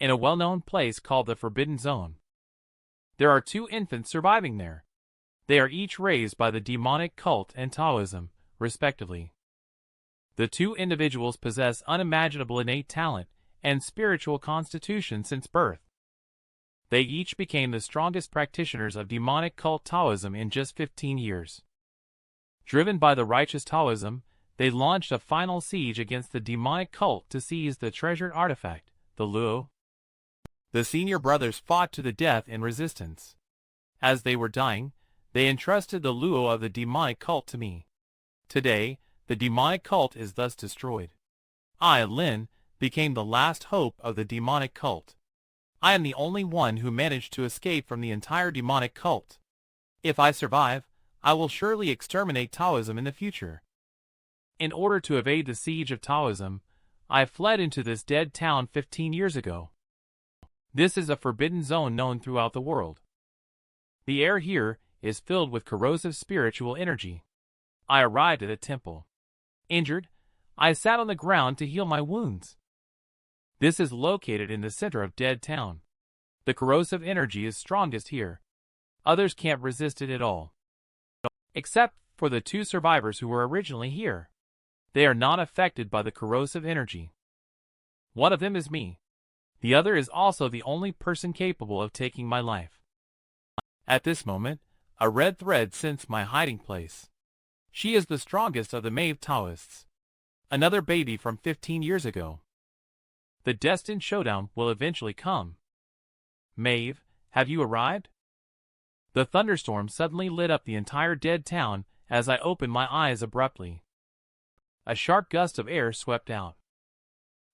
in a well-known place called the Forbidden Zone. There are 2 infants surviving there. They are each raised by the demonic cult and Taoism, respectively. The 2 individuals possess unimaginable innate talent and spiritual constitution since birth. They each became the strongest practitioners of demonic cult Taoism in just 15 years. Driven by the righteous Taoism, they launched a final siege against the demonic cult to seize the treasured artifact, the Luo. The senior brothers fought to the death in resistance. As they were dying, they entrusted the Luo of the demonic cult to me. Today, the demonic cult is thus destroyed. I, Lin, became the last hope of the demonic cult. I am the only one who managed to escape from the entire demonic cult. If I survive, I will surely exterminate Taoism in the future. In order to evade the siege of Taoism, I fled into this dead town 15 years ago. This is a forbidden zone known throughout the world. The air here is filled with corrosive spiritual energy. I arrived at a temple. Injured, I sat on the ground to heal my wounds. This is located in the center of Dead Town. The corrosive energy is strongest here. Others can't resist it at all. Except for the 2 survivors who were originally here. They are not affected by the corrosive energy. One of them is me. The other is also the only person capable of taking my life. At this moment, a red thread scents my hiding place. She is the strongest of the Maeve Taoists. Another baby from 15 years ago. The destined showdown will eventually come. Maeve, have you arrived? The thunderstorm suddenly lit up the entire dead town as I opened my eyes abruptly. A sharp gust of air swept out.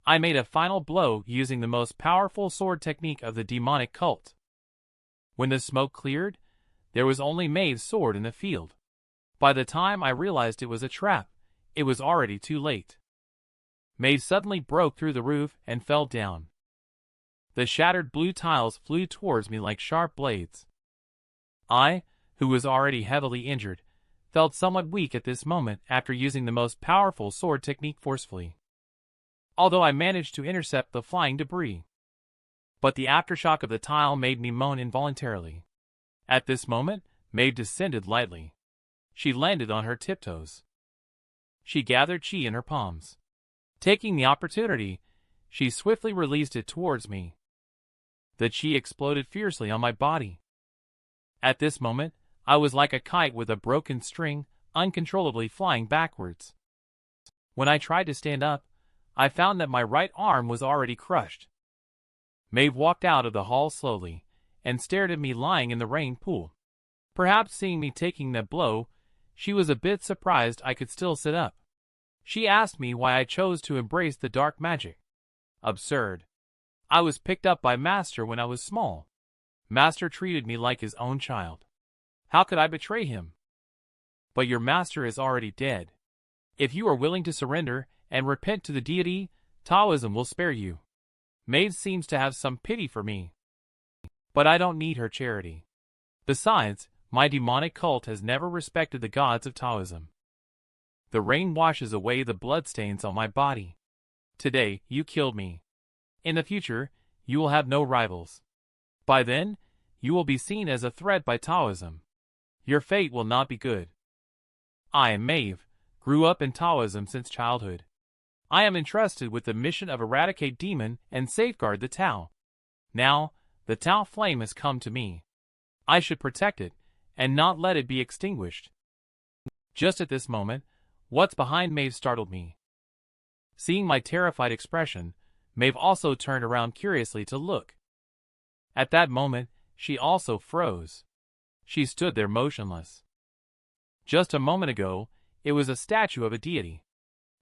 I made a final blow using the most powerful sword technique of the demonic cult. When the smoke cleared, there was only Maeve's sword in the field. By the time I realized it was a trap, it was already too late. Maeve suddenly broke through the roof and fell down. The shattered blue tiles flew towards me like sharp blades. I, who was already heavily injured, felt somewhat weak at this moment after using the most powerful sword technique forcefully. Although I managed to intercept the flying debris. But the aftershock of the tile made me moan involuntarily. At this moment, Maeve descended lightly. She landed on her tiptoes. She gathered chi in her palms. Taking the opportunity, she swiftly released it towards me. The chi exploded fiercely on my body. At this moment, I was like a kite with a broken string, uncontrollably flying backwards. When I tried to stand up, I found that my right arm was already crushed. Maeve walked out of the hall slowly, and stared at me lying in the rain pool. Perhaps seeing me taking that blow, she was a bit surprised I could still sit up. She asked me why I chose to embrace the dark magic. Absurd. I was picked up by Master when I was small. Master treated me like his own child. How could I betray him? But your master is already dead. If you are willing to surrender and repent to the deity, Taoism will spare you. Maeve seems to have some pity for me. But I don't need her charity. Besides, my demonic cult has never respected the gods of Taoism. The rain washes away the bloodstains on my body. Today, you killed me. In the future, you will have no rivals. By then, you will be seen as a threat by Taoism. Your fate will not be good. I, Maeve, grew up in Taoism since childhood. I am entrusted with the mission of eradicate demon and safeguard the Tao. Now, the Tao flame has come to me. I should protect it, and not let it be extinguished. Just at this moment, what's behind Maeve startled me. Seeing my terrified expression, Maeve also turned around curiously to look. At that moment, she also froze. She stood there motionless. Just a moment ago, it was a statue of a deity.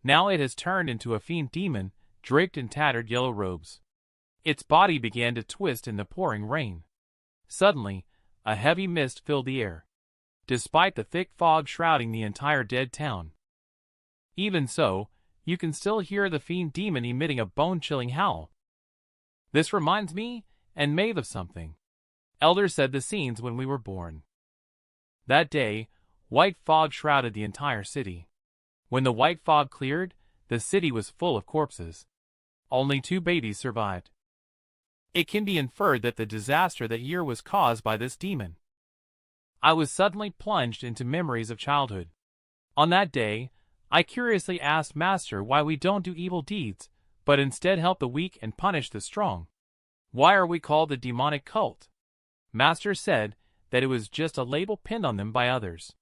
Now it has turned into a fiend demon, draped in tattered yellow robes. Its body began to twist in the pouring rain. Suddenly, a heavy mist filled the air, despite the thick fog shrouding the entire dead town. Even so, you can still hear the fiend demon emitting a bone-chilling howl. This reminds me and Maeve of something. Elders said the scenes when we were born. That day, white fog shrouded the entire city. When the white fog cleared, the city was full of corpses. Only 2 babies survived. It can be inferred that the disaster that year was caused by this demon. I was suddenly plunged into memories of childhood. On that day, I curiously asked Master why we don't do evil deeds, but instead help the weak and punish the strong. Why are we called the demonic cult? Master said that it was just a label pinned on them by others.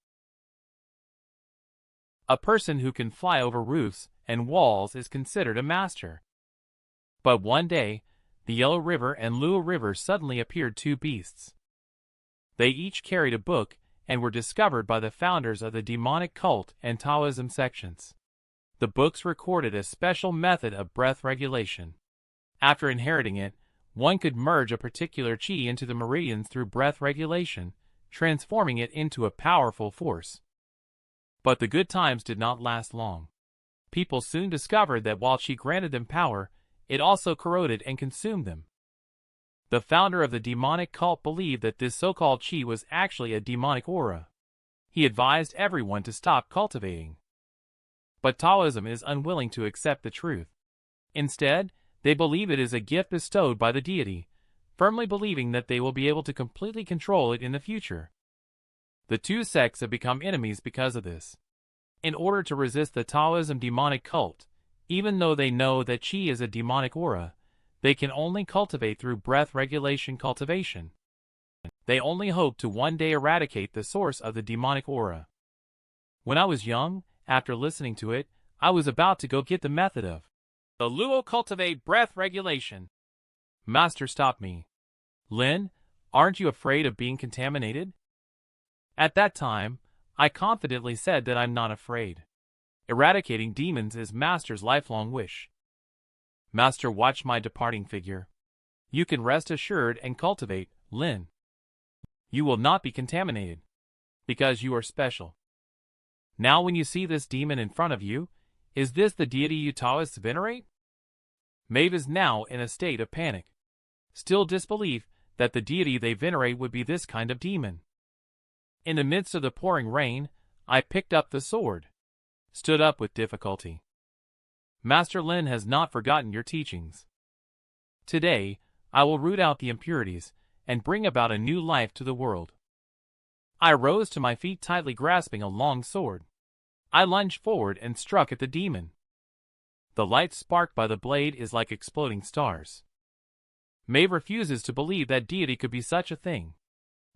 A person who can fly over roofs and walls is considered a master. But one day, the Yellow River and Luo River suddenly appeared two beasts. They each carried a book and were discovered by the founders of the demonic cult and Taoism sections. The books recorded a special method of breath regulation. After inheriting it, one could merge a particular qi into the meridians through breath regulation, transforming it into a powerful force. But the good times did not last long. People soon discovered that while qi granted them power, it also corroded and consumed them. The founder of the demonic cult believed that this so-called qi was actually a demonic aura. He advised everyone to stop cultivating. But Taoism is unwilling to accept the truth. Instead, they believe it is a gift bestowed by the deity, firmly believing that they will be able to completely control it in the future. The two sects have become enemies because of this. In order to resist the Taoism demonic cult, even though they know that qi is a demonic aura, they can only cultivate through breath regulation cultivation. They only hope to one day eradicate the source of the demonic aura. When I was young, after listening to it, I was about to go get the method of the Luo cultivate breath regulation. Master stopped me. Lin, aren't you afraid of being contaminated? At that time, I confidently said that I'm not afraid. Eradicating demons is Master's lifelong wish. Master watched my departing figure. You can rest assured and cultivate, Lin. You will not be contaminated, because you are special. Now when you see this demon in front of you, is this the deity you Taoists venerate? Maeve is now in a state of panic. Still disbelief that the deity they venerate would be this kind of demon. In the midst of the pouring rain, I picked up the sword. Stood up with difficulty. Master Lin has not forgotten your teachings. Today, I will root out the impurities and bring about a new life to the world. I rose to my feet tightly grasping a long sword. I lunged forward and struck at the demon. The light sparked by the blade is like exploding stars. Maeve refuses to believe that deity could be such a thing.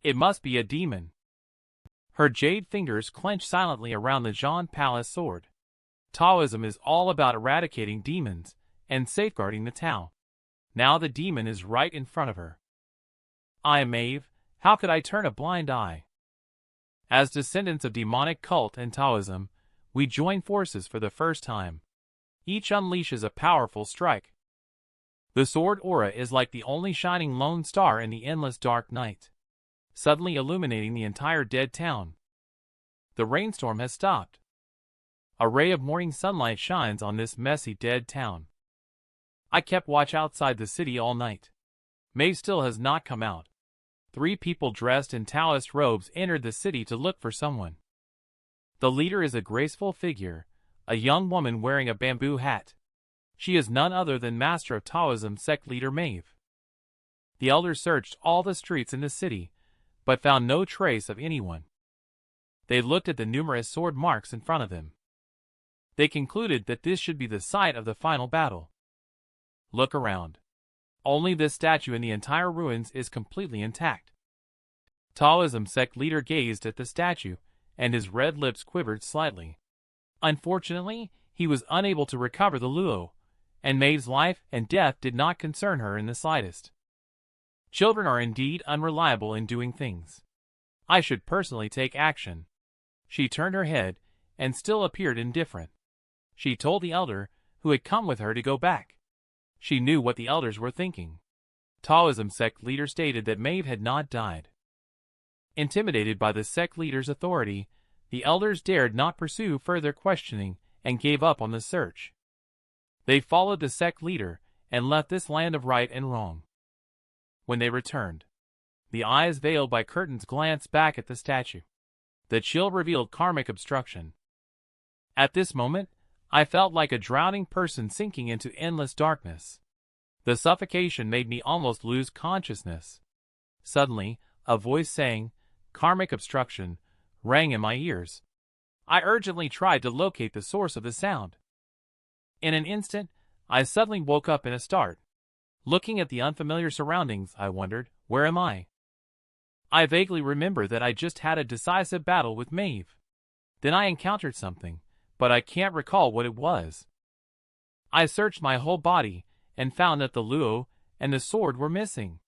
It must be a demon. Her jade fingers clench silently around the Zhan Palace sword. Taoism is all about eradicating demons and safeguarding the Tao. Now the demon is right in front of her. I am Maeve, how could I turn a blind eye? As descendants of demonic cult and Taoism, we join forces for the first time. Each unleashes a powerful strike. The sword aura is like the only shining lone star in the endless dark night, suddenly illuminating the entire dead town. The rainstorm has stopped. A ray of morning sunlight shines on this messy dead town. I kept watch outside the city all night. Maeve still has not come out. 3 people dressed in Taoist robes entered the city to look for someone. The leader is a graceful figure, a young woman wearing a bamboo hat. She is none other than Master of Taoism sect leader Maeve. The elders searched all the streets in the city, but found no trace of anyone. They looked at the numerous sword marks in front of them. They concluded that this should be the site of the final battle. Look around. Only this statue in the entire ruins is completely intact. Taoism sect leader gazed at the statue, and his red lips quivered slightly. Unfortunately, he was unable to recover the Luo, and Maeve's life and death did not concern her in the slightest. Children are indeed unreliable in doing things. I should personally take action. She turned her head, and still appeared indifferent. She told the elder, who had come with her, to go back. She knew what the elders were thinking. Taoism sect leader stated that Maeve had not died. Intimidated by the sect leader's authority, the elders dared not pursue further questioning and gave up on the search. They followed the sect leader and left this land of right and wrong. When they returned, the eyes veiled by curtains glanced back at the statue. The chill revealed karmic obstruction. At this moment, I felt like a drowning person sinking into endless darkness. The suffocation made me almost lose consciousness. Suddenly, a voice saying, "Karmic obstruction," rang in my ears. I urgently tried to locate the source of the sound. In an instant, I suddenly woke up in a start. Looking at the unfamiliar surroundings, I wondered, where am I? I vaguely remember that I just had a decisive battle with Maeve. Then I encountered something, but I can't recall what it was. I searched my whole body and found that the luo and the sword were missing.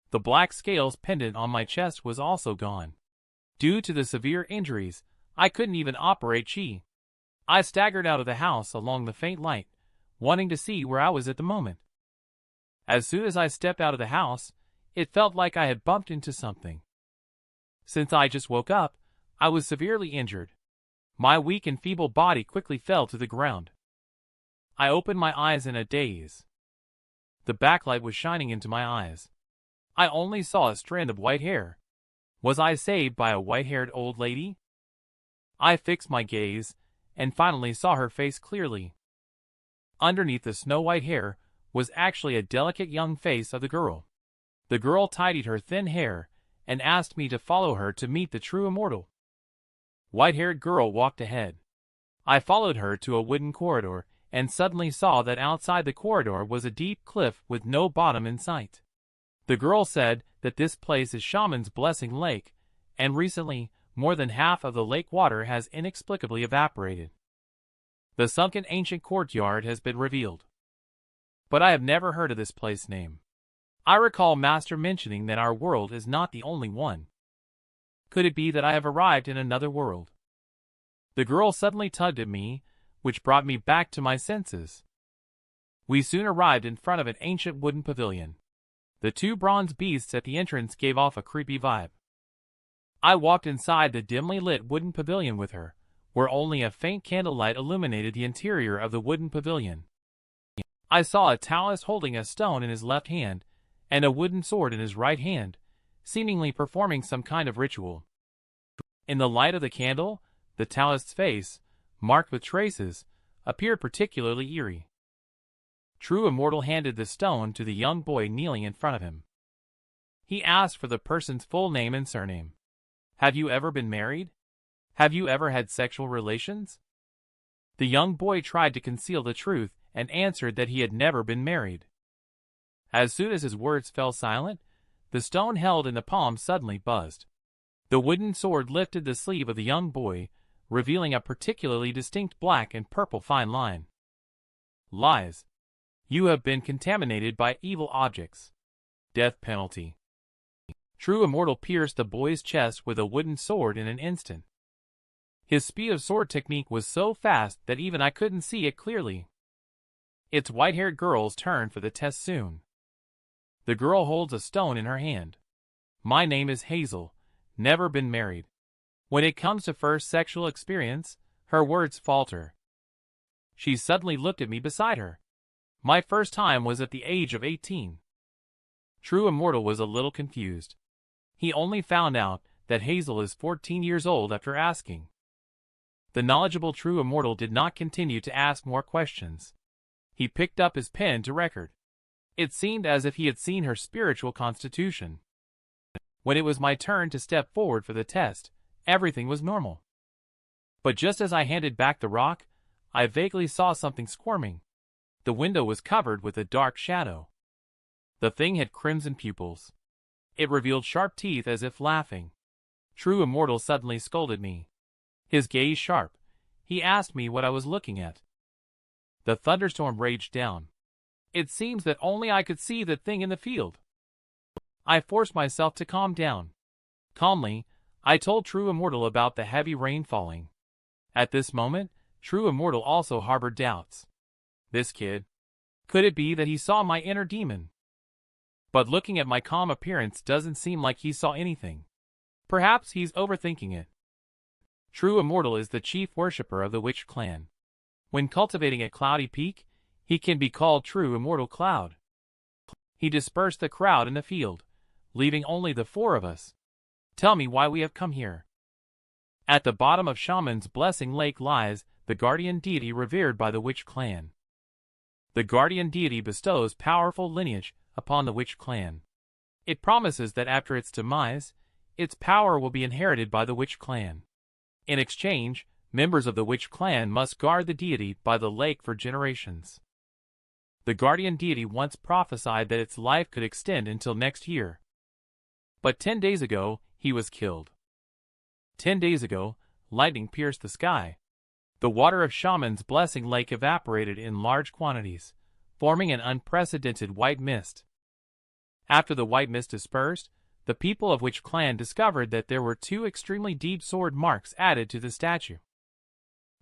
The black scales pendant on my chest was also gone. Due to the severe injuries, I couldn't even operate chi. I staggered out of the house along the faint light, wanting to see where I was at the moment. As soon as I stepped out of the house, it felt like I had bumped into something. Since I just woke up, I was severely injured. My weak and feeble body quickly fell to the ground. I opened my eyes in a daze. The backlight was shining into my eyes. I only saw a strand of white hair. Was I saved by a white-haired old lady? I fixed my gaze, and finally saw her face clearly. Underneath the snow-white hair was actually a delicate young face of the girl. The girl tidied her thin hair and asked me to follow her to meet the true immortal. White-haired girl walked ahead. I followed her to a wooden corridor and suddenly saw that outside the corridor was a deep cliff with no bottom in sight. The girl said that this place is Shaman's Blessing Lake, and recently, more than half of the lake water has inexplicably evaporated. The sunken ancient courtyard has been revealed. But I have never heard of this place name. I recall Master mentioning that our world is not the only one. Could it be that I have arrived in another world? The girl suddenly tugged at me, which brought me back to my senses. We soon arrived in front of an ancient wooden pavilion. The two bronze beasts at the entrance gave off a creepy vibe. I walked inside the dimly lit wooden pavilion with her, where only a faint candlelight illuminated the interior of the wooden pavilion. I saw a Taoist holding a stone in his left hand and a wooden sword in his right hand, seemingly performing some kind of ritual. In the light of the candle, the Taoist's face, marked with traces, appeared particularly eerie. True Immortal handed the stone to the young boy kneeling in front of him. He asked for the person's full name and surname. Have you ever been married? Have you ever had sexual relations? The young boy tried to conceal the truth and answered that he had never been married. As soon as his words fell silent, the stone held in the palm suddenly buzzed. The wooden sword lifted the sleeve of the young boy, revealing a particularly distinct black and purple fine line. Lies. You have been contaminated by evil objects. Death penalty. True Immortal pierced the boy's chest with a wooden sword in an instant. His speed of sword technique was so fast that even I couldn't see it clearly. It's white-haired girl's turn for the test soon. The girl holds a stone in her hand. My name is Hazel, never been married. When it comes to first sexual experience, her words falter. She suddenly looked at me beside her. My first time was at the age of 18. True Immortal was a little confused. He only found out that Hazel is 14 years old after asking. The knowledgeable True Immortal did not continue to ask more questions. He picked up his pen to record. It seemed as if he had seen her spiritual constitution. When it was my turn to step forward for the test, everything was normal. But just as I handed back the rock, I vaguely saw something squirming. The window was covered with a dark shadow. The thing had crimson pupils. It revealed sharp teeth as if laughing. True Immortal suddenly scolded me. His gaze sharp, he asked me what I was looking at. The thunderstorm raged down. It seems that only I could see the thing in the field. I forced myself to calm down. Calmly, I told True Immortal about the heavy rain falling. At this moment, True Immortal also harbored doubts. This kid. Could it be that he saw my inner demon? But looking at my calm appearance doesn't seem like he saw anything. Perhaps he's overthinking it. True Immortal is the chief worshipper of the Witch clan. When cultivating at Cloudy Peak, he can be called True Immortal Cloud. He dispersed the crowd in the field, leaving only the four of us. Tell me why we have come here. At the bottom of Shaman's Blessing Lake lies the guardian deity revered by the Witch clan. The guardian deity bestows powerful lineage upon the witch clan. It promises that after its demise, its power will be inherited by the witch clan. In exchange, members of the witch clan must guard the deity by the lake for generations. The guardian deity once prophesied that its life could extend until next year. But 10 days ago, he was killed. 10 days ago, lightning pierced the sky. The water of Shaman's blessing lake evaporated in large quantities, forming an unprecedented white mist. After the white mist dispersed, the people of Witch Clan discovered that there were 2 extremely deep sword marks added to the statue.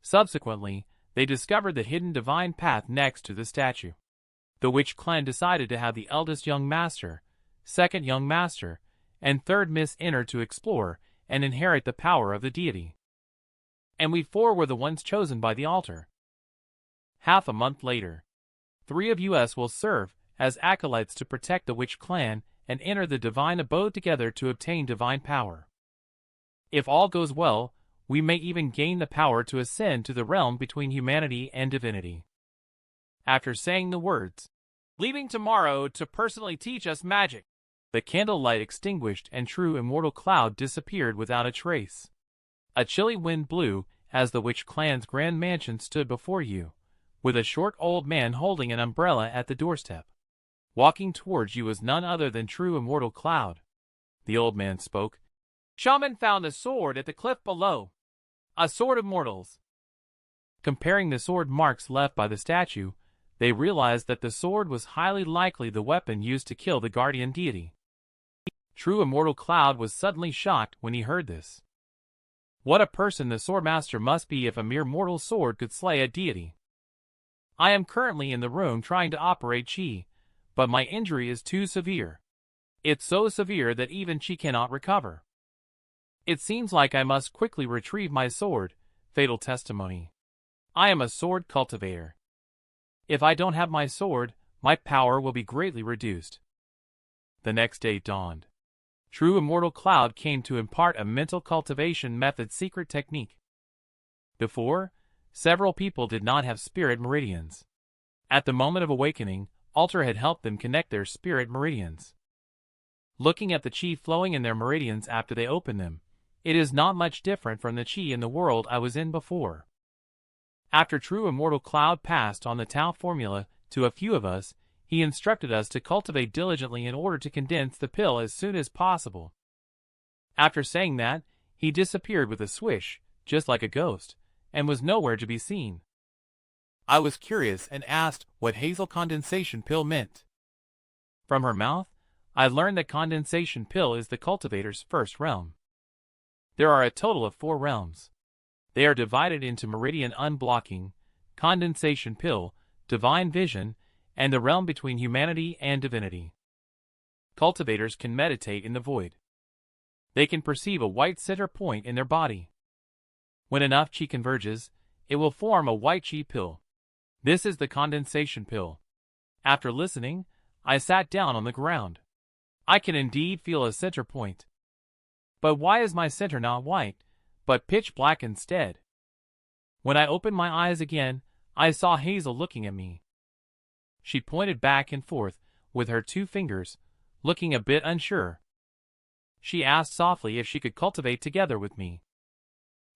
Subsequently, they discovered the hidden divine path next to the statue. The Witch Clan decided to have the eldest young master, second young master, and third miss enter to explore and inherit the power of the deity. And we 4 were the ones chosen by the altar. Half a month later, 3 of us will serve as acolytes to protect the Witch Clan and enter the divine abode together to obtain divine power. If all goes well, we may even gain the power to ascend to the realm between humanity and divinity. After saying the words, "Leaving tomorrow to personally teach us magic," the candlelight extinguished and True Immortal Cloud disappeared without a trace. A chilly wind blew as the Witch Clan's grand mansion stood before you, with a short old man holding an umbrella at the doorstep. Walking towards you was none other than True Immortal Cloud. The old man spoke. "Shaman found a sword at the cliff below. A sword of mortals." Comparing the sword marks left by the statue, they realized that the sword was highly likely the weapon used to kill the guardian deity. True Immortal Cloud was suddenly shocked when he heard this. What a person the swordmaster must be if a mere mortal sword could slay a deity. I am currently in the room trying to operate Chi, but my injury is too severe. It's so severe that even Chi cannot recover. It seems like I must quickly retrieve my sword. Fatal testimony. I am a sword cultivator. If I don't have my sword, my power will be greatly reduced. The next day dawned. True Immortal Cloud came to impart a mental cultivation method secret technique. Before, several people did not have spirit meridians. At the moment of awakening, Altar had helped them connect their spirit meridians. Looking at the chi flowing in their meridians after they opened them, it is not much different from the chi in the world I was in before. After True Immortal Cloud passed on the Tao formula to a few of us, he instructed us to cultivate diligently in order to condense the pill as soon as possible. After saying that, he disappeared with a swish, just like a ghost, and was nowhere to be seen. I was curious and asked what Hazel condensation pill meant. From her mouth, I learned that condensation pill is the cultivator's first realm. There are a total of 4 realms. They are divided into meridian unblocking, condensation pill, divine vision, and the realm between humanity and divinity. Cultivators can meditate in the void. They can perceive a white center point in their body. When enough chi converges, it will form a white chi pill. This is the condensation pill. After listening, I sat down on the ground. I can indeed feel a center point. But why is my center not white, but pitch black instead? When I opened my eyes again, I saw Hazel looking at me. She pointed back and forth with her 2 fingers, looking a bit unsure. She asked softly if she could cultivate together with me.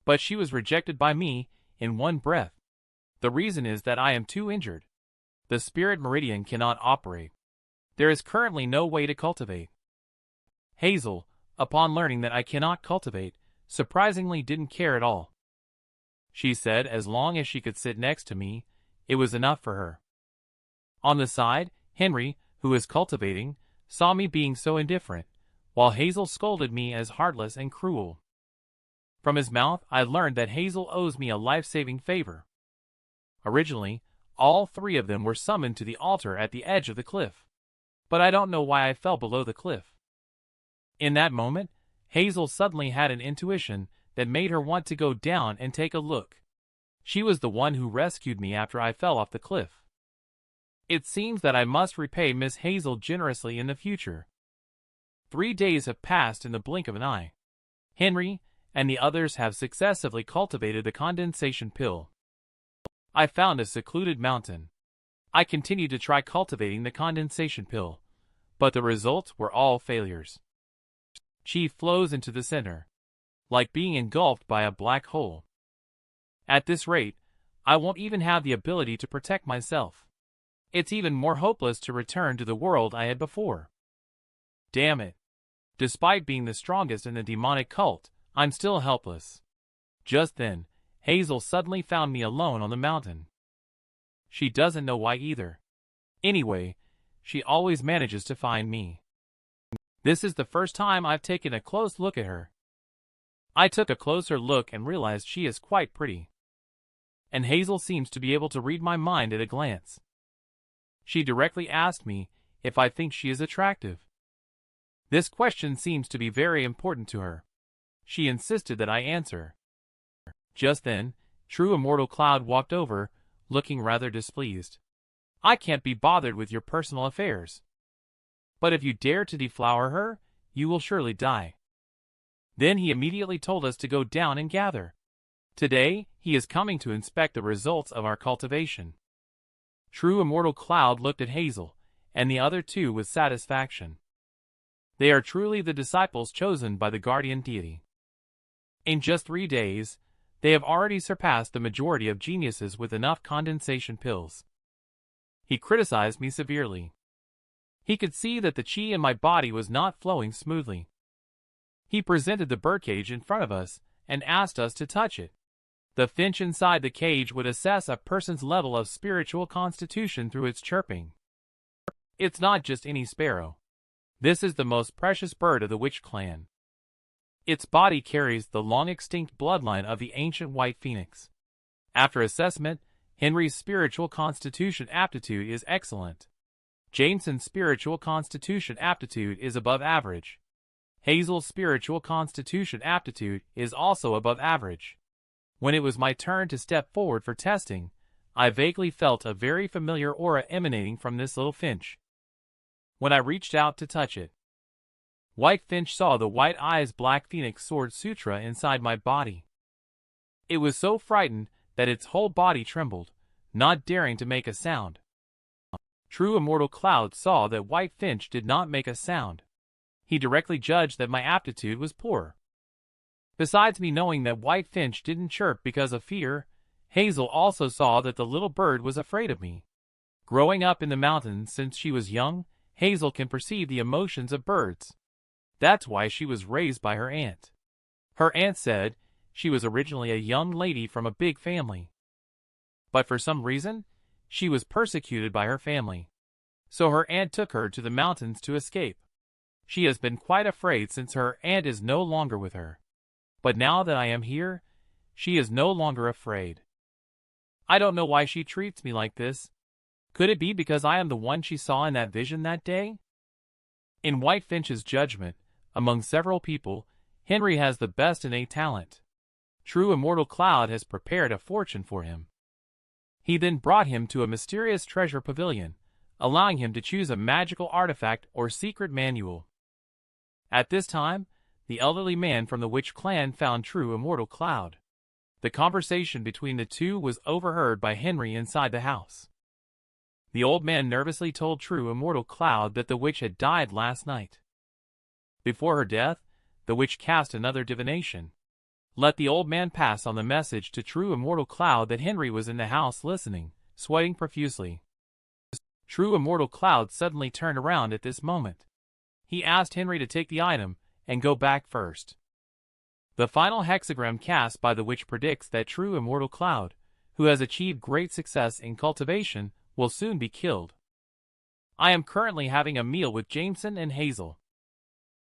But she was rejected by me in one breath. The reason is that I am too injured. The spirit meridian cannot operate. There is currently no way to cultivate. Hazel, upon learning that I cannot cultivate, surprisingly didn't care at all. She said as long as she could sit next to me, it was enough for her. On the side, Henry, who is cultivating, saw me being so indifferent, while Hazel scolded me as heartless and cruel. From his mouth I learned that Hazel owes me a life-saving favor. Originally, all 3 of them were summoned to the altar at the edge of the cliff. But I don't know why I fell below the cliff. In that moment, Hazel suddenly had an intuition that made her want to go down and take a look. She was the one who rescued me after I fell off the cliff. It seems that I must repay Miss Hazel generously in the future. 3 days have passed in the blink of an eye. Henry and the others have successively cultivated the condensation pill. I found a secluded mountain. I continued to try cultivating the condensation pill, but the results were all failures. Chi flows into the center, like being engulfed by a black hole. At this rate, I won't even have the ability to protect myself. It's even more hopeless to return to the world I had before. Damn it. Despite being the strongest in the demonic cult, I'm still helpless. Just then, Hazel suddenly found me alone on the mountain. She doesn't know why either. Anyway, she always manages to find me. This is the first time I've taken a close look at her. I took a closer look and realized she is quite pretty. And Hazel seems to be able to read my mind at a glance. She directly asked me if I think she is attractive. This question seems to be very important to her. She insisted that I answer. Just then, True Immortal Cloud walked over, looking rather displeased. I can't be bothered with your personal affairs. But if you dare to deflower her, you will surely die. Then he immediately told us to go down and gather. Today, he is coming to inspect the results of our cultivation. True Immortal Cloud looked at Hazel, and the other two with satisfaction. They are truly the disciples chosen by the guardian deity. In just 3 days, they have already surpassed the majority of geniuses with enough condensation pills. He criticized me severely. He could see that the chi in my body was not flowing smoothly. He presented the birdcage in front of us and asked us to touch it. The finch inside the cage would assess a person's level of spiritual constitution through its chirping. It's not just any sparrow. This is the most precious bird of the witch clan. Its body carries the long-extinct bloodline of the ancient white phoenix. After assessment, Henry's spiritual constitution aptitude is excellent. Jameson's spiritual constitution aptitude is above average. Hazel's spiritual constitution aptitude is also above average. When it was my turn to step forward for testing, I vaguely felt a very familiar aura emanating from this little finch. When I reached out to touch it, White Finch saw the white eyes Black Phoenix Sword Sutra inside my body. It was so frightened that its whole body trembled, not daring to make a sound. True Immortal Cloud saw that White Finch did not make a sound. He directly judged that my aptitude was poor. Besides me knowing that White Finch didn't chirp because of fear, Hazel also saw that the little bird was afraid of me. Growing up in the mountains since she was young, Hazel can perceive the emotions of birds. That's why she was raised by her aunt. Her aunt said she was originally a young lady from a big family. But for some reason, she was persecuted by her family. So her aunt took her to the mountains to escape. She has been quite afraid since her aunt is no longer with her. But now that I am here, she is no longer afraid. I don't know why she treats me like this. Could it be because I am the one she saw in that vision that day? In White Finch's judgment, among several people, Henry has the best innate talent. True Immortal Cloud has prepared a fortune for him. He then brought him to a mysterious treasure pavilion, allowing him to choose a magical artifact or secret manual. At this time, the elderly man from the witch clan found True Immortal Cloud. The conversation between the two was overheard by Henry inside the house. The old man nervously told True Immortal Cloud that the witch had died last night. Before her death, the witch cast another divination. Let the old man pass on the message to True Immortal Cloud that Henry was in the house listening, sweating profusely. True Immortal Cloud suddenly turned around at this moment. He asked Henry to take the item and go back first. The final hexagram cast by the witch predicts that True Immortal Cloud, who has achieved great success in cultivation, will soon be killed. I am currently having a meal with Jameson and Hazel.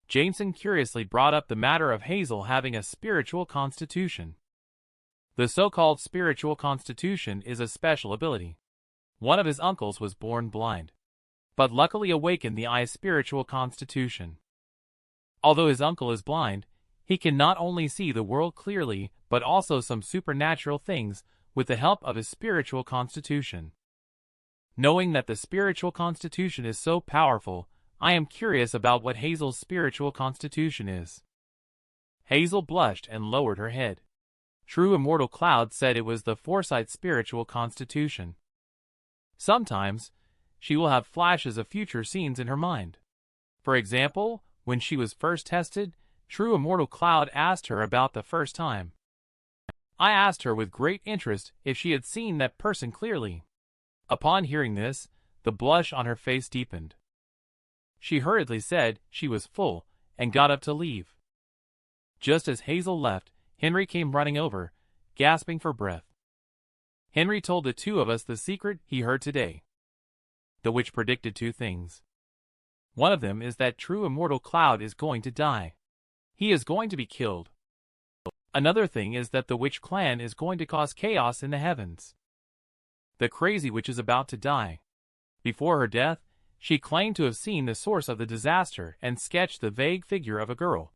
Jameson curiously brought up the matter of Hazel having a spiritual constitution. The so-called spiritual constitution is a special ability. One of his uncles was born blind, but luckily awakened the eye's spiritual constitution. Although his uncle is blind, he can not only see the world clearly, but also some supernatural things with the help of his spiritual constitution. Knowing that the spiritual constitution is so powerful, I am curious about what Hazel's spiritual constitution is. Hazel blushed and lowered her head. True Immortal Cloud said it was the Foresight spiritual constitution. Sometimes, she will have flashes of future scenes in her mind. For example, when she was first tested, True Immortal Cloud asked her about the first time. I asked her with great interest if she had seen that person clearly. Upon hearing this, the blush on her face deepened. She hurriedly said she was full and got up to leave. Just as Hazel left, Henry came running over, gasping for breath. Henry told the two of us the secret he heard today. The witch predicted two things. One of them is that True Immortal Cloud is going to die. He is going to be killed. Another thing is that the witch clan is going to cause chaos in the heavens. The crazy witch is about to die. Before her death, she claimed to have seen the source of the disaster and sketched the vague figure of a girl.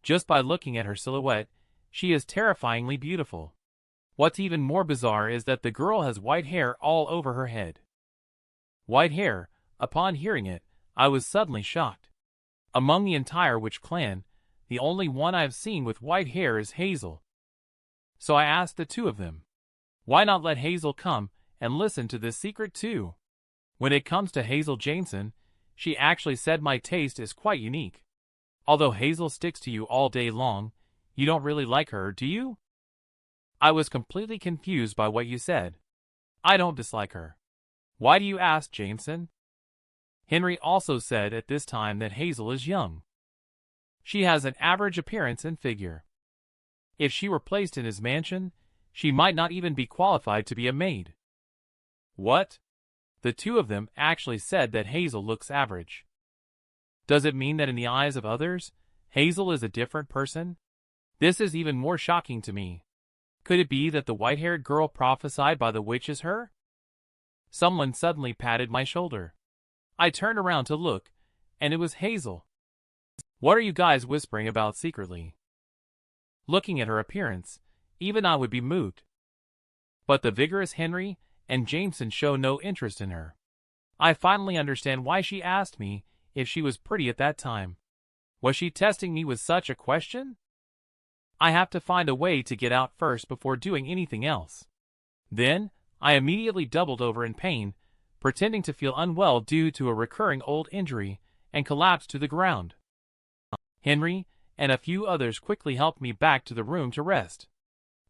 Just by looking at her silhouette, she is terrifyingly beautiful. What's even more bizarre is that the girl has white hair all over her head. White hair. Upon hearing it, I was suddenly shocked. Among the entire witch clan, the only one I've seen with white hair is Hazel. So I asked the two of them, why not let Hazel come and listen to this secret too? When it comes to Hazel Jameson, she actually said my taste is quite unique. Although Hazel sticks to you all day long, you don't really like her, do you? I was completely confused by what you said. I don't dislike her. Why do you ask, Jameson? Henry also said at this time that Hazel is young. She has an average appearance and figure. If she were placed in his mansion, she might not even be qualified to be a maid. What? The two of them actually said that Hazel looks average. Does it mean that in the eyes of others, Hazel is a different person? This is even more shocking to me. Could it be that the white-haired girl prophesied by the witch is her? Someone suddenly patted my shoulder. I turned around to look, and it was Hazel. What are you guys whispering about secretly? Looking at her appearance, even I would be moved. But the vigorous Henry and Jameson show no interest in her. I finally understand why she asked me if she was pretty at that time. Was she testing me with such a question? I have to find a way to get out first before doing anything else. Then, I immediately doubled over in pain, pretending to feel unwell due to a recurring old injury, and collapsed to the ground. Henry and a few others quickly helped me back to the room to rest.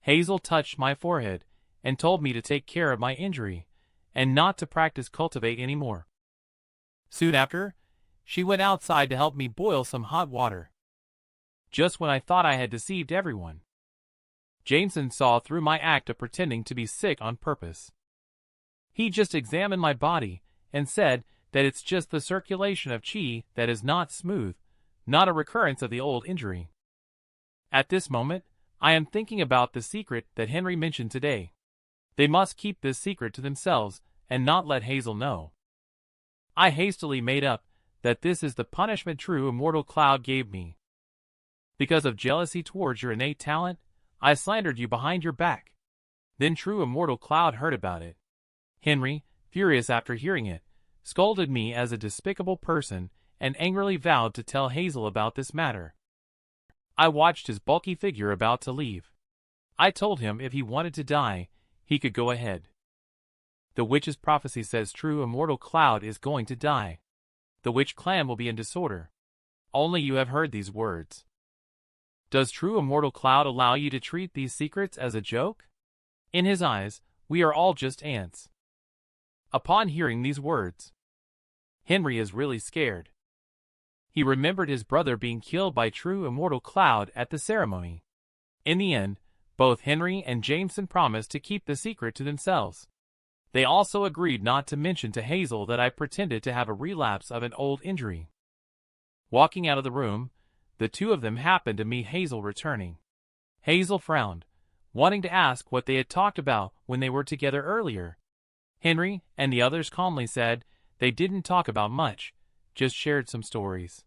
Hazel touched my forehead and told me to take care of my injury and not to practice Cultivate anymore. Soon after, she went outside to help me boil some hot water. Just when I thought I had deceived everyone, Jameson saw through my act of pretending to be sick on purpose. He just examined my body and said that it's just the circulation of chi that is not smooth, not a recurrence of the old injury. At this moment, I am thinking about the secret that Henry mentioned today. They must keep this secret to themselves and not let Hazel know. I hastily made up that this is the punishment True Immortal Cloud gave me. Because of jealousy towards your innate talent, I slandered you behind your back. Then True Immortal Cloud heard about it. Henry, furious after hearing it, scolded me as a despicable person and angrily vowed to tell Hazel about this matter. I watched his bulky figure about to leave. I told him if he wanted to die, he could go ahead. The witch's prophecy says True Immortal Cloud is going to die. The witch clan will be in disorder. Only you have heard these words. Does True Immortal Cloud allow you to treat these secrets as a joke? In his eyes, we are all just ants. Upon hearing these words, Henry is really scared. He remembered his brother being killed by True Immortal Cloud at the ceremony. In the end, both Henry and Jameson promised to keep the secret to themselves. They also agreed not to mention to Hazel that I pretended to have a relapse of an old injury. Walking out of the room, the two of them happened to meet Hazel returning. Hazel frowned, wanting to ask what they had talked about when they were together earlier. Henry and the others calmly said they didn't talk about much, just shared some stories.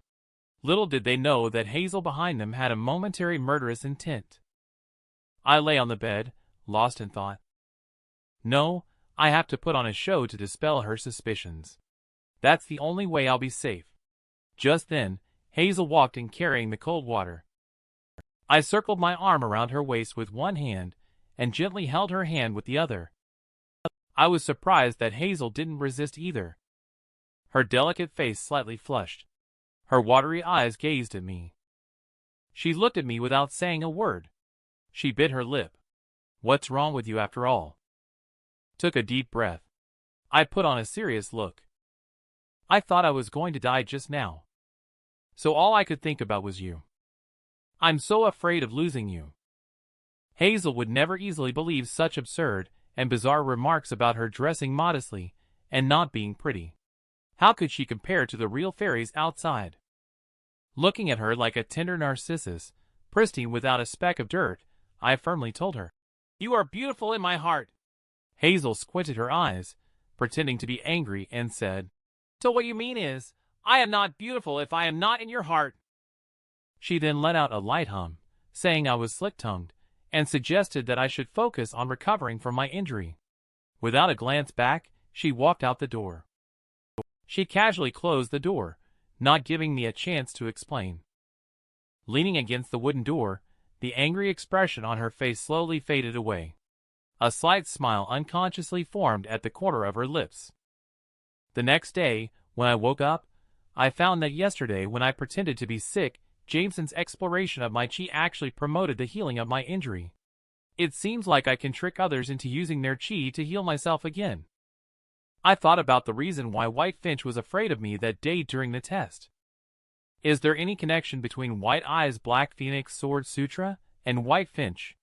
Little did they know that Hazel behind them had a momentary murderous intent. I lay on the bed, lost in thought. No, I have to put on a show to dispel her suspicions. That's the only way I'll be safe. Just then, Hazel walked in carrying the cold water. I circled my arm around her waist with one hand and gently held her hand with the other. I was surprised that Hazel didn't resist either. Her delicate face slightly flushed. Her watery eyes gazed at me. She looked at me without saying a word. She bit her lip. What's wrong with you after all? Took a deep breath. I put on a serious look. I thought I was going to die just now. So all I could think about was you. I'm so afraid of losing you. Hazel would never easily believe such absurd and bizarre remarks about her dressing modestly and not being pretty. How could she compare to the real fairies outside? Looking at her like a tender narcissus, pristine without a speck of dirt, I firmly told her, "You are beautiful in my heart." Hazel squinted her eyes, pretending to be angry, and said, "So what you mean is, I am not beautiful if I am not in your heart." She then let out a light hum, saying I was slick-tongued, and suggested that I should focus on recovering from my injury. Without a glance back, she walked out the door. She casually closed the door, not giving me a chance to explain. Leaning against the wooden door, the angry expression on her face slowly faded away. A slight smile unconsciously formed at the corner of her lips. The next day, when I woke up, I found that yesterday when I pretended to be sick, Jameson's exploration of my chi actually promoted the healing of my injury. It seems like I can trick others into using their chi to heal myself again. I thought about the reason why White Finch was afraid of me that day during the test. Is there any connection between White Eye's Black Phoenix Sword Sutra and White Finch?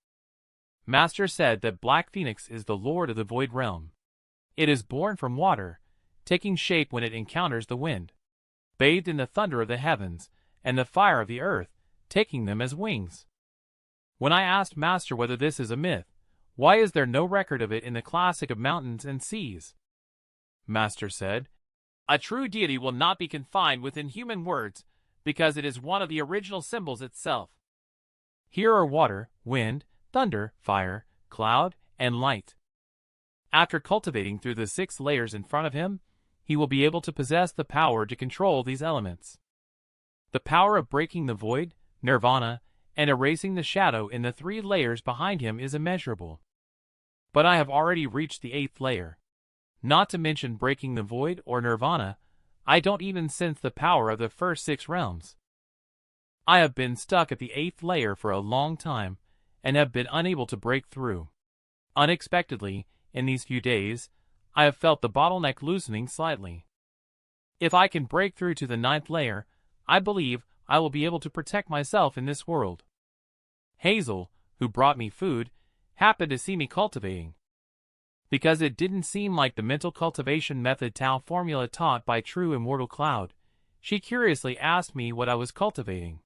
Master said that Black Phoenix is the lord of the Void Realm. It is born from water, taking shape when it encounters the wind, bathed in the thunder of the heavens and the fire of the earth, taking them as wings. When I asked Master whether this is a myth, why is there no record of it in the classic of mountains and seas? Master said, "A true deity will not be confined within human words, because it is one of the original symbols itself. Here are water, wind, thunder, fire, cloud, and light. After cultivating through the 6 layers in front of him, he will be able to possess the power to control these elements. The power of breaking the void, nirvana, and erasing the shadow in the 3 layers behind him is immeasurable. But I have already reached the 8th layer. Not to mention breaking the void or nirvana, I don't even sense the power of the first 6 realms. I have been stuck at the 8th layer for a long time, and have been unable to break through. Unexpectedly, in these few days, I have felt the bottleneck loosening slightly. If I can break through to the 9th layer, I believe I will be able to protect myself in this world." Hazel, who brought me food, happened to see me cultivating. Because it didn't seem like the mental cultivation method Tao formula taught by True Immortal Cloud, she curiously asked me what I was cultivating.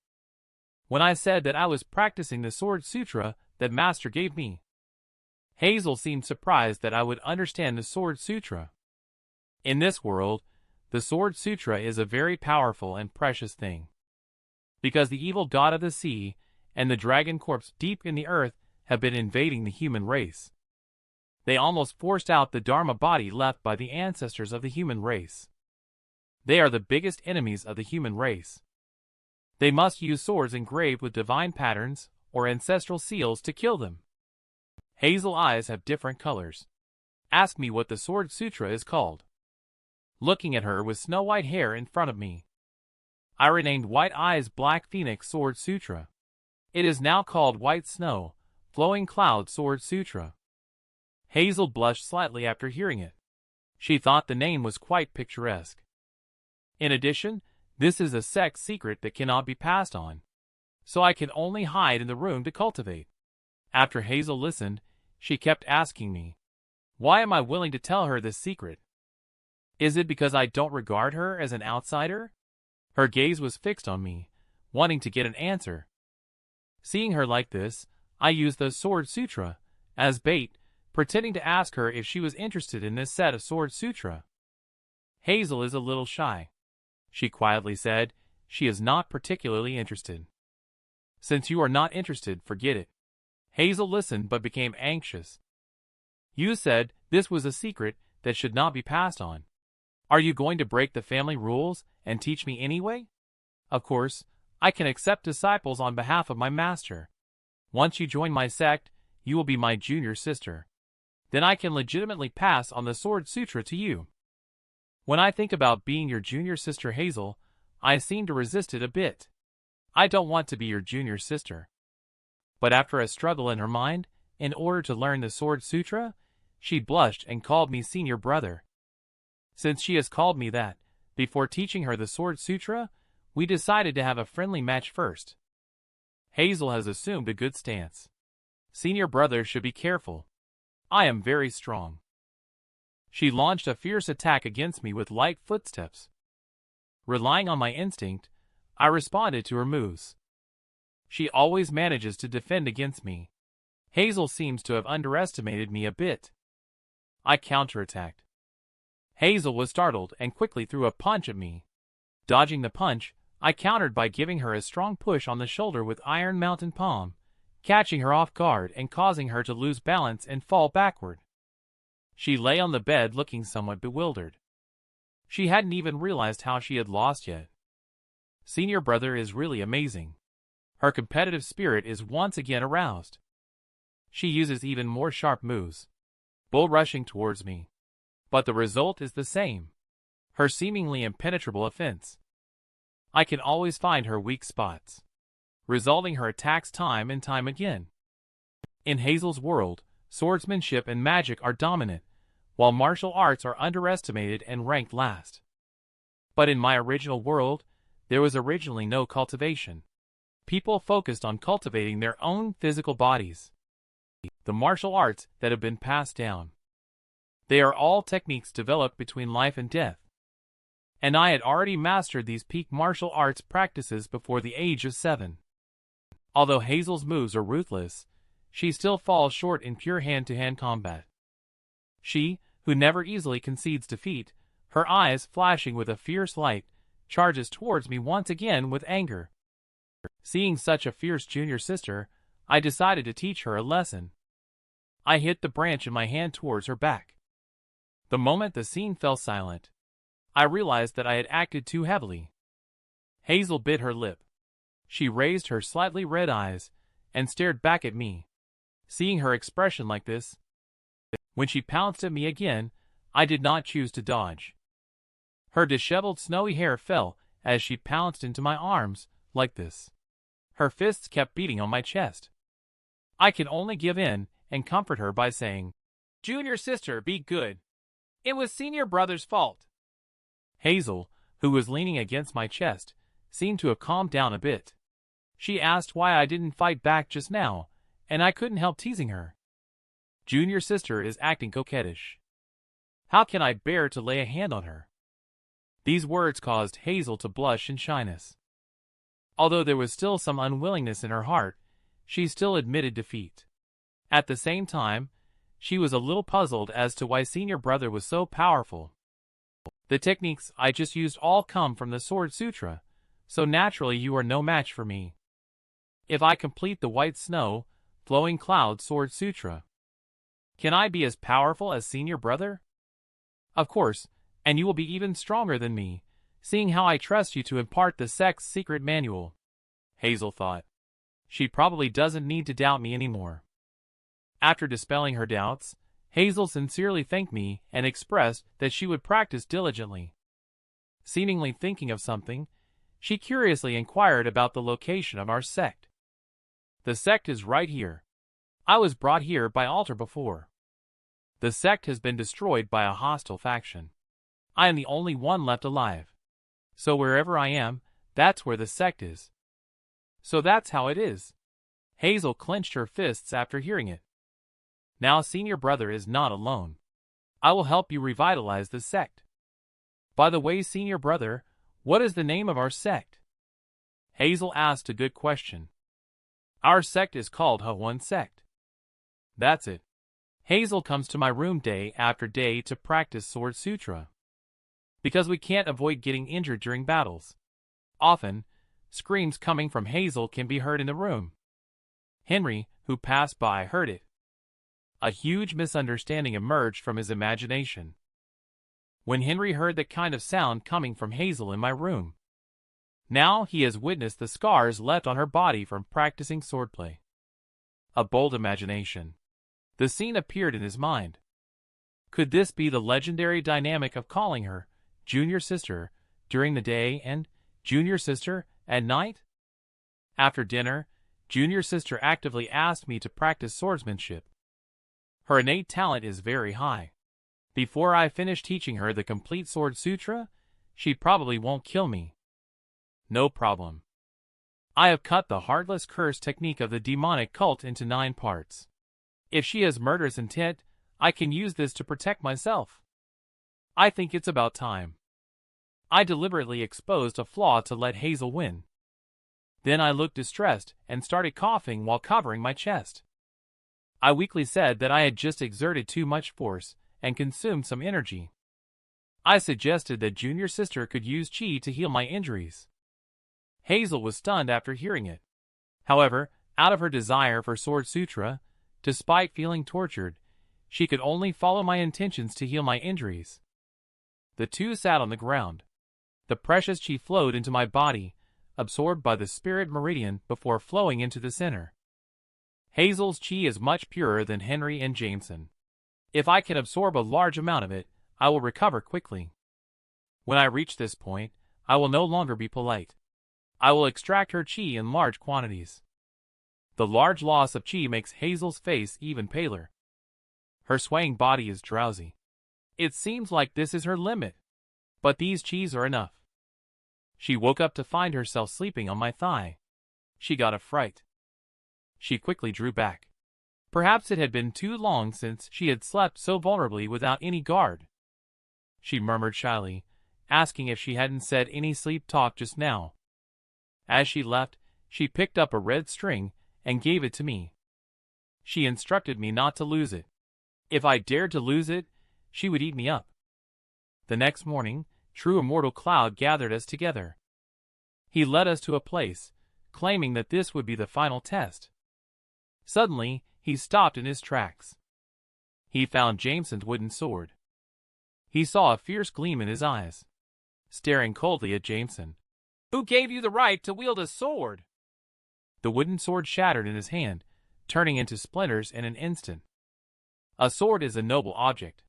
When I said that I was practicing the Sword Sutra that Master gave me, Hazel seemed surprised that I would understand the Sword Sutra. In this world, the Sword Sutra is a very powerful and precious thing. Because the evil god of the sea and the dragon corpse deep in the earth have been invading the human race. They almost forced out the Dharma body left by the ancestors of the human race. They are the biggest enemies of the human race. They must use swords engraved with divine patterns or ancestral seals to kill them. Hazel eyes have different colors. Ask me what the Sword Sutra is called. Looking at her with snow-white hair in front of me, I renamed White Eye's Black Phoenix Sword Sutra. It is now called White Snow, Flowing Cloud Sword Sutra. Hazel blushed slightly after hearing it. She thought the name was quite picturesque. In addition, this is a sect secret that cannot be passed on, so I can only hide in the room to cultivate. After Hazel listened, she kept asking me, why am I willing to tell her this secret? Is it because I don't regard her as an outsider? Her gaze was fixed on me, wanting to get an answer. Seeing her like this, I used the Sword Sutra as bait, pretending to ask her if she was interested in this set of Sword Sutra. Hazel is a little shy. She quietly said she is not particularly interested. Since you are not interested, forget it. Hazel listened but became anxious. You said this was a secret that should not be passed on. Are you going to break the family rules and teach me anyway? Of course, I can accept disciples on behalf of my master. Once you join my sect, you will be my junior sister. then I can legitimately pass on the Sword Sutra to you. When I think about being your junior sister Hazel, I seem to resist it a bit. I don't want to be your junior sister. But after a struggle in her mind, in order to learn the Sword Sutra, she blushed and called me senior brother. Since she has called me that, before teaching her the Sword Sutra, we decided to have a friendly match first. Hazel has assumed a good stance. Senior brother should be careful. I am very strong. She launched a fierce attack against me with light footsteps. Relying on my instinct, I responded to her moves. She always manages to defend against me. Hazel seems to have underestimated me a bit. I counterattacked. Hazel was startled and quickly threw a punch at me. Dodging the punch, I countered by giving her a strong push on the shoulder with Iron Mountain Palm, catching her off guard and causing her to lose balance and fall backward. She lay on the bed looking somewhat bewildered. She hadn't even realized how she had lost yet. Senior brother is really amazing. Her competitive spirit is once again aroused. She uses even more sharp moves, bull rushing towards me. But the result is the same. Her seemingly impenetrable offense. I can always find her weak spots, resulting her attacks time and time again. In Hazel's world, swordsmanship and magic are dominant, while martial arts are underestimated and ranked last. But in my original world, there was originally no cultivation. People focused on cultivating their own physical bodies. The martial arts that have been passed down. They are all techniques developed between life and death. And I had already mastered these peak martial arts practices before the age of 7. Although Hazel's moves are ruthless, she still falls short in pure hand-to-hand combat. She, who never easily concedes defeat, her eyes flashing with a fierce light, charges towards me once again with anger. Seeing such a fierce junior sister, I decided to teach her a lesson. I hit the branch in my hand towards her back. The moment the scene fell silent, I realized that I had acted too heavily. Hazel bit her lip. She raised her slightly red eyes and stared back at me. Seeing her expression like this, when she pounced at me again, I did not choose to dodge. Her disheveled snowy hair fell as she pounced into my arms, like this. Her fists kept beating on my chest. I could only give in and comfort her by saying, "Junior sister, be good. It was senior brother's fault." Hazel, who was leaning against my chest, seemed to have calmed down a bit. She asked why I didn't fight back just now, and I couldn't help teasing her. Junior sister is acting coquettish. How can I bear to lay a hand on her? These words caused Hazel to blush in shyness. Although there was still some unwillingness in her heart, she still admitted defeat. At the same time, she was a little puzzled as to why senior brother was so powerful. The techniques I just used all come from the Sword Sutra, so naturally you are no match for me. If I complete the White Snow, Flowing Cloud Sword Sutra, can I be as powerful as senior brother? Of course, and you will be even stronger than me, seeing how I trust you to impart the sect's secret manual. Hazel thought. She probably doesn't need to doubt me anymore. After dispelling her doubts, Hazel sincerely thanked me and expressed that she would practice diligently. Seemingly thinking of something, she curiously inquired about the location of our sect. The sect is right here. I was brought here by altar before. The sect has been destroyed by a hostile faction. I am the only one left alive. So wherever I am, that's where the sect is. So that's how it is. Hazel clenched her fists after hearing it. Now senior brother is not alone. I will help you revitalize the sect. By the way, senior brother, what is the name of our sect? Hazel asked a good question. Our sect is called Ha1 sect. That's it. Hazel comes to my room day after day to practice Sword Sutra. Because we can't avoid getting injured during battles. Often, screams coming from Hazel can be heard in the room. Henry, who passed by, heard it. A huge misunderstanding emerged from his imagination. When Henry heard that kind of sound coming from Hazel in my room. Now he has witnessed the scars left on her body from practicing swordplay. A bold imagination. The scene appeared in his mind. Could this be the legendary dynamic of calling her junior sister during the day and junior sister at night? After dinner, junior sister actively asked me to practice swordsmanship. Her innate talent is very high. Before I finish teaching her the complete sword sutra, she probably won't kill me. No problem. I have cut the heartless curse technique of the demonic cult into 9 parts. If she has murderous intent, I can use this to protect myself. I think it's about time. I deliberately exposed a flaw to let Hazel win. Then I looked distressed and started coughing while covering my chest. I weakly said that I had just exerted too much force and consumed some energy. I suggested that junior sister could use chi to heal my injuries. Hazel was stunned after hearing it. However, out of her desire for Sword Sutra, despite feeling tortured, she could only follow my intentions to heal my injuries. The two sat on the ground. The precious chi flowed into my body, absorbed by the spirit meridian before flowing into the center. Hazel's chi is much purer than Henry and Jameson. If I can absorb a large amount of it, I will recover quickly. When I reach this point, I will no longer be polite. I will extract her chi in large quantities. The large loss of chi makes Hazel's face even paler. Her swaying body is drowsy. It seems like this is her limit. But these chis are enough. She woke up to find herself sleeping on my thigh. She got a fright. She quickly drew back. Perhaps it had been too long since she had slept so vulnerably without any guard. She murmured shyly, asking if she hadn't said any sleep talk just now. As she left, she picked up a red string and gave it to me. She instructed me not to lose it. If I dared to lose it, she would eat me up. The next morning, True Immortal Cloud gathered us together. He led us to a place, claiming that this would be the final test. Suddenly, he stopped in his tracks. He found Jameson's wooden sword. He saw a fierce gleam in his eyes, staring coldly at Jameson. "Who gave you the right to wield a sword?" The wooden sword shattered in his hand, turning into splinters in an instant. A sword is a noble object.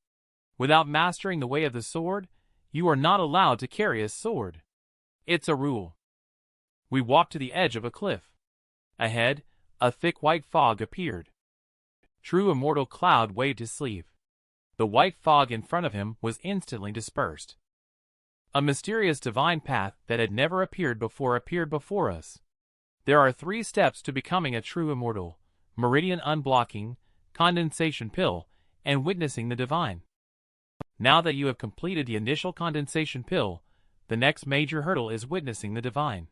Without mastering the way of the sword, you are not allowed to carry a sword. It's a rule. We walked to the edge of a cliff. Ahead, a thick white fog appeared. True Immortal Cloud waved his sleeve. The white fog in front of him was instantly dispersed. A mysterious divine path that had never appeared before us. There are 3 steps to becoming a true immortal: meridian unblocking, condensation pill, and witnessing the divine. Now that you have completed the initial condensation pill, the next major hurdle is witnessing the divine.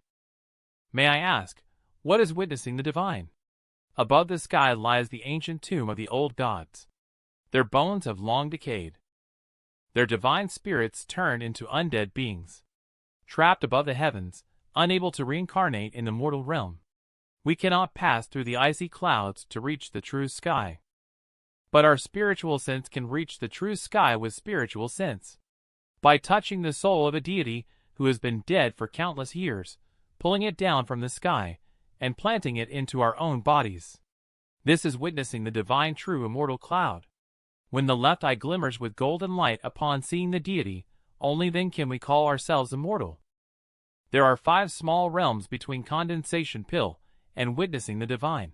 May I ask, what is witnessing the divine? Above the sky lies the ancient tomb of the old gods. Their bones have long decayed. Their divine spirits turned into undead beings. Trapped above the heavens, unable to reincarnate in the mortal realm. We cannot pass through the icy clouds to reach the true sky. But our spiritual sense can reach the true sky with spiritual sense. By touching the soul of a deity who has been dead for countless years, pulling it down from the sky, and planting it into our own bodies. This is witnessing the divine true immortal cloud. When the left eye glimmers with golden light upon seeing the deity, only then can we call ourselves immortal. There are 5 small realms between condensation pill and witnessing the divine.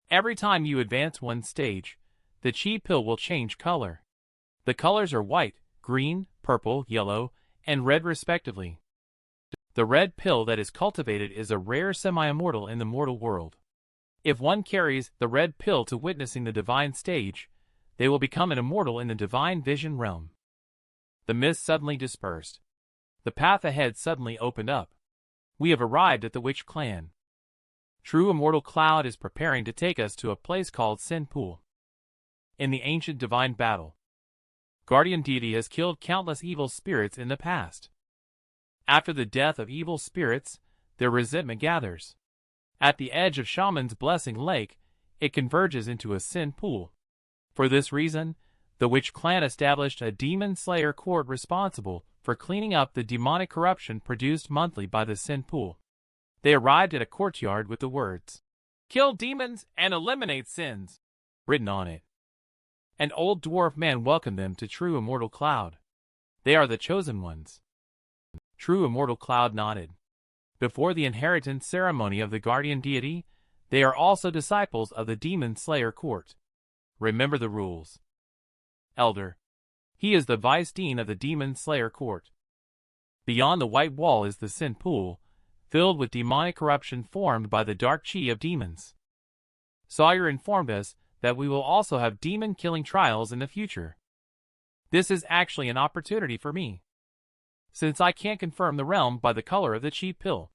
Every time you advance one stage, the chi pill will change color. The colors are white, green, purple, yellow, and red respectively. The red pill that is cultivated is a rare semi-immortal in the mortal world. If one carries the red pill to witnessing the divine stage, they will become an immortal in the divine vision realm. The mist suddenly dispersed. The path ahead suddenly opened up. We have arrived at the Witch Clan. True Immortal Cloud is preparing to take us to a place called Sin Pool. In the ancient divine battle, Guardian Deity has killed countless evil spirits in the past. After the death of evil spirits, their resentment gathers. At the edge of Shaman's Blessing Lake, it converges into a sin pool. For this reason, the Witch Clan established a demon slayer court responsible for cleaning up the demonic corruption produced monthly by the sin pool. They arrived at a courtyard with the words, "Kill demons and eliminate sins," written on it. An old dwarf man welcomed them to True Immortal Cloud. They are the chosen ones. True Immortal Cloud nodded. Before the inheritance ceremony of the guardian deity, they are also disciples of the Demon Slayer court. Remember the rules. Elder. He is the vice dean of the Demon Slayer court. Beyond the white wall is the sin pool, filled with demonic corruption formed by the dark chi of demons. Sawyer informed us that we will also have demon-killing trials in the future. This is actually an opportunity for me, since I can't confirm the realm by the color of the chi pill.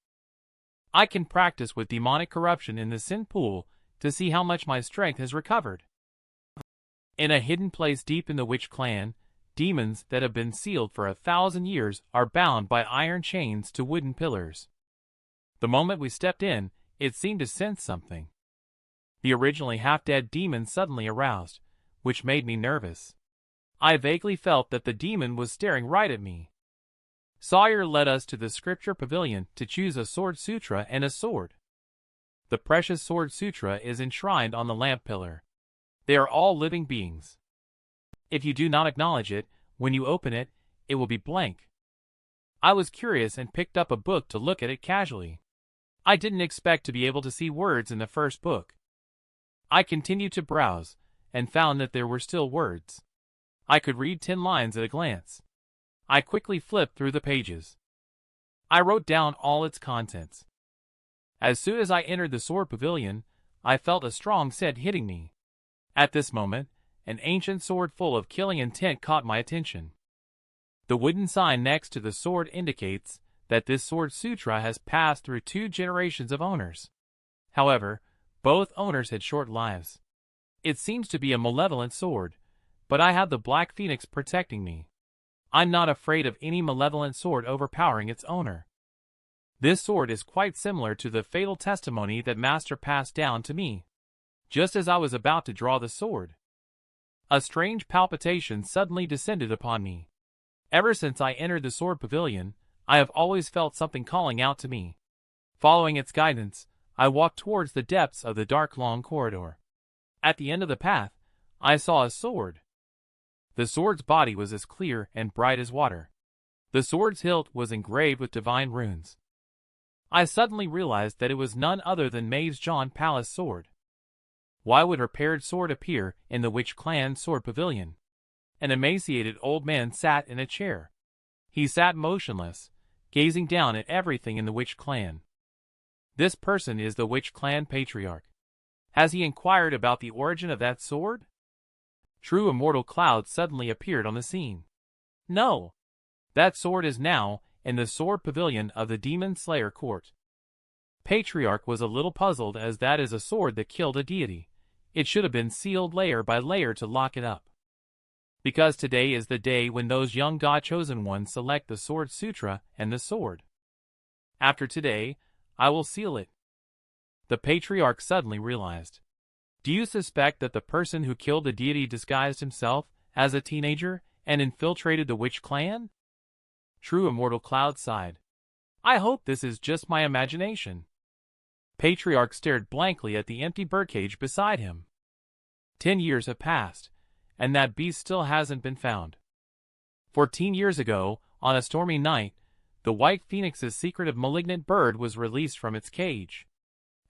I can practice with demonic corruption in the sin pool to see how much my strength has recovered. In a hidden place deep in the witch clan, demons that have been sealed for 1,000 years are bound by iron chains to wooden pillars. The moment we stepped in, it seemed to sense something. The originally half-dead demon suddenly aroused, which made me nervous. I vaguely felt that the demon was staring right at me. Sawyer led us to the scripture pavilion to choose a sword sutra and a sword. The precious sword sutra is enshrined on the lamp pillar. They are all living beings. If you do not acknowledge it, when you open it, it will be blank. I was curious and picked up a book to look at it casually. I didn't expect to be able to see words in the first book. I continued to browse, and found that there were still words. I could read 10 lines at a glance. I quickly flipped through the pages. I wrote down all its contents. As soon as I entered the sword pavilion, I felt a strong scent hitting me. At this moment, an ancient sword full of killing intent caught my attention. The wooden sign next to the sword indicates that this sword sutra has passed through 2 generations of owners. However, both owners had short lives. It seems to be a malevolent sword, but I have the Black Phoenix protecting me. I'm not afraid of any malevolent sword overpowering its owner. This sword is quite similar to the fatal testimony that Master passed down to me. Just as I was about to draw the sword, a strange palpitation suddenly descended upon me. Ever since I entered the sword pavilion, I have always felt something calling out to me. Following its guidance, I walked towards the depths of the dark long corridor. At the end of the path, I saw a sword. The sword's body was as clear and bright as water. The sword's hilt was engraved with divine runes. I suddenly realized that it was none other than Maeve's John Palace sword. Why would her paired sword appear in the Witch Clan's sword pavilion? An emaciated old man sat in a chair. He sat motionless, gazing down at everything in the Witch Clan. This person is the Witch Clan patriarch. Has he inquired about the origin of that sword? True Immortal Cloud suddenly appeared on the scene. No. That sword is now in the sword pavilion of the Demon Slayer court. Patriarch was a little puzzled, as that is a sword that killed a deity. It should have been sealed layer by layer to lock it up. Because today is the day when those young God-chosen ones select the sword sutra and the sword. After today, I will seal it. The patriarch suddenly realized. Do you suspect that the person who killed the deity disguised himself as a teenager and infiltrated the Witch Clan? True Immortal Cloud sighed. I hope this is just my imagination. Patriarch stared blankly at the empty birdcage beside him. 10 years have passed, and that beast still hasn't been found. 14 years ago, on a stormy night, the White Phoenix's secretive malignant bird was released from its cage.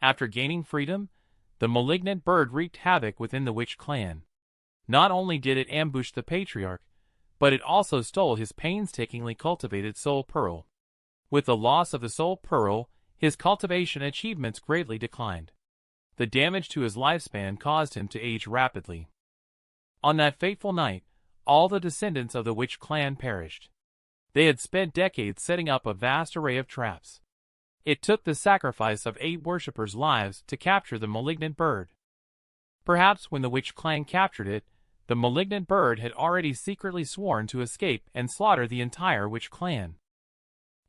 After gaining freedom, the malignant bird wreaked havoc within the Witch Clan. Not only did it ambush the patriarch, but it also stole his painstakingly cultivated soul pearl. With the loss of the soul pearl, his cultivation achievements greatly declined. The damage to his lifespan caused him to age rapidly. On that fateful night, all the descendants of the Witch Clan perished. They had spent decades setting up a vast array of traps. It took the sacrifice of 8 worshippers' lives to capture the malignant bird. Perhaps when the Witch Clan captured it, the malignant bird had already secretly sworn to escape and slaughter the entire Witch Clan.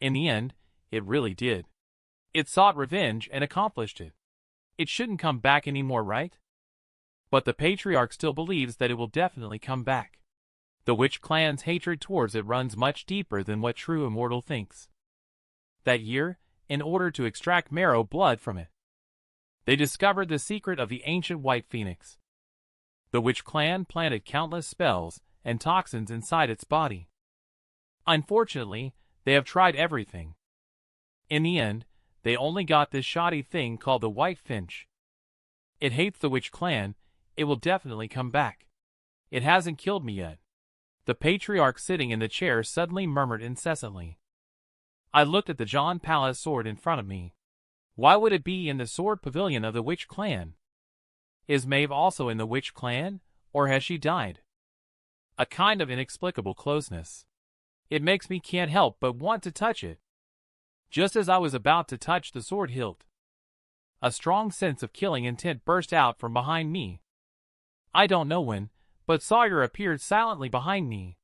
In the end, it really did. It sought revenge and accomplished it. It shouldn't come back anymore, right? But the patriarch still believes that it will definitely come back. The Witch Clan's hatred towards it runs much deeper than what True Immortal thinks. That year, in order to extract marrow blood from it, they discovered the secret of the ancient White Phoenix. The witch clan planted countless spells and toxins inside its body. Unfortunately, they have tried everything. In the end, they only got this shoddy thing called the White Finch. It hates the witch clan. It will definitely come back. It hasn't killed me yet. The patriarch sitting in the chair suddenly murmured incessantly. I looked at the John Palace sword in front of me. Why would it be in the sword pavilion of the witch clan? Is Maeve also in the witch clan, or has she died? A kind of inexplicable closeness. It makes me can't help but want to touch it. Just as I was about to touch the sword hilt, a strong sense of killing intent burst out from behind me. I don't know when, but Sawyer appeared silently behind me.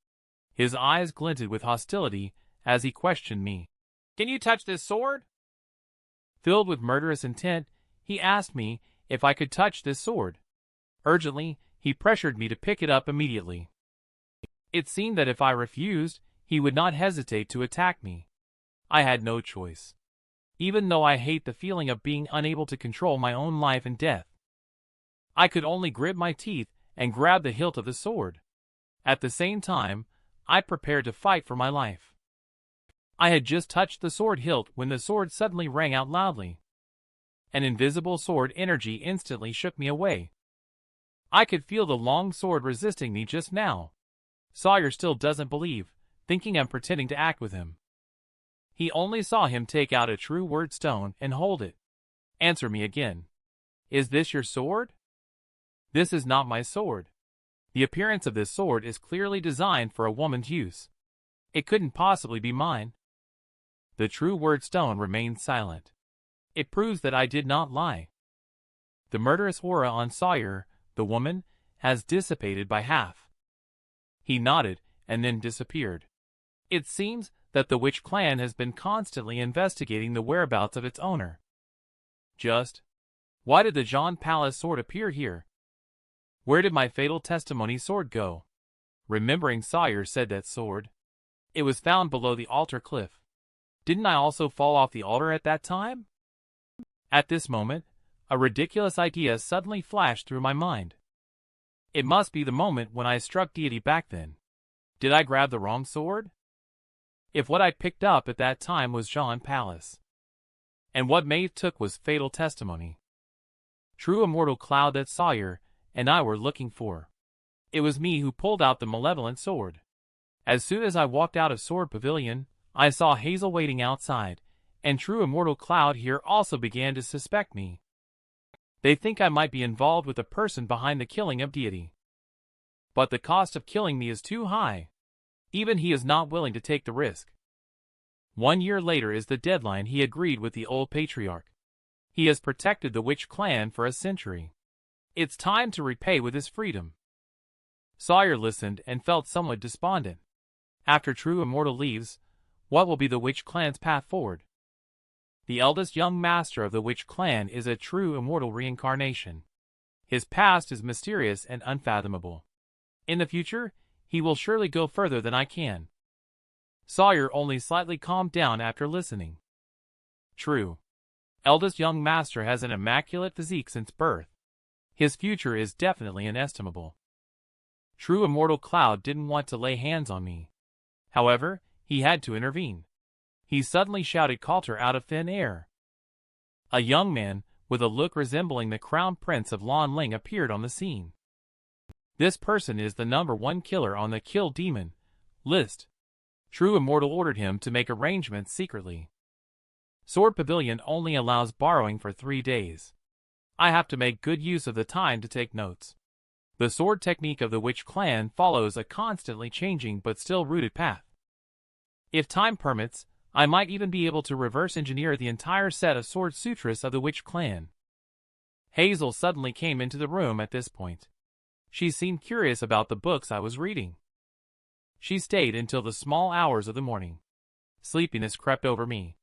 His eyes glinted with hostility as he questioned me. Can you touch this sword? Filled with murderous intent, he asked me if I could touch this sword. Urgently, he pressured me to pick it up immediately. It seemed that if I refused, he would not hesitate to attack me. I had no choice. Even though I hate the feeling of being unable to control my own life and death, I could only grit my teeth and grab the hilt of the sword. At the same time, I prepared to fight for my life. I had just touched the sword hilt when the sword suddenly rang out loudly. An invisible sword energy instantly shook me away. I could feel the long sword resisting me just now. Sawyer still doesn't believe, thinking I'm pretending to act with him. He only saw him take out a true word stone and hold it. Answer me again. Is this your sword? This is not my sword. The appearance of this sword is clearly designed for a woman's use. It couldn't possibly be mine. The true word stone remained silent. It proves that I did not lie. The murderous aura on Sawyer, the woman, has dissipated by half. He nodded and then disappeared. It seems that the witch clan has been constantly investigating the whereabouts of its owner. Why did the John Palace sword appear here? Where did my fatal testimony sword go? Remembering Sawyer said that sword. It was found below the altar cliff. Didn't I also fall off the altar at that time? At this moment, a ridiculous idea suddenly flashed through my mind. It must be the moment when I struck deity back then. Did I grab the wrong sword? If what I picked up at that time was John Palace, and what Maeve took was fatal testimony, true immortal cloud that Sawyer and I were looking for, it was me who pulled out the malevolent sword. As soon as I walked out of Sword Pavilion, I saw Hazel waiting outside, and true immortal cloud here also began to suspect me. They think I might be involved with the person behind the killing of deity. But the cost of killing me is too high. Even he is not willing to take the risk. 1 year later is the deadline he agreed with the old patriarch. He has protected the witch clan for a century. It's time to repay with his freedom. Sawyer listened and felt somewhat despondent. After True Immortal leaves, what will be the witch clan's path forward? The eldest young master of the witch clan is a true immortal reincarnation. His past is mysterious and unfathomable. In the future, he will surely go further than I can. Sawyer only slightly calmed down after listening. True. Eldest young master has an immaculate physique since birth. His future is definitely inestimable. True immortal cloud didn't want to lay hands on me. However, he had to intervene. He suddenly shouted Coulter out of thin air. A young man, with a look resembling the crown prince of Lan Ling, appeared on the scene. This person is the #1 killer on the Kill Demon list. True Immortal ordered him to make arrangements secretly. Sword Pavilion only allows borrowing for 3 days. I have to make good use of the time to take notes. The sword technique of the witch clan follows a constantly changing but still rooted path. If time permits, I might even be able to reverse engineer the entire set of sword sutras of the witch clan. Hazel suddenly came into the room at this point. She seemed curious about the books I was reading. She stayed until the small hours of the morning. Sleepiness crept over me.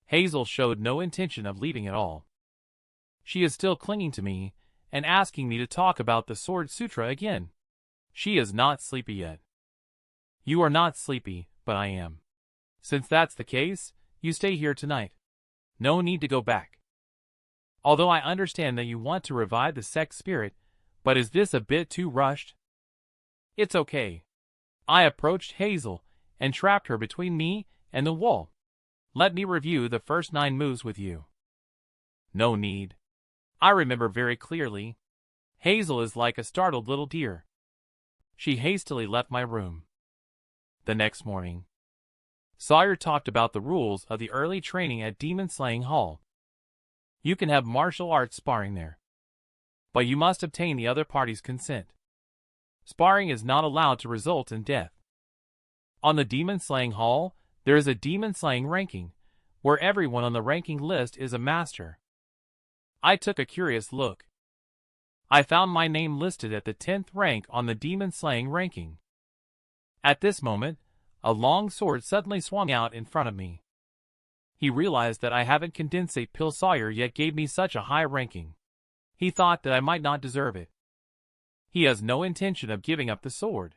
Hazel showed no intention of leaving at all. She is still clinging to me and asking me to talk about the Sword Sutra again. She is not sleepy yet. You are not sleepy, but I am. Since that's the case, you stay here tonight. No need to go back. Although I understand that you want to revive the sex spirit, But is this a bit too rushed? It's okay. I approached Hazel and trapped her between me and the wall. Let me review the first 9 moves with you. No need. I remember very clearly. Hazel is like a startled little deer. She hastily left my room. The next morning, Sawyer talked about the rules of the early training at Demon Slaying Hall. You can have martial arts sparring there, but you must obtain the other party's consent. Sparring is not allowed to result in death. On the Demon Slaying Hall, there is a demon slaying ranking, where everyone on the ranking list is a master. I took a curious look. I found my name listed at the 10th rank on the demon slaying ranking. At this moment, a long sword suddenly swung out in front of me. He realized that I haven't condensate pill Sawyer yet gave me such a high ranking. He thought that I might not deserve it. He has no intention of giving up the sword.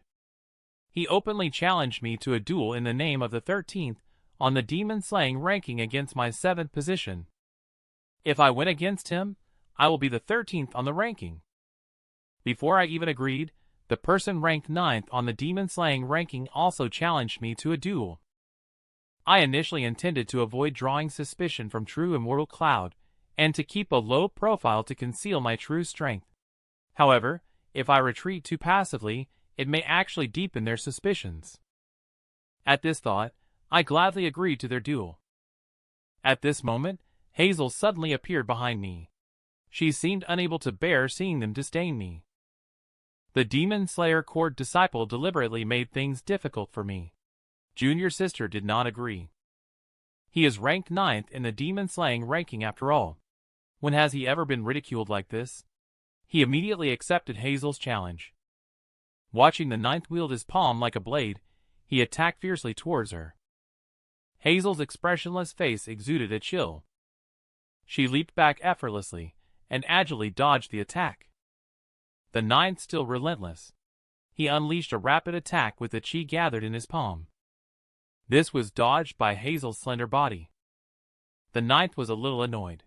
He openly challenged me to a duel in the name of the 13th on the demon slaying ranking against my 7th position. If I win against him, I will be the 13th on the ranking. Before I even agreed, the person ranked 9th on the demon slaying ranking also challenged me to a duel. I initially intended to avoid drawing suspicion from True Immortal Cloud, and to keep a low profile to conceal my true strength. However, if I retreat too passively, it may actually deepen their suspicions. At this thought, I gladly agreed to their duel. At this moment, Hazel suddenly appeared behind me. She seemed unable to bear seeing them disdain me. The Demon Slayer Court disciple deliberately made things difficult for me. Junior sister did not agree. He is ranked 9th in the demon slaying ranking after all. When has he ever been ridiculed like this? He immediately accepted Hazel's challenge. Watching the 9th wield his palm like a blade, he attacked fiercely towards her. Hazel's expressionless face exuded a chill. She leaped back effortlessly, and agilely dodged the attack. The 9th still relentless. He unleashed a rapid attack with the chi gathered in his palm. This was dodged by Hazel's slender body. The 9th was a little annoyed.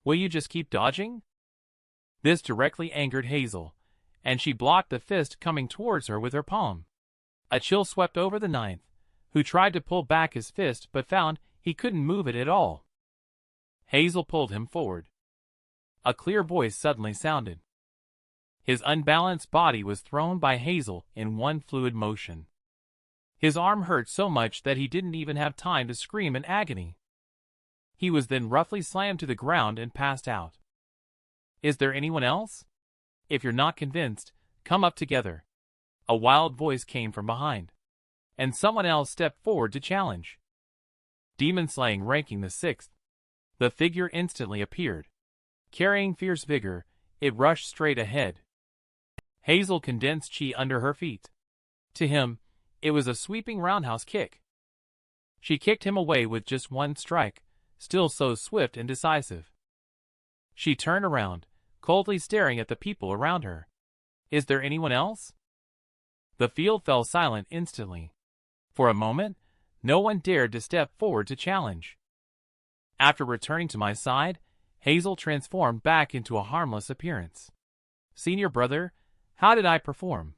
Will you just keep dodging? This directly angered Hazel, and she blocked the fist coming towards her with her palm. A chill swept over the 9th, who tried to pull back his fist but found he couldn't move it at all. Hazel pulled him forward. A clear voice suddenly sounded. His unbalanced body was thrown by Hazel in one fluid motion. His arm hurt so much that he didn't even have time to scream in agony. He was then roughly slammed to the ground and passed out. Is there anyone else? If you're not convinced, come up together. A wild voice came from behind, and someone else stepped forward to challenge. Demon slaying ranking the 6th. The figure instantly appeared. Carrying fierce vigor, it rushed straight ahead. Hazel condensed chi under her feet. To him, it was a sweeping roundhouse kick. She kicked him away with just one strike, still so swift and decisive. She turned around, coldly staring at the people around her. Is there anyone else? The field fell silent instantly. For a moment, no one dared to step forward to challenge. After returning to my side, Hazel transformed back into a harmless appearance. Senior brother, how did I perform?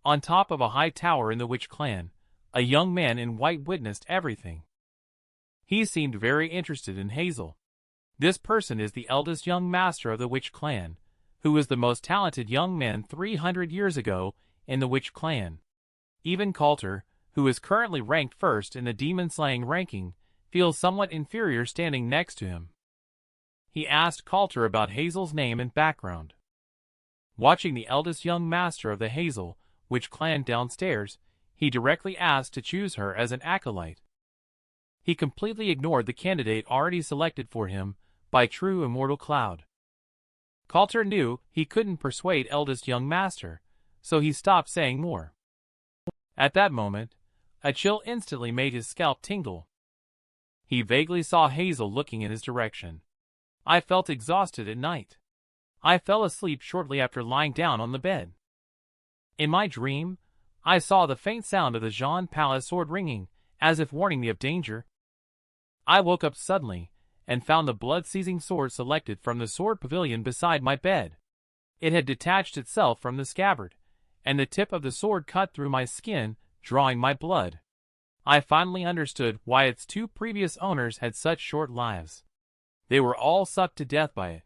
On top of a high tower in the witch clan, a young man in white witnessed everything. He seemed very interested in Hazel. This person is the eldest young master of the witch clan, who was the most talented young man 300 years ago in the witch clan. Even Coulter, who is currently ranked 1st in the demon slaying ranking, feels somewhat inferior standing next to him. He asked Coulter about Hazel's name and background. Watching the eldest young master of the Hazel witch clan downstairs, he directly asked to choose her as an acolyte. He completely ignored the candidate already selected for him by True Immortal Cloud. Coulter knew he couldn't persuade eldest young master, so he stopped saying more. At that moment, a chill instantly made his scalp tingle. He vaguely saw Hazel looking in his direction. I felt exhausted at night. I fell asleep shortly after lying down on the bed. In my dream, I saw the faint sound of the Jean Palace sword ringing, as if warning me of danger. I woke up suddenly, and found the blood-seizing sword selected from the sword pavilion beside my bed. It had detached itself from the scabbard, and the tip of the sword cut through my skin, drawing my blood. I finally understood why its two previous owners had such short lives. They were all sucked to death by it.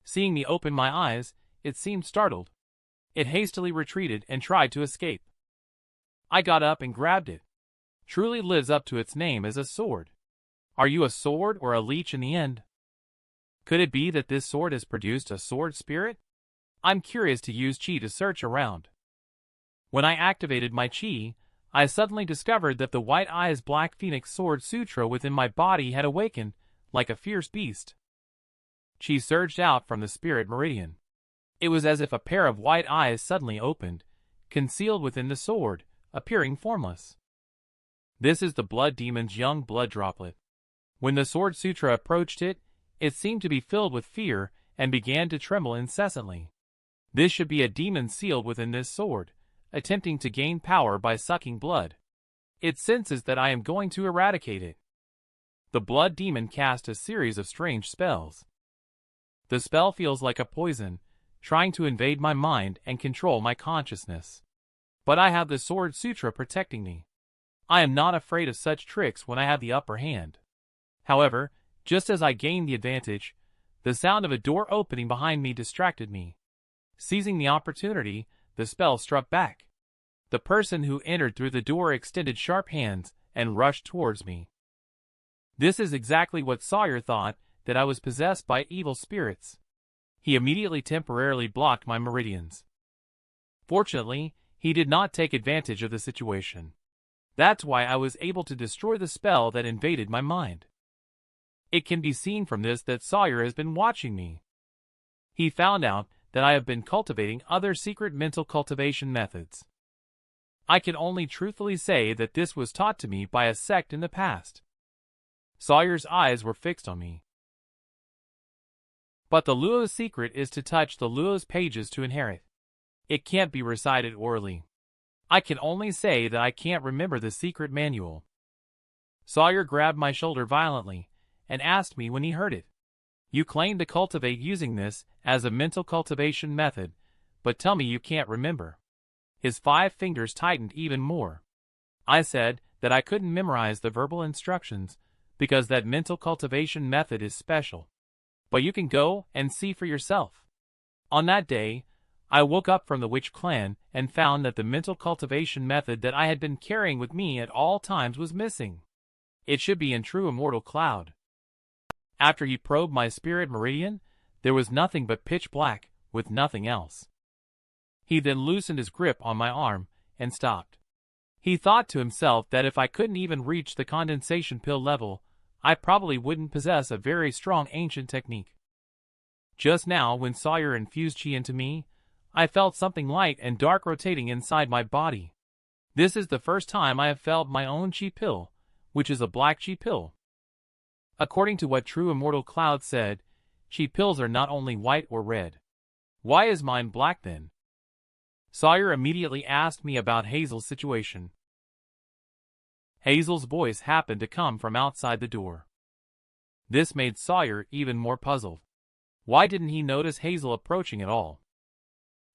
Seeing me open my eyes, it seemed startled. It hastily retreated and tried to escape. I got up and grabbed it. Truly lives up to its name as a sword. Are you a sword or a leech in the end? Could it be that this sword has produced a sword spirit? I'm curious to use chi to search around. When I activated my chi, I suddenly discovered that the White Eyes Black Phoenix Sword Sutra within my body had awakened, like a fierce beast. Chi surged out from the spirit meridian. It was as if a pair of white eyes suddenly opened, concealed within the sword, appearing formless. This is the blood demon's young blood droplet. When the Sword Sutra approached it, it seemed to be filled with fear and began to tremble incessantly. This should be a demon sealed within this sword, attempting to gain power by sucking blood. It senses that I am going to eradicate it. The blood demon cast a series of strange spells. The spell feels like a poison, trying to invade my mind and control my consciousness. But I have the Sword Sutra protecting me. I am not afraid of such tricks when I have the upper hand. However, just as I gained the advantage, the sound of a door opening behind me distracted me. Seizing the opportunity, the spell struck back. The person who entered through the door extended sharp hands and rushed towards me. This is exactly what Sawyer thought, that I was possessed by evil spirits. He immediately temporarily blocked my meridians. Fortunately, he did not take advantage of the situation. That's why I was able to destroy the spell that invaded my mind. It can be seen from this that Sawyer has been watching me. He found out that I have been cultivating other secret mental cultivation methods. I can only truthfully say that this was taught to me by a sect in the past. Sawyer's eyes were fixed on me. But the Luo's secret is to touch the Luo's pages to inherit. It can't be recited orally. I can only say that I can't remember the secret manual. Sawyer grabbed my shoulder violently and asked me when he heard it. You claim to cultivate using this as a mental cultivation method, but tell me you can't remember. His 5 fingers tightened even more. I said that I couldn't memorize the verbal instructions because that mental cultivation method is special. But you can go and see for yourself. On that day, I woke up from the witch clan and found that the mental cultivation method that I had been carrying with me at all times was missing. It should be in true immortal cloud. After he probed my spirit meridian, there was nothing but pitch black, with nothing else. He then loosened his grip on my arm and stopped. He thought to himself that if I couldn't even reach the condensation pill level, I probably wouldn't possess a very strong ancient technique. Just now, when Sawyer infused chi into me, I felt something light and dark rotating inside my body. This is the first time I have felt my own chi pill, which is a black chi pill. According to what True Immortal Cloud said, chi pills are not only white or red. Why is mine black then? Sawyer immediately asked me about Hazel's situation. Hazel's voice happened to come from outside the door. This made Sawyer even more puzzled. Why didn't he notice Hazel approaching at all?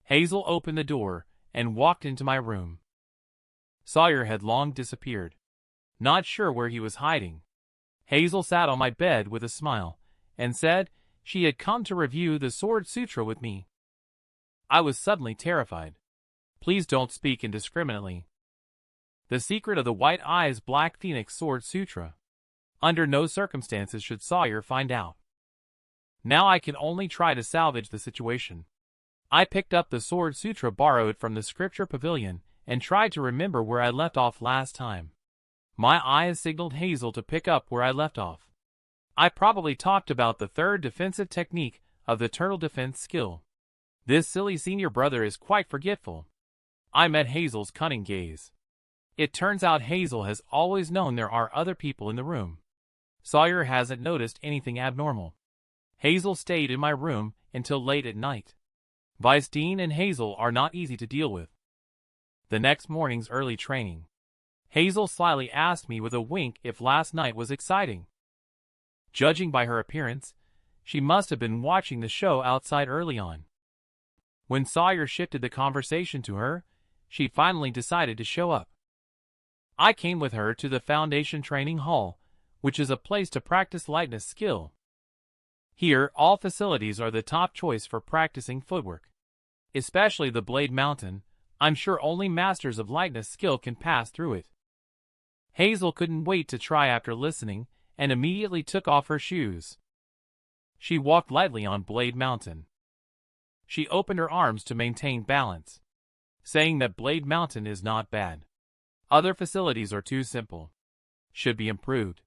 Hazel opened the door and walked into my room. Sawyer had long disappeared. Not sure where he was hiding. Hazel sat on my bed with a smile and said she had come to review the Sword Sutra with me. I was suddenly terrified. Please don't speak indiscriminately. The secret of the White Eyes Black Phoenix Sword Sutra. Under no circumstances should Sawyer find out. Now I can only try to salvage the situation. I picked up the Sword Sutra borrowed from the scripture pavilion and tried to remember where I left off last time. My eyes signaled Hazel to pick up where I left off. I probably talked about the 3rd defensive technique of the turtle defense skill. This silly senior brother is quite forgetful. I met Hazel's cunning gaze. It turns out Hazel has always known there are other people in the room. Sawyer hasn't noticed anything abnormal. Hazel stayed in my room until late at night. Weisstein and Hazel are not easy to deal with. The next morning's early training. Hazel slyly asked me with a wink if last night was exciting. Judging by her appearance, she must have been watching the show outside early on. When Sawyer shifted the conversation to her, she finally decided to show up. I came with her to the Foundation Training Hall, which is a place to practice lightness skill. Here, all facilities are the top choice for practicing footwork. Especially the Blade Mountain, I'm sure only masters of lightness skill can pass through it. Hazel couldn't wait to try after listening, and immediately took off her shoes. She walked lightly on Blade Mountain. She opened her arms to maintain balance, saying that Blade Mountain is not bad. Other facilities are too simple. Should be improved.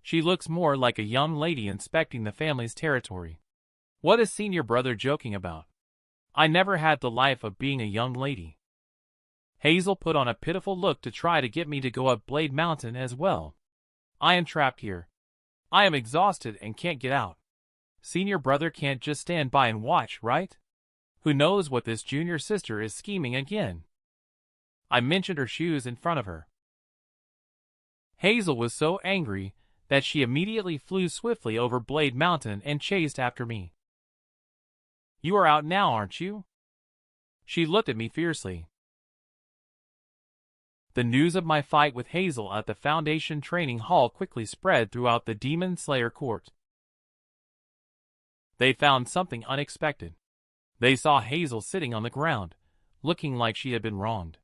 She looks more like a young lady inspecting the family's territory. What is senior brother joking about? I never had the life of being a young lady. Hazel put on a pitiful look to try to get me to go up Blade Mountain as well. I am trapped here. I am exhausted and can't get out. Senior brother can't just stand by and watch, right? Who knows what this junior sister is scheming again? I mentioned her shoes in front of her. Hazel was so angry that she immediately flew swiftly over Blade Mountain and chased after me. You are out now, aren't you? She looked at me fiercely. The news of my fight with Hazel at the Foundation Training Hall quickly spread throughout the Demon Slayer court. They found something unexpected. They saw Hazel sitting on the ground, looking like she had been wronged.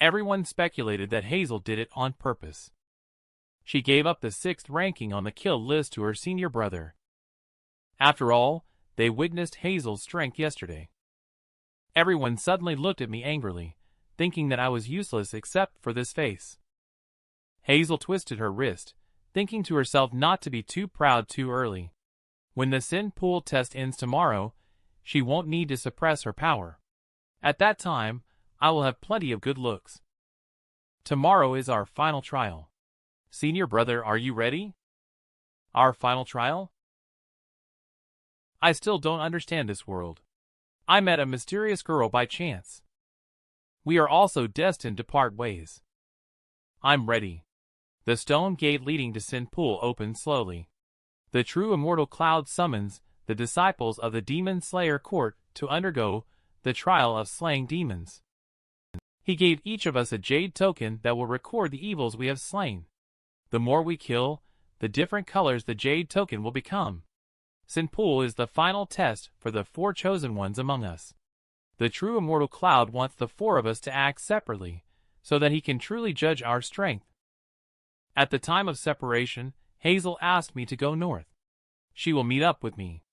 Everyone speculated that Hazel did it on purpose. She gave up the 6th ranking on the kill list to her senior brother. After all, they witnessed Hazel's strength yesterday. Everyone suddenly looked at me angrily, thinking that I was useless except for this face. Hazel twisted her wrist, thinking to herself not to be too proud too early. When the Sin Pool test ends tomorrow, she won't need to suppress her power. At that time, I will have plenty of good looks. Tomorrow is our final trial. Senior brother, are you ready? Our final trial? I still don't understand this world. I met a mysterious girl by chance. We are also destined to part ways. I'm ready. The stone gate leading to Sin Pool opens slowly. The true immortal Cloud summons the disciples of the Demon Slayer court to undergo the trial of slaying demons. He gave each of us a jade token that will record the evils we have slain. The more we kill, the different colors the jade token will become. Sin Pool is the final test for the 4 chosen ones among us. The true immortal Cloud wants the 4 of us to act separately, so that he can truly judge our strength. At the time of separation, Hazel asked me to go north. She will meet up with me.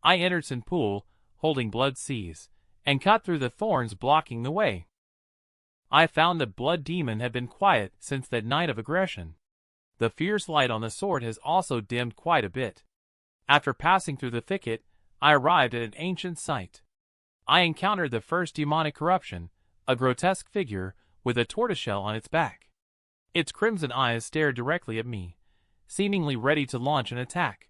I entered Sin Pool, holding Blood Seas, and cut through the thorns blocking the way. I found that Blood Demon had been quiet since that night of aggression. The fierce light on the sword has also dimmed quite a bit. After passing through the thicket, I arrived at an ancient site. I encountered the first demonic corruption, a grotesque figure with a tortoiseshell on its back. Its crimson eyes stared directly at me, seemingly ready to launch an attack.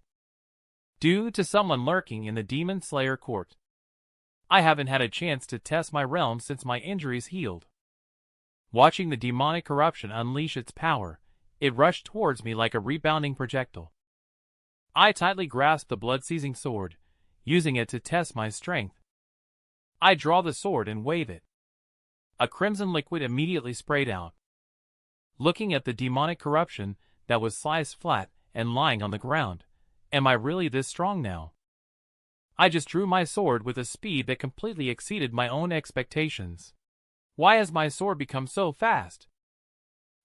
Due to someone lurking in the Demon Slayer court. I haven't had a chance to test my realm since my injuries healed. Watching the demonic corruption unleash its power, it rushed towards me like a rebounding projectile. I tightly grasped the blood-seizing sword, using it to test my strength. I draw the sword and wave it. A crimson liquid immediately sprayed out. Looking at the demonic corruption that was sliced flat and lying on the ground, am I really this strong now? I just drew my sword with a speed that completely exceeded my own expectations. Why has my sword become so fast?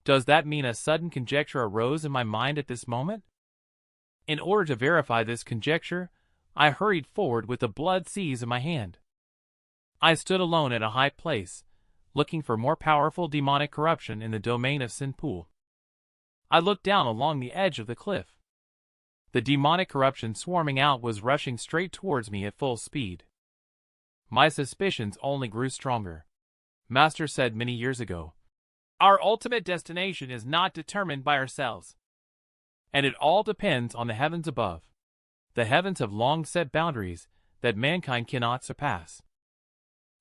Does that mean a sudden conjecture arose in my mind at this moment? In order to verify this conjecture, I hurried forward with the blood seas in my hand. I stood alone at a high place, looking for more powerful demonic corruption in the domain of Sin Pool. I looked down along the edge of the cliff. The demonic corruption swarming out was rushing straight towards me at full speed. My suspicions only grew stronger. Master said many years ago, "Our ultimate destination is not determined by ourselves, and it all depends on the heavens above. The heavens have long set boundaries that mankind cannot surpass."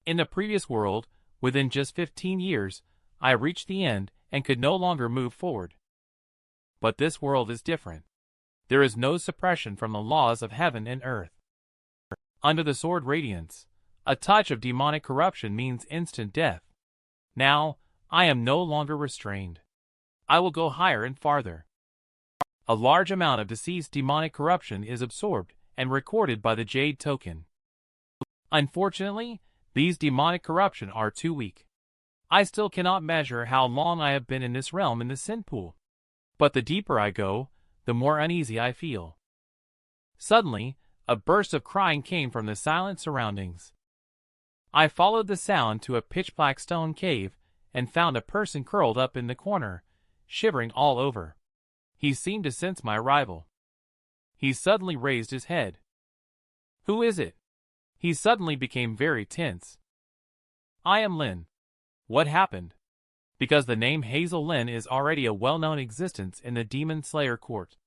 In the previous world, within just 15 years, I reached the end and could no longer move forward. But this world is different. There is no suppression from the laws of heaven and earth. Under the sword radiance, a touch of demonic corruption means instant death. Now, I am no longer restrained. I will go higher and farther. A large amount of deceased demonic corruption is absorbed and recorded by the Jade token. Unfortunately, these demonic corruption are too weak. I still cannot measure how long I have been in this realm in the sin pool. But the deeper I go, the more uneasy I feel. Suddenly, a burst of crying came from the silent surroundings. I followed the sound to a pitch-black stone cave and found a person curled up in the corner, shivering all over. He seemed to sense my arrival. He suddenly raised his head. "Who is it?" He suddenly became very tense. "I am Lin." "What happened?" Because the name Hazel Lin is already a well-known existence in the Demon Slayer court.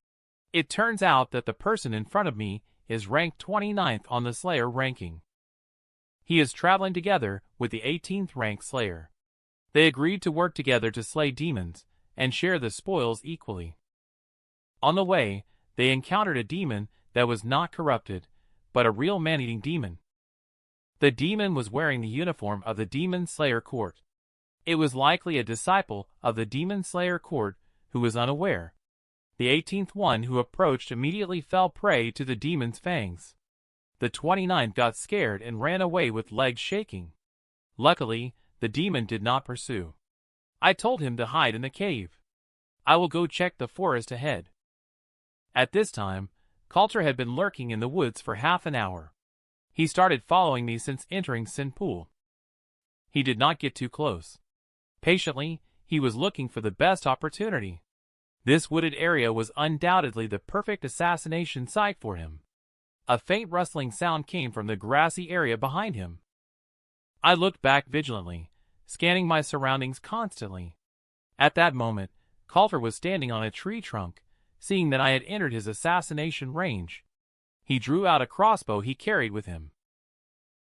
It turns out that the person in front of me is ranked 29th on the Slayer ranking. He is traveling together with the 18th rank Slayer. They agreed to work together to slay demons and share the spoils equally. On the way, they encountered a demon that was not corrupted, but a real man-eating demon. The demon was wearing the uniform of the Demon Slayer court. It was likely a disciple of the Demon Slayer court who was unaware. The 18th one who approached immediately fell prey to the demon's fangs. The 29th got scared and ran away with legs shaking. Luckily, the demon did not pursue. I told him to hide in the cave. I will go check the forest ahead. At this time, Coulter had been lurking in the woods for half an hour. He started following me since entering Sin Pool. He did not get too close. Patiently, he was looking for the best opportunity. This wooded area was undoubtedly the perfect assassination site for him. A faint rustling sound came from the grassy area behind him. I looked back vigilantly, scanning my surroundings constantly. At that moment, Coulter was standing on a tree trunk, seeing that I had entered his assassination range. He drew out a crossbow he carried with him.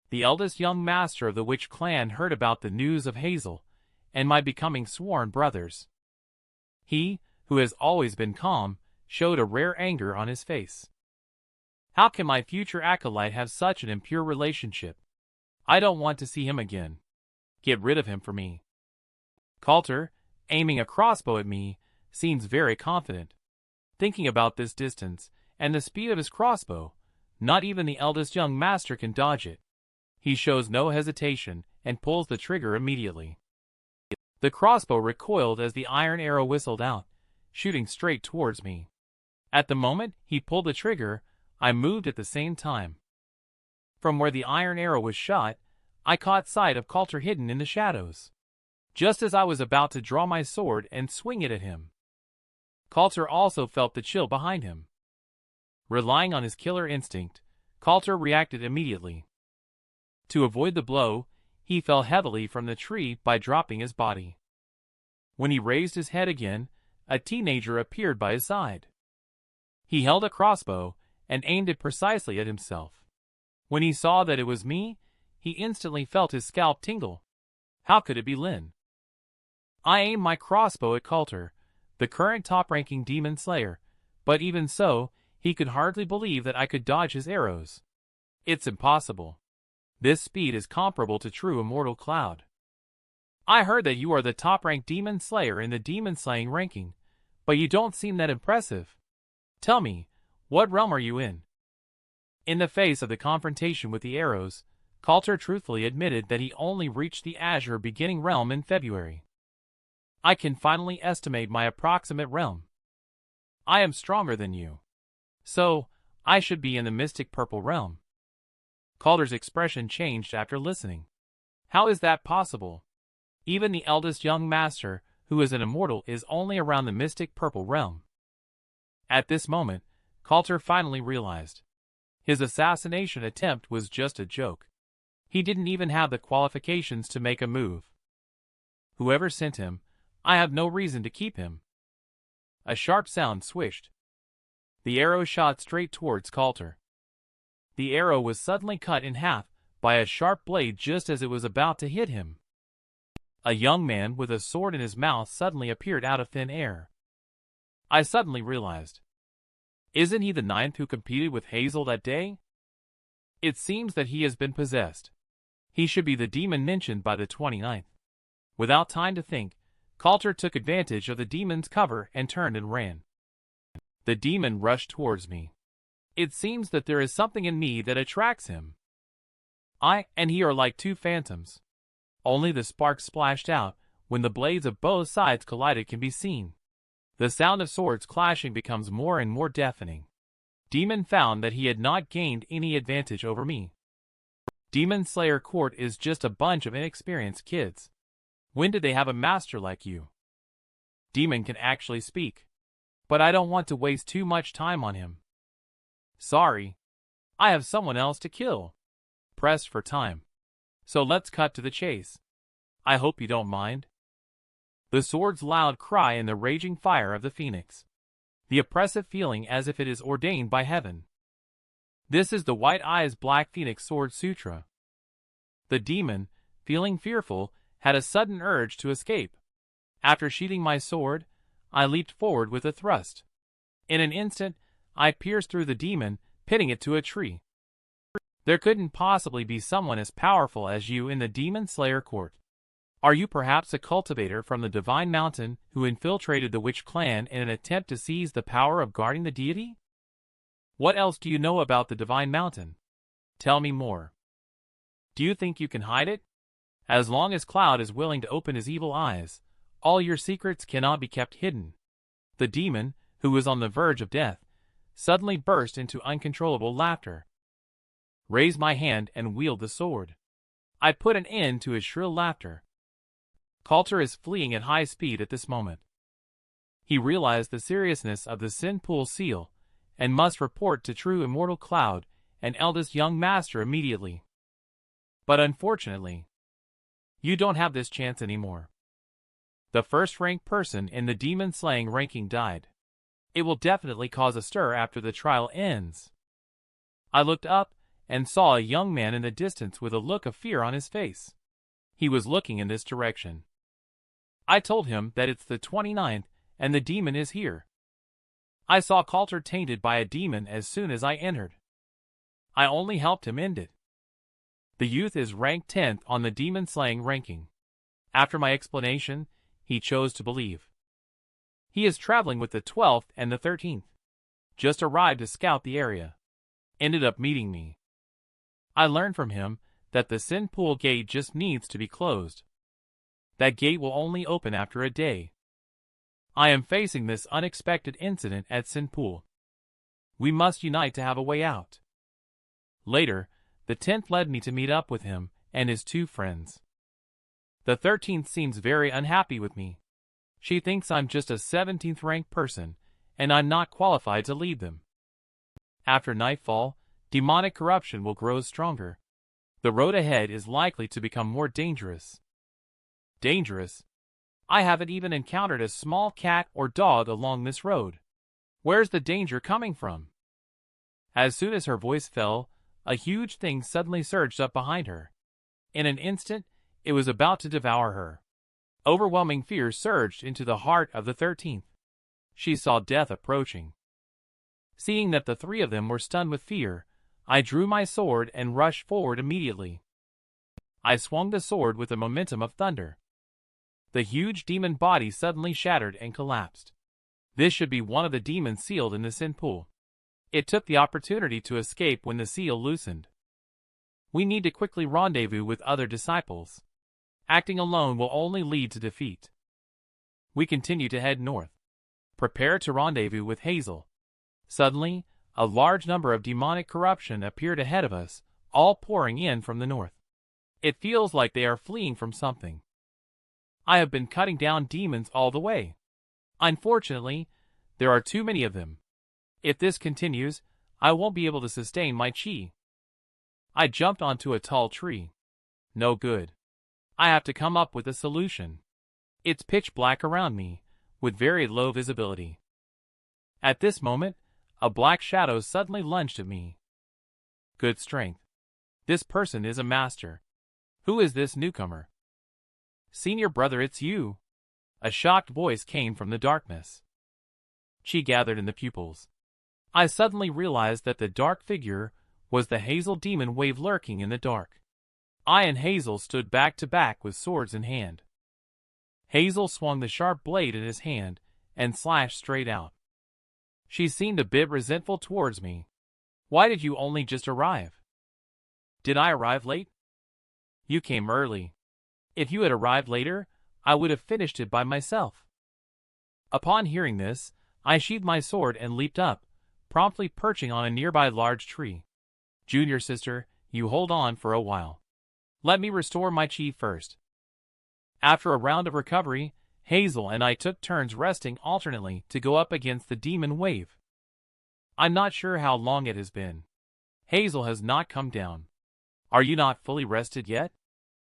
The eldest young master of the witch clan heard about the news of Hazel and my becoming sworn brothers. He, who has always been calm, showed a rare anger on his face. How can my future acolyte have such an impure relationship? I don't want to see him again. Get rid of him for me. Coulter, aiming a crossbow at me, seems very confident. Thinking about this distance and the speed of his crossbow, not even the eldest young master can dodge it. He shows no hesitation and pulls the trigger immediately. The crossbow recoiled as the iron arrow whistled out, shooting straight towards me. At the moment he pulled the trigger, I moved at the same time. From where the iron arrow was shot, I caught sight of Coulter hidden in the shadows. Just as I was about to draw my sword and swing it at him, Coulter also felt the chill behind him. Relying on his killer instinct, Coulter reacted immediately. To avoid the blow, he fell heavily from the tree by dropping his body. When he raised his head again, a teenager appeared by his side. He held a crossbow and aimed it precisely at himself. When he saw that it was me, he instantly felt his scalp tingle. How could it be Lin? I aimed my crossbow at Coulter, the current top-ranking demon slayer, but even so, he could hardly believe that I could dodge his arrows. It's impossible. This speed is comparable to true immortal Cloud. I heard that you are the top-ranked demon slayer in the demon slaying ranking, but you don't seem that impressive. Tell me, what realm are you in? In the face of the confrontation with the arrows, Coulter truthfully admitted that he only reached the Azure beginning realm in February. I can finally estimate my approximate realm. I am stronger than you. So, I should be in the mystic purple realm. Coulter's expression changed after listening. How is that possible? Even the eldest young master, who is an immortal, is only around the mystic purple realm. At this moment, Coulter finally realized. His assassination attempt was just a joke. He didn't even have the qualifications to make a move. Whoever sent him, I have no reason to keep him. A sharp sound swished. The arrow shot straight towards Coulter. The arrow was suddenly cut in half by a sharp blade just as it was about to hit him. A young man with a sword in his mouth suddenly appeared out of thin air. I suddenly realized. Isn't he the 9th who competed with Hazel that day? It seems that he has been possessed. He should be the demon mentioned by the 29th. Without time to think, Coulter took advantage of the demon's cover and turned and ran. The demon rushed towards me. It seems that there is something in me that attracts him. I and he are like two phantoms. Only the sparks splashed out when the blades of both sides collided can be seen. The sound of swords clashing becomes more and more deafening. Demon found that he had not gained any advantage over me. Demon Slayer Court is just a bunch of inexperienced kids. When did they have a master like you? Demon can actually speak. But I don't want to waste too much time on him. Sorry. I have someone else to kill. Pressed for time. So let's cut to the chase. I hope you don't mind. The sword's loud cry and the raging fire of the phoenix. The oppressive feeling as if it is ordained by heaven. This is the White Eyes Black Phoenix Sword Sutra. The demon, feeling fearful, had a sudden urge to escape. After sheathing my sword, I leaped forward with a thrust. In an instant, I pierced through the demon, pinning it to a tree. There couldn't possibly be someone as powerful as you in the Demon Slayer Court. Are you perhaps a cultivator from the Divine Mountain who infiltrated the Witch Clan in an attempt to seize the power of guarding the deity? What else do you know about the Divine Mountain? Tell me more. Do you think you can hide it? As long as Cloud is willing to open his evil eyes, all your secrets cannot be kept hidden. The demon, who was on the verge of death, suddenly burst into uncontrollable laughter. Raised my hand and wielded the sword. I put an end to his shrill laughter. Coulter is fleeing at high speed at this moment. He realized the seriousness of the Sin Pool seal, and must report to True Immortal Cloud, and eldest young master immediately. But unfortunately, you don't have this chance anymore. The first-ranked person in the demon-slaying ranking died. It will definitely cause a stir after the trial ends. I looked up and saw a young man in the distance with a look of fear on his face. He was looking in this direction. I told him that it's the 29th and the demon is here. I saw Coulter tainted by a demon as soon as I entered. I only helped him end it. The youth is ranked 10th on the demon-slaying ranking. After my explanation, he chose to believe. He is traveling with the 12th and the 13th. Just arrived to scout the area. Ended up meeting me. I learned from him that the Sin Pool gate just needs to be closed. That gate will only open after a day. I am facing this unexpected incident at Sin Pool. We must unite to have a way out. Later, the 10th led me to meet up with him and his two friends. The 13th seems very unhappy with me. She thinks I'm just a 17th ranked person, and I'm not qualified to lead them. After nightfall, demonic corruption will grow stronger. The road ahead is likely to become more dangerous. Dangerous? I haven't even encountered a small cat or dog along this road. Where's the danger coming from? As soon as her voice fell, a huge thing suddenly surged up behind her. In an instant, it was about to devour her. Overwhelming fear surged into the heart of the 13th. She saw death approaching. Seeing that the three of them were stunned with fear, I drew my sword and rushed forward immediately. I swung the sword with the momentum of thunder. The huge demon body suddenly shattered and collapsed. This should be one of the demons sealed in the Sin Pool. It took the opportunity to escape when the seal loosened. We need to quickly rendezvous with other disciples. Acting alone will only lead to defeat. We continue to head north. Prepare to rendezvous with Hazel. Suddenly, a large number of demonic corruption appeared ahead of us, all pouring in from the north. It feels like they are fleeing from something. I have been cutting down demons all the way. Unfortunately, there are too many of them. If this continues, I won't be able to sustain my chi. I jumped onto a tall tree. No good. I have to come up with a solution. It's pitch black around me, with very low visibility. At this moment, a black shadow suddenly lunged at me. Good strength. This person is a master. Who is this newcomer? Senior brother, it's you. A shocked voice came from the darkness. Chi gathered in the pupils. I suddenly realized that the dark figure was the Hazel demon wave lurking in the dark. I and Hazel stood back to back with swords in hand. Hazel swung the sharp blade in his hand and slashed straight out. She seemed a bit resentful towards me. Why did you only just arrive? Did I arrive late? You came early. If you had arrived later, I would have finished it by myself. Upon hearing this, I sheathed my sword and leaped up, promptly perching on a nearby large tree. Junior sister, you hold on for a while. Let me restore my chi first. After a round of recovery, Hazel and I took turns resting alternately to go up against the demon wave. I'm not sure how long it has been. Hazel has not come down. Are you not fully rested yet?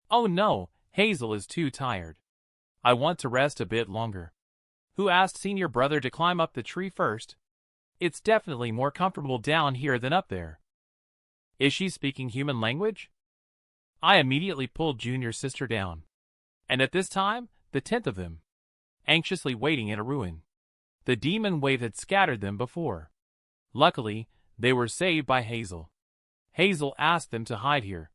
Oh no, Hazel is too tired. I want to rest a bit longer. Who asked senior brother to climb up the tree first? It's definitely more comfortable down here than up there. Is she speaking human language? I immediately pulled junior sister down. And at this time, the 10th of them, anxiously waiting in a ruin. The demon wave had scattered them before. Luckily, they were saved by Hazel. Hazel asked them to hide here.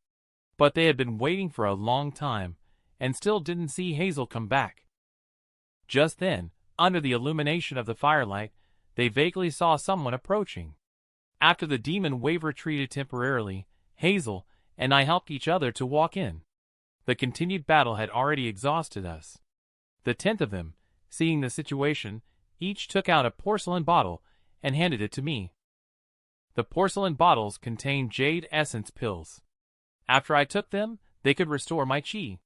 But they had been waiting for a long time, and still didn't see Hazel come back. Just then, under the illumination of the firelight, they vaguely saw someone approaching. After the demon wave retreated temporarily, Hazel and I helped each other to walk in. The continued battle had already exhausted us. The 10th of them, seeing the situation, each took out a porcelain bottle and handed it to me. The porcelain bottles contained jade essence pills. After I took them, they could restore my chi.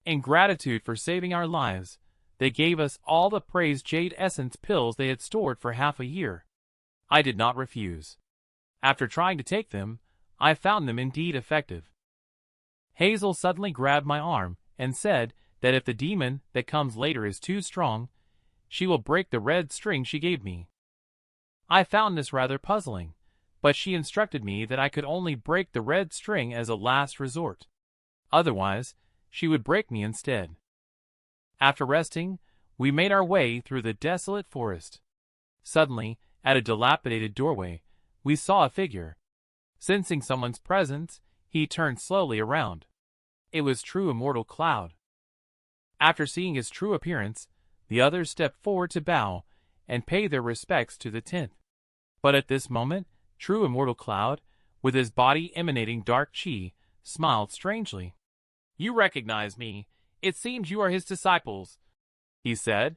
In gratitude for saving our lives, they gave us all the praised jade essence pills they had stored for half a year. I did not refuse. After trying to take them, I found them indeed effective. Hazel suddenly grabbed my arm and said that if the demon that comes later is too strong, she will break the red string she gave me. I found this rather puzzling, but she instructed me that I could only break the red string as a last resort. Otherwise, she would break me instead. After resting, we made our way through the desolate forest. Suddenly, at a dilapidated doorway, we saw a figure. Sensing someone's presence, he turned slowly around. It was True Immortal Cloud. After seeing his true appearance, the others stepped forward to bow and pay their respects to the 10th. But at this moment, True Immortal Cloud, with his body emanating dark chi, smiled strangely. You recognize me. It seems you are his disciples, he said.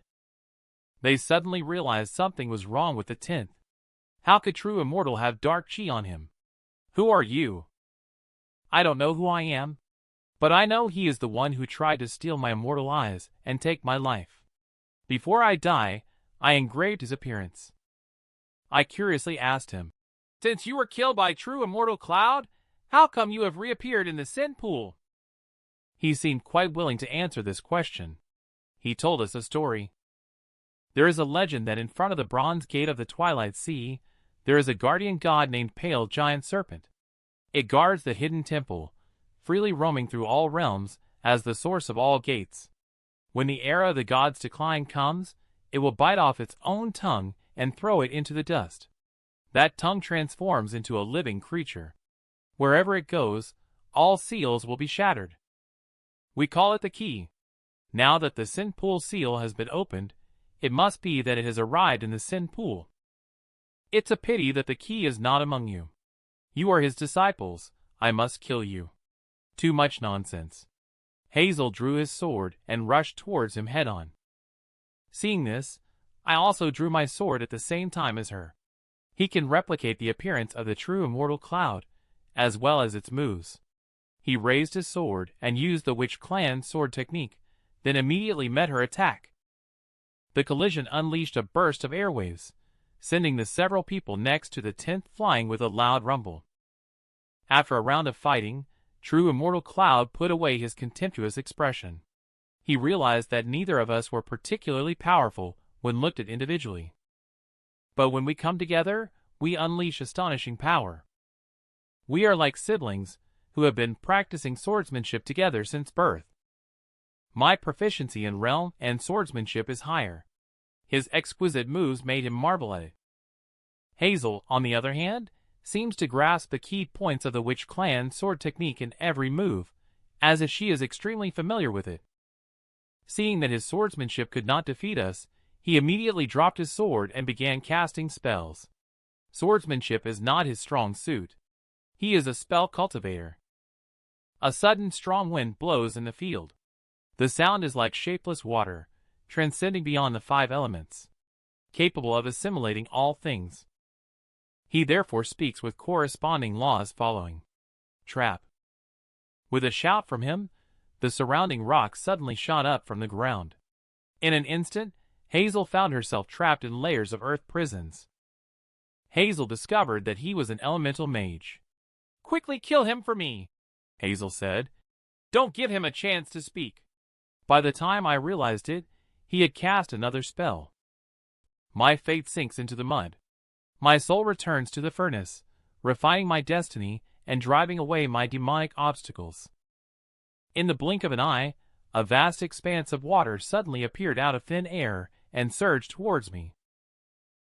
They suddenly realized something was wrong with the 10th. How could True Immortal have dark chi on him? Who are you? I don't know who I am, but I know he is the one who tried to steal my immortal eyes and take my life. Before I die, I engraved his appearance. I curiously asked him, since you were killed by True Immortal Cloud, how come you have reappeared in the sin pool? He seemed quite willing to answer this question. He told us a story. There is a legend that in front of the bronze gate of the Twilight Sea, there is a guardian god named Pale Giant Serpent. It guards the hidden temple, freely roaming through all realms as the source of all gates. When the era of the god's decline comes, it will bite off its own tongue and throw it into the dust. That tongue transforms into a living creature. Wherever it goes, all seals will be shattered. We call it the key. Now that the sin pool seal has been opened, it must be that it has arrived in the sin pool. It's a pity that the key is not among you. You are his disciples. I must kill you. Too much nonsense. Hazel drew his sword and rushed towards him head-on. Seeing this, I also drew my sword at the same time as her. He can replicate the appearance of the True Immortal Cloud, as well as its moves. He raised his sword and used the Witch Clan sword technique, then immediately met her attack. The collision unleashed a burst of airwaves, sending the several people next to the 10th flying with a loud rumble. After a round of fighting, True Immortal Cloud put away his contemptuous expression. He realized that neither of us were particularly powerful when looked at individually. But when we come together, we unleash astonishing power. We are like siblings who have been practicing swordsmanship together since birth. My proficiency in realm and swordsmanship is higher. His exquisite moves made him marvel at it. Hazel, on the other hand, seems to grasp the key points of the witch clan sword technique in every move, as if she is extremely familiar with it. Seeing that his swordsmanship could not defeat us, he immediately dropped his sword and began casting spells. Swordsmanship is not his strong suit. He is a spell cultivator. A sudden strong wind blows in the field. The sound is like shapeless water, transcending beyond the 5 elements, capable of assimilating all things. He therefore speaks with corresponding laws following. Trap. With a shout from him, the surrounding rocks suddenly shot up from the ground. In an instant, Hazel found herself trapped in layers of earth prisons. Hazel discovered that he was an elemental mage. "Quickly kill him for me," Hazel said. "Don't give him a chance to speak." By the time I realized it, he had cast another spell. My fate sinks into the mud. My soul returns to the furnace, refining my destiny and driving away my demonic obstacles. In the blink of an eye, a vast expanse of water suddenly appeared out of thin air and surged towards me.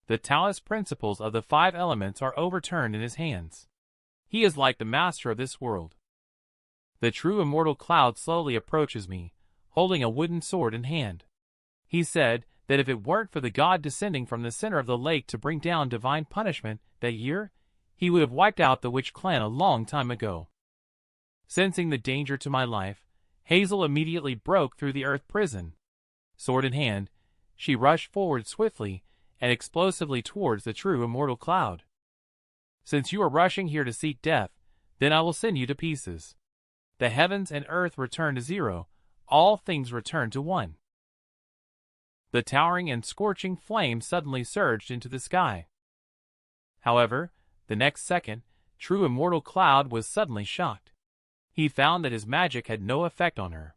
The Taoist principles of the 5 elements are overturned in his hands. He is like the master of this world. The true immortal cloud slowly approaches me, holding a wooden sword in hand. He said that if it weren't for the god descending from the center of the lake to bring down divine punishment that year, he would have wiped out the witch clan a long time ago. Sensing the danger to my life, Hazel immediately broke through the earth prison. Sword in hand, she rushed forward swiftly and explosively towards the true immortal cloud. "Since you are rushing here to seek death, then I will send you to pieces." The heavens and earth return to 0, all things return to 1. The towering and scorching flame suddenly surged into the sky. However, the next second, true immortal cloud was suddenly shocked. He found that his magic had no effect on her.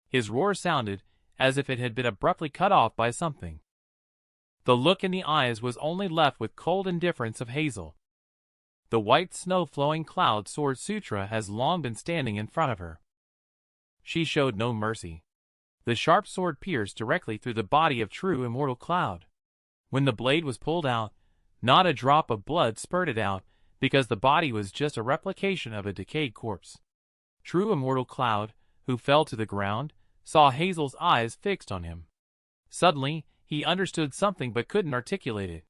His roar sounded as if it had been abruptly cut off by something. The look in the eyes was only left with cold indifference of Hazel. The white snow-flowing cloud sword sutra has long been standing in front of her. She showed no mercy. The sharp sword pierced directly through the body of true immortal cloud. When the blade was pulled out, not a drop of blood spurted out, because the body was just a replication of a decayed corpse. True immortal cloud, who fell to the ground, saw Hazel's eyes fixed on him. Suddenly, he understood something but couldn't articulate it.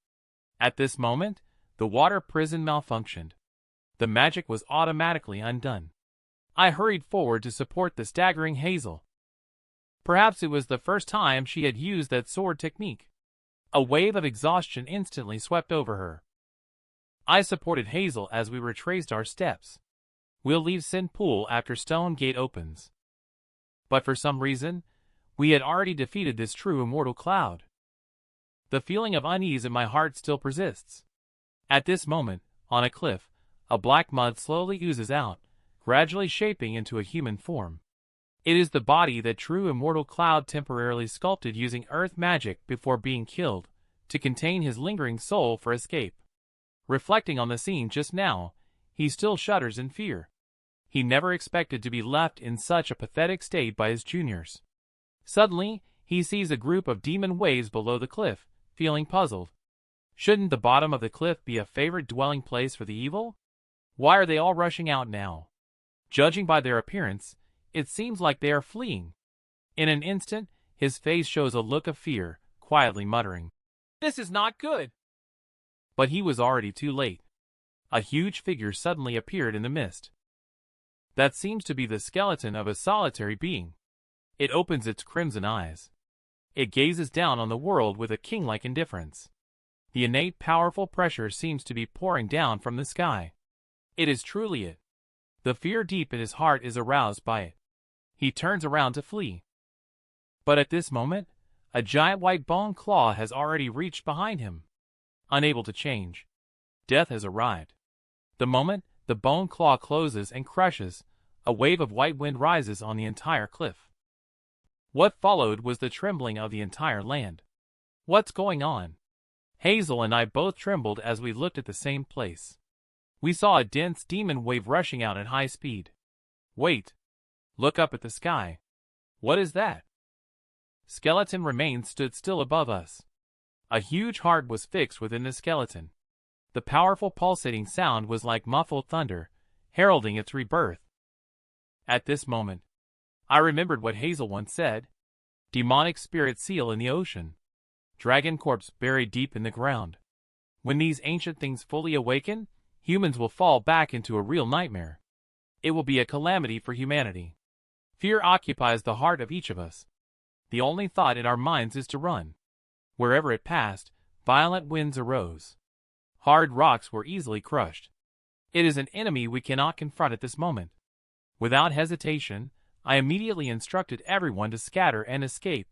At this moment, the water prison malfunctioned. The magic was automatically undone. I hurried forward to support the staggering Hazel. Perhaps it was the first time she had used that sword technique. A wave of exhaustion instantly swept over her. I supported Hazel as we retraced our steps. We'll leave Sin Pool after Stone Gate opens. But for some reason, we had already defeated this true immortal cloud. The feeling of unease in my heart still persists. At this moment, on a cliff, a black mud slowly oozes out, gradually shaping into a human form. It is the body that true immortal cloud temporarily sculpted using earth magic before being killed, to contain his lingering soul for escape. Reflecting on the scene just now, he still shudders in fear. He never expected to be left in such a pathetic state by his juniors. Suddenly, he sees a group of demon waves below the cliff, feeling puzzled. Shouldn't the bottom of the cliff be a favorite dwelling place for the evil? Why are they all rushing out now? Judging by their appearance, it seems like they are fleeing. In an instant, his face shows a look of fear, quietly muttering, "This is not good." But he was already too late. A huge figure suddenly appeared in the mist. That seems to be the skeleton of a solitary being. It opens its crimson eyes. It gazes down on the world with a king-like indifference. The innate powerful pressure seems to be pouring down from the sky. It is truly it. The fear deep in his heart is aroused by it. He turns around to flee. But at this moment, a giant white bone claw has already reached behind him. Unable to change, death has arrived. The moment the bone claw closes and crushes, a wave of white wind rises on the entire cliff. What followed was the trembling of the entire land. What's going on? Hazel and I both trembled as we looked at the same place. We saw a dense demon wave rushing out at high speed. Wait. Look up at the sky. What is that? Skeleton remains stood still above us. A huge heart was fixed within the skeleton. The powerful pulsating sound was like muffled thunder, heralding its rebirth. At this moment, I remembered what Hazel once said. Demonic spirit seal in the ocean. Dragon corpse buried deep in the ground. When these ancient things fully awaken, humans will fall back into a real nightmare. It will be a calamity for humanity. Fear occupies the heart of each of us. The only thought in our minds is to run. Wherever it passed, violent winds arose. Hard rocks were easily crushed. It is an enemy we cannot confront at this moment. Without hesitation, I immediately instructed everyone to scatter and escape.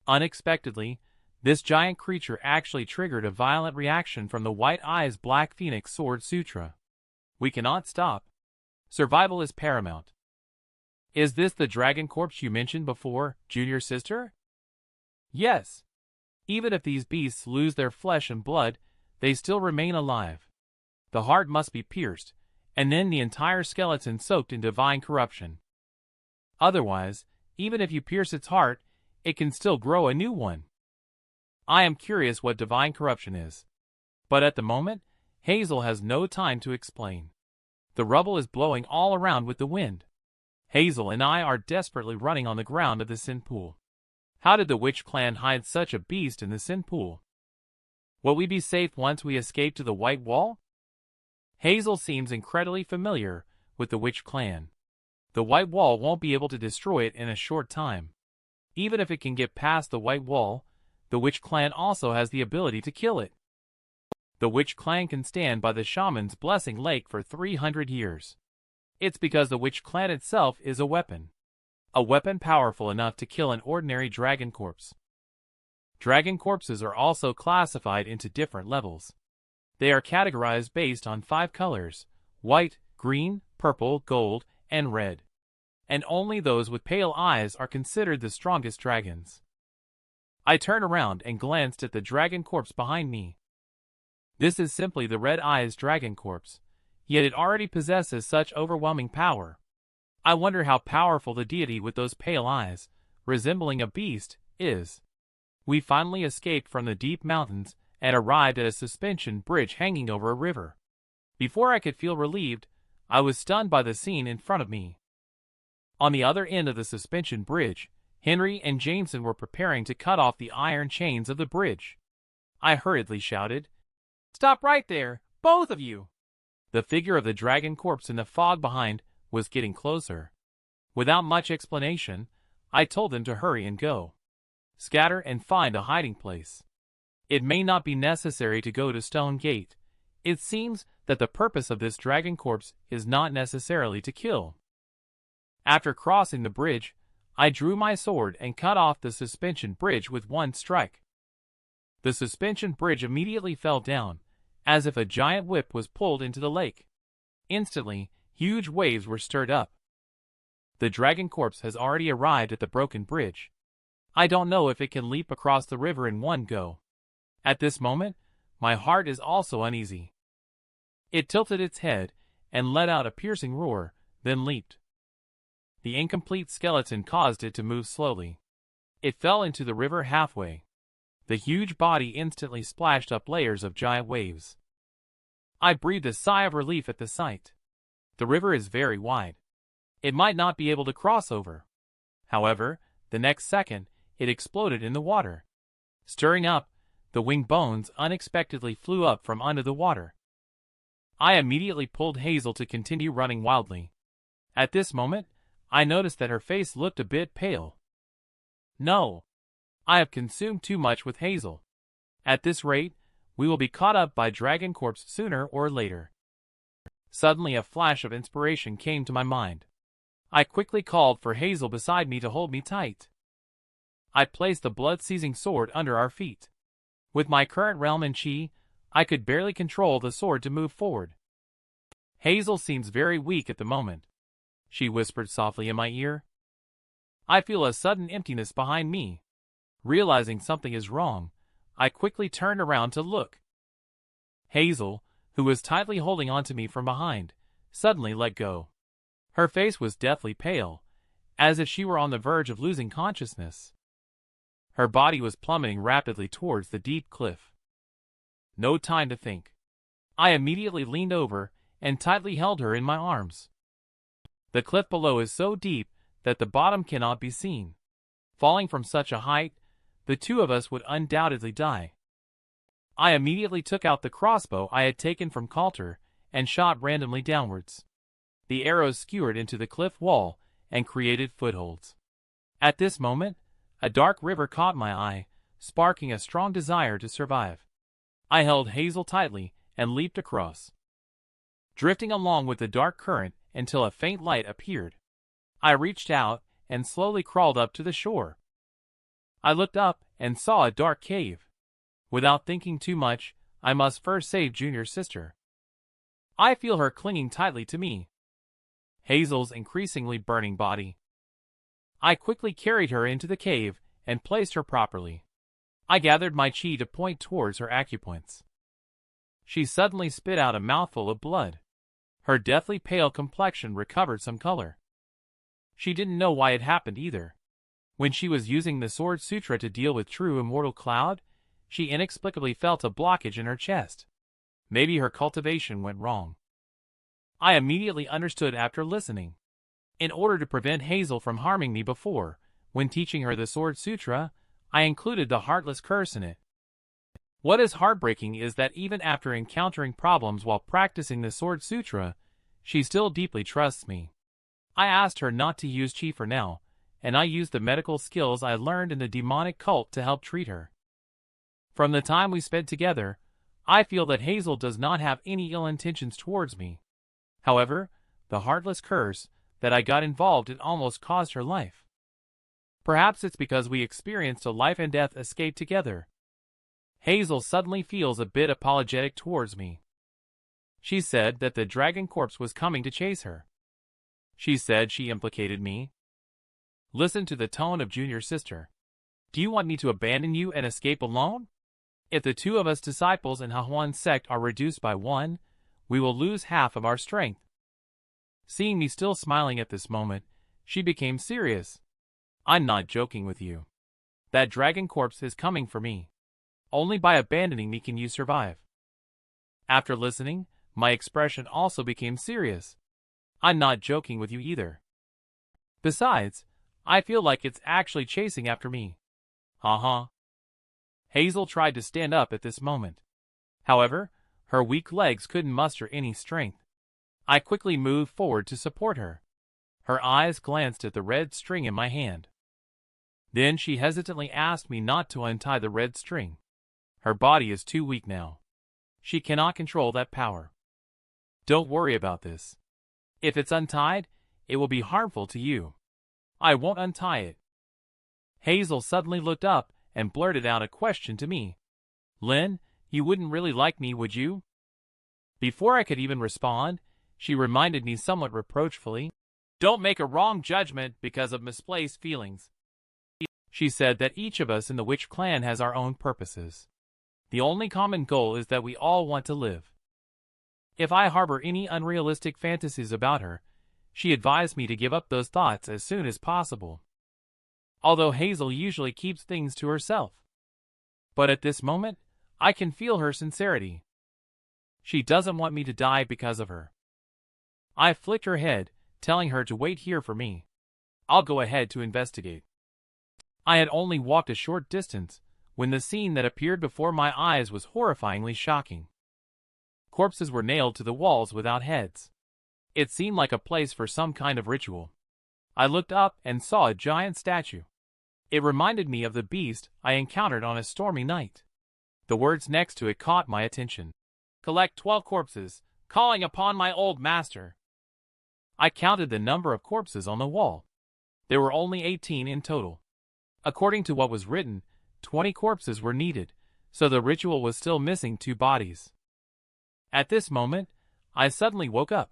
Unexpectedly, this giant creature actually triggered a violent reaction from the White Eye's Black Phoenix Sword Sutra. We cannot stop. Survival is paramount. Is this the dragon corpse you mentioned before, junior sister? Yes. Even if these beasts lose their flesh and blood, they still remain alive. The heart must be pierced, and then the entire skeleton soaked in divine corruption. Otherwise, even if you pierce its heart, it can still grow a new one. I am curious what divine corruption is. But at the moment, Hazel has no time to explain. The rubble is blowing all around with the wind. Hazel and I are desperately running on the ground of the sin pool. How did the witch clan hide such a beast in the sin pool? Will we be safe once we escape to the White Wall? Hazel seems incredibly familiar with the witch clan. The White Wall won't be able to destroy it in a short time. Even if it can get past the White Wall, the witch clan also has the ability to kill it. The witch clan can stand by the shaman's blessing lake for 300 years. It's because the witch clan itself is a weapon. A weapon powerful enough to kill an ordinary dragon corpse. Dragon corpses are also classified into different levels. They are categorized based on 5 colors: white, green, purple, gold, and red. And only those with pale eyes are considered the strongest dragons. I turned around and glanced at the dragon corpse behind me. This is simply the Red Eyes dragon corpse, yet it already possesses such overwhelming power. I wonder how powerful the deity with those pale eyes, resembling a beast, is. We finally escaped from the deep mountains and arrived at a suspension bridge hanging over a river. Before I could feel relieved, I was stunned by the scene in front of me. On the other end of the suspension bridge, Henry and Jameson were preparing to cut off the iron chains of the bridge. I hurriedly shouted, "Stop right there, both of you!" The figure of the dragon corpse in the fog behind was getting closer. Without much explanation, I told them to hurry and go. Scatter and find a hiding place. It may not be necessary to go to Stone Gate. It seems that the purpose of this dragon corpse is not necessarily to kill. After crossing the bridge, I drew my sword and cut off the suspension bridge with one strike. The suspension bridge immediately fell down, as if a giant whip was pulled into the lake. Instantly, huge waves were stirred up. The dragon corpse has already arrived at the broken bridge. I don't know if it can leap across the river in one go. At this moment, my heart is also uneasy. It tilted its head and let out a piercing roar, then leaped. The incomplete skeleton caused it to move slowly. It fell into the river halfway. The huge body instantly splashed up layers of giant waves. I breathed a sigh of relief at the sight. The river is very wide. It might not be able to cross over. However, the next second, it exploded in the water. Stirring up, the wing bones unexpectedly flew up from under the water. I immediately pulled Hazel to continue running wildly. At this moment, I noticed that her face looked a bit pale. No. I have consumed too much with Hazel. At this rate, we will be caught up by Dragon Corpse sooner or later. Suddenly a flash of inspiration came to my mind. I quickly called for Hazel beside me to hold me tight. I placed the blood-seizing sword under our feet. With my current realm and chi, I could barely control the sword to move forward. Hazel seems very weak at the moment, she whispered softly in my ear. I feel a sudden emptiness behind me. Realizing something is wrong, I quickly turned around to look. Hazel, who was tightly holding onto me from behind, suddenly let go. Her face was deathly pale, as if she were on the verge of losing consciousness. Her body was plummeting rapidly towards the deep cliff. No time to think. I immediately leaned over and tightly held her in my arms. The cliff below is so deep that the bottom cannot be seen. Falling from such a height, the two of us would undoubtedly die. I immediately took out the crossbow I had taken from Coulter and shot randomly downwards. The arrows skewered into the cliff wall and created footholds. At this moment, a dark river caught my eye, sparking a strong desire to survive. I held Hazel tightly and leaped across, drifting along with the dark current until a faint light appeared. I reached out and slowly crawled up to the shore. I looked up and saw a dark cave. Without thinking too much, I must first save Junior's sister. I feel her clinging tightly to me. Hazel's increasingly burning body. I quickly carried her into the cave and placed her properly. I gathered my chi to point towards her acupoints. She suddenly spit out a mouthful of blood. Her deathly pale complexion recovered some color. She didn't know why it happened either. When she was using the Sword Sutra to deal with true immortal Cloud, she inexplicably felt a blockage in her chest. Maybe her cultivation went wrong. I immediately understood after listening. In order to prevent Hazel from harming me before, when teaching her the Sword Sutra, I included the Heartless Curse in it. What is heartbreaking is that even after encountering problems while practicing the Sword Sutra, she still deeply trusts me. I asked her not to use chi for now, and I used the medical skills I learned in the demonic cult to help treat her. From the time we spent together, I feel that Hazel does not have any ill intentions towards me. However, the Heartless Curse that I got involved in almost caused her life. Perhaps it's because we experienced a life and death escape together. Hazel suddenly feels a bit apologetic towards me. She said that the dragon corpse was coming to chase her. She said she implicated me. Listen to the tone of Junior's sister. Do you want me to abandon you and escape alone? If the two of us disciples in Hahuan's sect are reduced by one, we will lose half of our strength. Seeing me still smiling at this moment, she became serious. I'm not joking with you. That dragon corpse is coming for me. Only by abandoning me can you survive. After listening, my expression also became serious. I'm not joking with you either. Besides, I feel like it's actually chasing after me. Hazel tried to stand up at this moment. However, her weak legs couldn't muster any strength. I quickly moved forward to support her. Her eyes glanced at the red string in my hand. Then she hesitantly asked me not to untie the red string. Her body is too weak now. She cannot control that power. Don't worry about this. If it's untied, it will be harmful to you. I won't untie it. Hazel suddenly looked up and blurted out a question to me. Lin, you wouldn't really like me, would you? Before I could even respond, she reminded me somewhat reproachfully. Don't make a wrong judgment because of misplaced feelings. She said that each of us in the witch clan has our own purposes. The only common goal is that we all want to live. If I harbor any unrealistic fantasies about her, she advised me to give up those thoughts as soon as possible. Although Hazel usually keeps things to herself. But at this moment, I can feel her sincerity. She doesn't want me to die because of her. I flicked her head, telling her to wait here for me. I'll go ahead to investigate. I had only walked a short distance when the scene that appeared before my eyes was horrifyingly shocking. Corpses were nailed to the walls without heads. It seemed like a place for some kind of ritual. I looked up and saw a giant statue. It reminded me of the beast I encountered on a stormy night. The words next to it caught my attention. Collect 12 corpses, calling upon my old master. I counted the number of corpses on the wall. There were only 18 in total. According to what was written, 20 corpses were needed, so the ritual was still missing 2 bodies. At this moment, I suddenly woke up.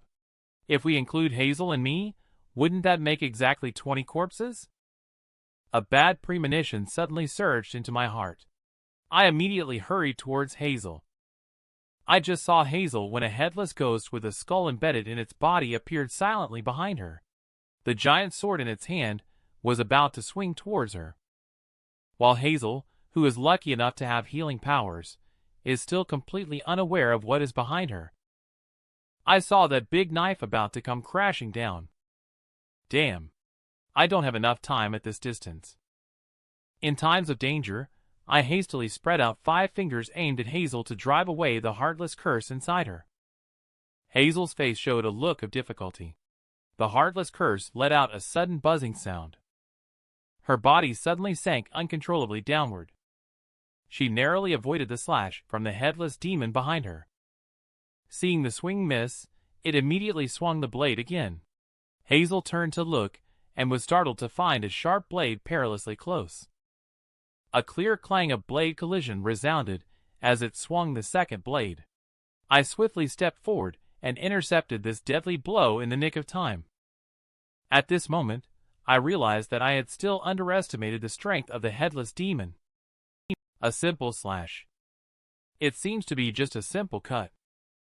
If we include Hazel and me, wouldn't that make exactly 20 corpses? A bad premonition suddenly surged into my heart. I immediately hurried towards Hazel. I just saw Hazel when a headless ghost with a skull embedded in its body appeared silently behind her. The giant sword in its hand was about to swing towards her. While Hazel, who is lucky enough to have healing powers, is still completely unaware of what is behind her. I saw that big knife about to come crashing down. Damn. I don't have enough time at this distance. In times of danger, I hastily spread out 5 fingers aimed at Hazel to drive away the heartless curse inside her. Hazel's face showed a look of difficulty. The heartless curse let out a sudden buzzing sound. Her body suddenly sank uncontrollably downward. She narrowly avoided the slash from the headless demon behind her. Seeing the swing miss, it immediately swung the blade again. Hazel turned to look, and was startled to find a sharp blade perilously close. A clear clang of blade collision resounded as it swung the second blade. I swiftly stepped forward and intercepted this deadly blow in the nick of time. At this moment, I realized that I had still underestimated the strength of the headless demon. A simple slash. It seems to be just a simple cut.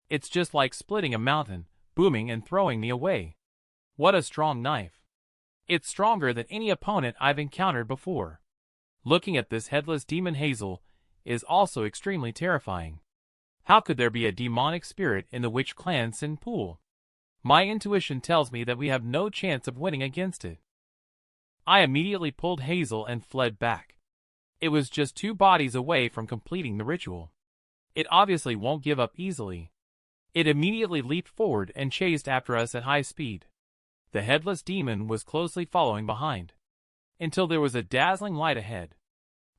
It's just like splitting a mountain, booming and throwing me away. What a strong knife. It's stronger than any opponent I've encountered before. Looking at this headless demon Hazel is also extremely terrifying. How could there be a demonic spirit in the witch clan Sin Pool? My intuition tells me that we have no chance of winning against it. I immediately pulled Hazel and fled back. It was just 2 bodies away from completing the ritual. It obviously won't give up easily. It immediately leaped forward and chased after us at high speed. The headless demon was closely following behind, until there was a dazzling light ahead.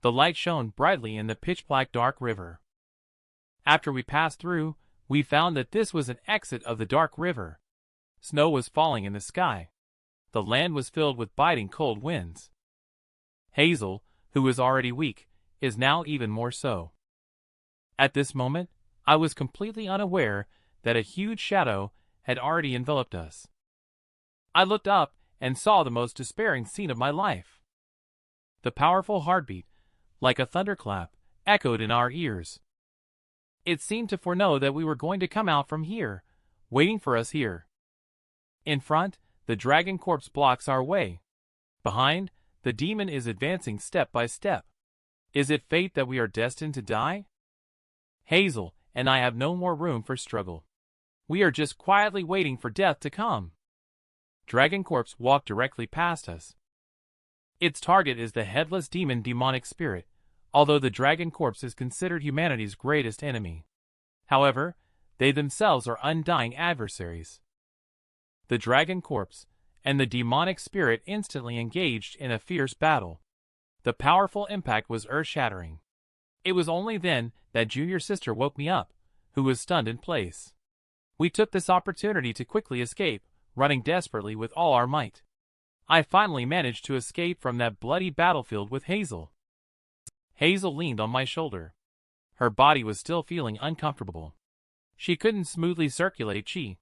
The light shone brightly in the pitch-black dark river. After we passed through, we found that this was an exit of the dark river. Snow was falling in the sky. The land was filled with biting cold winds. Hazel, who was already weak, is now even more so. At this moment, I was completely unaware that a huge shadow had already enveloped us. I looked up and saw the most despairing scene of my life. The powerful heartbeat, like a thunderclap, echoed in our ears. It seemed to foreknow that we were going to come out from here, waiting for us here. In front, the dragon corpse blocks our way. Behind, the demon is advancing step by step. Is it fate that we are destined to die? Hazel and I have no more room for struggle. We are just quietly waiting for death to come. Dragon Corpse walked directly past us. Its target is the headless demon demonic spirit, although the Dragon Corpse is considered humanity's greatest enemy. However, they themselves are undying adversaries. The Dragon Corpse and the demonic spirit instantly engaged in a fierce battle. The powerful impact was earth-shattering. It was only then that Junior Sister woke me up, who was stunned in place. We took this opportunity to quickly escape, running desperately with all our might. I finally managed to escape from that bloody battlefield with Hazel. Hazel leaned on my shoulder. Her body was still feeling uncomfortable. She couldn't smoothly circulate chi.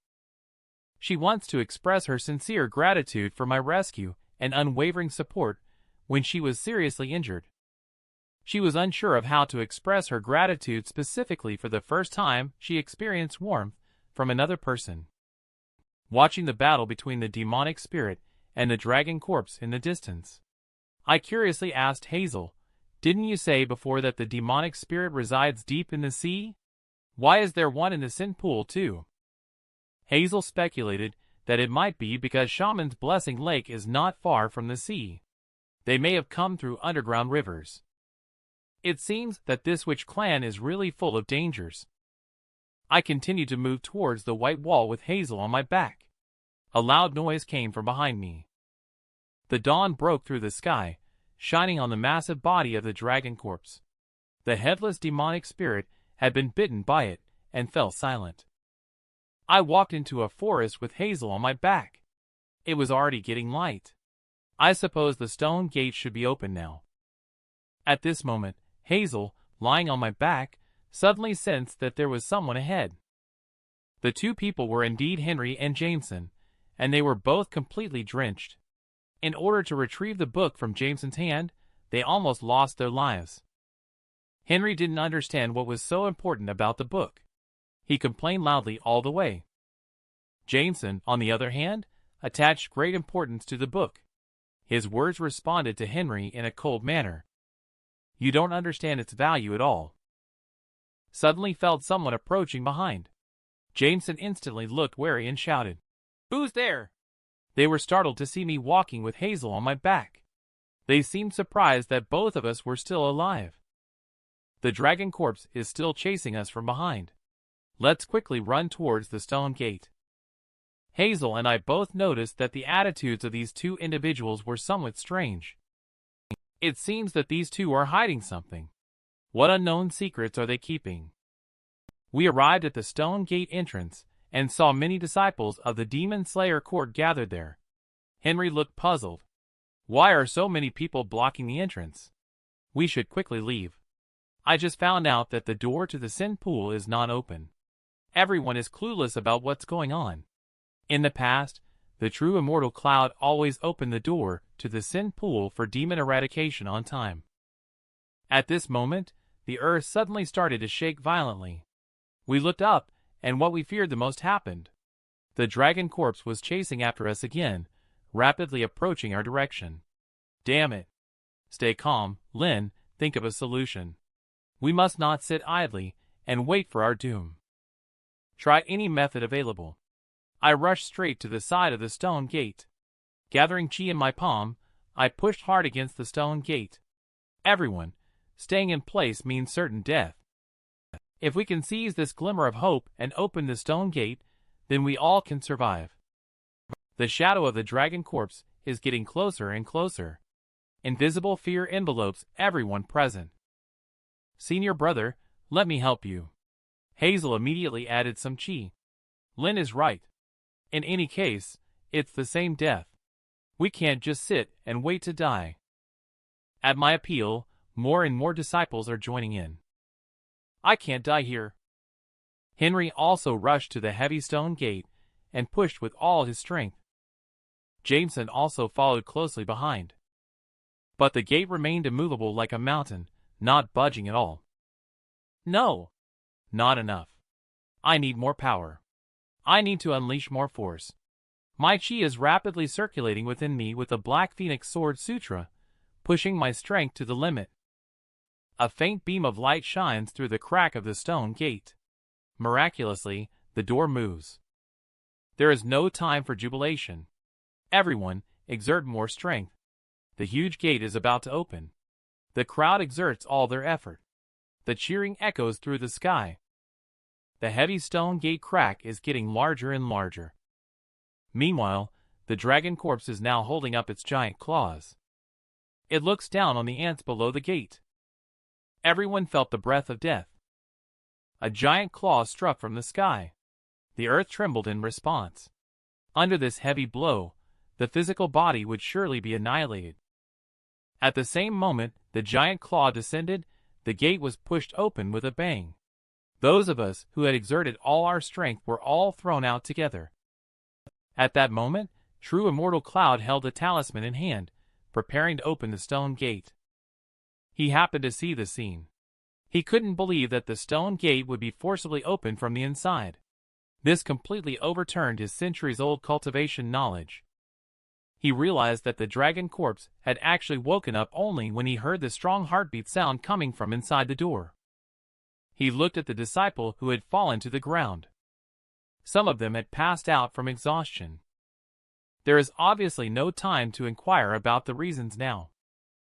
She wants to express her sincere gratitude for my rescue and unwavering support when she was seriously injured. She was unsure of how to express her gratitude specifically for the first time she experienced warmth from another person. Watching the battle between the demonic spirit and the dragon corpse in the distance, I curiously asked Hazel, "Didn't you say before that the demonic spirit resides deep in the sea? Why is there one in the Sin Pool too?" Hazel speculated that it might be because Shaman's Blessing Lake is not far from the sea. They may have come through underground rivers. It seems that this witch clan is really full of dangers. I continued to move towards the white wall with Hazel on my back. A loud noise came from behind me. The dawn broke through the sky, shining on the massive body of the dragon corpse. The headless demonic spirit had been bitten by it and fell silent. I walked into a forest with Hazel on my back. It was already getting light. I suppose the stone gate should be open now. At this moment, Hazel, lying on my back, suddenly sensed that there was someone ahead. The 2 people were indeed Henry and Jameson, and they were both completely drenched. In order to retrieve the book from Jameson's hand, they almost lost their lives. Henry didn't understand what was so important about the book. He complained loudly all the way. Jameson, on the other hand, attached great importance to the book. His words responded to Henry in a cold manner. "You don't understand its value at all." suddenly felt someone approaching behind. Jameson instantly looked wary and shouted, "Who's there?" They were startled to see me walking with Hazel on my back. They seemed surprised that both of us were still alive. The dragon corpse is still chasing us from behind. Let's quickly run towards the stone gate. Hazel and I both noticed that the attitudes of these two individuals were somewhat strange. It seems that these two are hiding something. What unknown secrets are they keeping? We arrived at the stone gate entrance and saw many disciples of the Demon Slayer court gathered there. Henry looked puzzled. Why are so many people blocking the entrance? We should quickly leave. I just found out that the door to the Sin Pool is not open. Everyone is clueless about what's going on. In the past, the true immortal Cloud always opened the door to the Sin Pool for demon eradication on time. At this moment, the earth suddenly started to shake violently. We looked up, and what we feared the most happened. The dragon corpse was chasing after us again, rapidly approaching our direction. Damn it. Stay calm, Lin, think of a solution. We must not sit idly and wait for our doom. Try any method available. I rushed straight to the side of the stone gate. Gathering chi in my palm, I pushed hard against the stone gate. Everyone, staying in place means certain death. If we can seize this glimmer of hope and open the stone gate, then we all can survive. The shadow of the dragon corpse is getting closer and closer. Invisible fear envelopes everyone present. Senior brother, let me help you. Hazel immediately added some chi. Lin is right. In any case, it's the same death. We can't just sit and wait to die. At my appeal, more and more disciples are joining in. I can't die here. Henry also rushed to the heavy stone gate and pushed with all his strength. Jameson also followed closely behind. But the gate remained immovable like a mountain, not budging at all. No, not enough. I need more power. I need to unleash more force. My chi is rapidly circulating within me with the Black Phoenix Sword Sutra, pushing my strength to the limit. A faint beam of light shines through the crack of the stone gate. Miraculously, the door moves. There is no time for jubilation. Everyone, exert more strength. The huge gate is about to open. The crowd exerts all their effort. The cheering echoes through the sky. The heavy stone gate crack is getting larger and larger. Meanwhile, the dragon corpse is now holding up its giant claws. It looks down on the ants below the gate. Everyone felt the breath of death. A giant claw struck from the sky. The earth trembled in response. Under this heavy blow, the physical body would surely be annihilated. At the same moment the giant claw descended, the gate was pushed open with a bang. Those of us who had exerted all our strength were all thrown out together. At that moment, true immortal Cloud held a talisman in hand, preparing to open the stone gate. He happened to see the scene. He couldn't believe that the stone gate would be forcibly opened from the inside. This completely overturned his centuries-old cultivation knowledge. He realized that the dragon corpse had actually woken up only when he heard the strong heartbeat sound coming from inside the door. He looked at the disciple who had fallen to the ground. Some of them had passed out from exhaustion. There is obviously no time to inquire about the reasons now.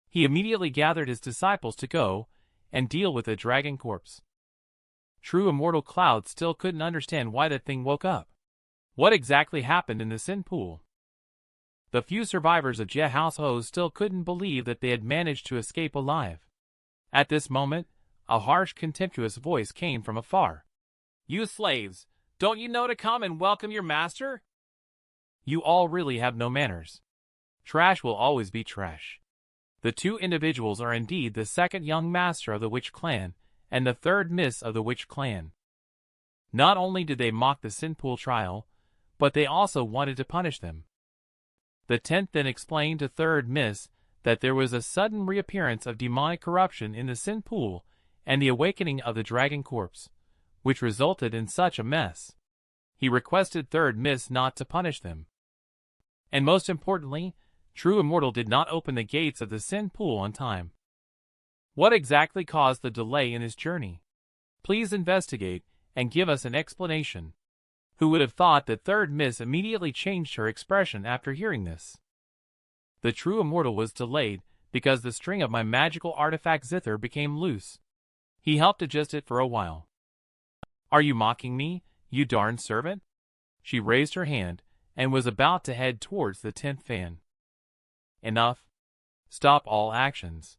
He immediately gathered his disciples to go and deal with the dragon corpse. True immortal Cloud still couldn't understand why that thing woke up. What exactly happened in the Sin Pool? The few survivors of Jie Househo still couldn't believe that they had managed to escape alive. At this moment, a harsh, contemptuous voice came from afar. "You slaves, don't you know to come and welcome your master? You all really have no manners. Trash will always be trash." The two individuals are indeed the second young master of the Witch Clan and the third miss of the Witch Clan. Not only did they mock the Sin Pool trial, but they also wanted to punish them. The 10th then explained to third miss that there was a sudden reappearance of demonic corruption in the Sin Pool and the awakening of the dragon corpse, which resulted in such a mess. He requested third miss not to punish them. And most importantly, True Immortal did not open the gates of the Sin Pool on time. What exactly caused the delay in his journey? Please investigate and give us an explanation." Who would have thought that third Miss immediately changed her expression after hearing this? The true immortal was delayed because the string of my magical artifact zither became loose. He helped adjust it for a while. "Are you mocking me, you darn servant?" She raised her hand and was about to head towards the 10th fan. "Enough. Stop all actions."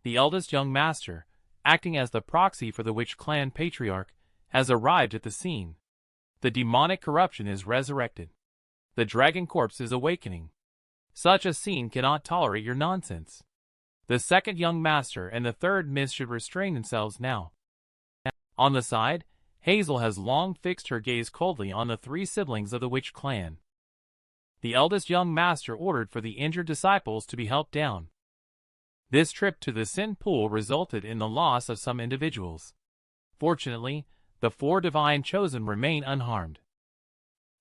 The eldest young master, acting as the proxy for the witch clan patriarch, has arrived at the scene. The demonic corruption is resurrected. The dragon corpse is awakening. Such a scene cannot tolerate your nonsense. The second young master and the third miss should restrain themselves now. On the side, Hazel has long fixed her gaze coldly on the three siblings of the witch clan. The eldest young master ordered for the injured disciples to be helped down. This trip to the sin pool resulted in the loss of some individuals. Fortunately, the four divine chosen remain unharmed.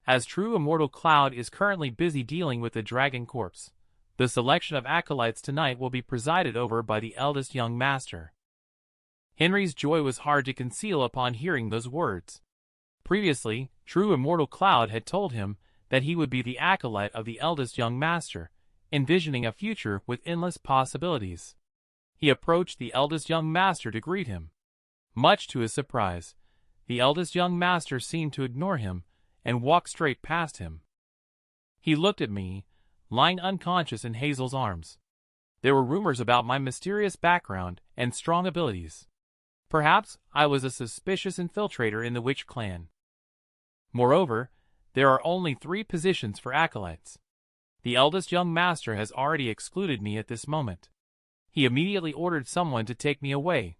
As true immortal Cloud is currently busy dealing with the dragon corpse, the selection of acolytes tonight will be presided over by the eldest young master. Henry's joy was hard to conceal upon hearing those words. Previously, true immortal Cloud had told him that he would be the acolyte of the eldest young master, envisioning a future with endless possibilities. He approached the eldest young master to greet him. Much to his surprise, the eldest young master seemed to ignore him and walked straight past him. He looked at me, lying unconscious in Hazel's arms. There were rumors about my mysterious background and strong abilities. Perhaps I was a suspicious infiltrator in the witch clan. Moreover, there are only 3 positions for acolytes. The eldest young master has already excluded me at this moment. He immediately ordered someone to take me away.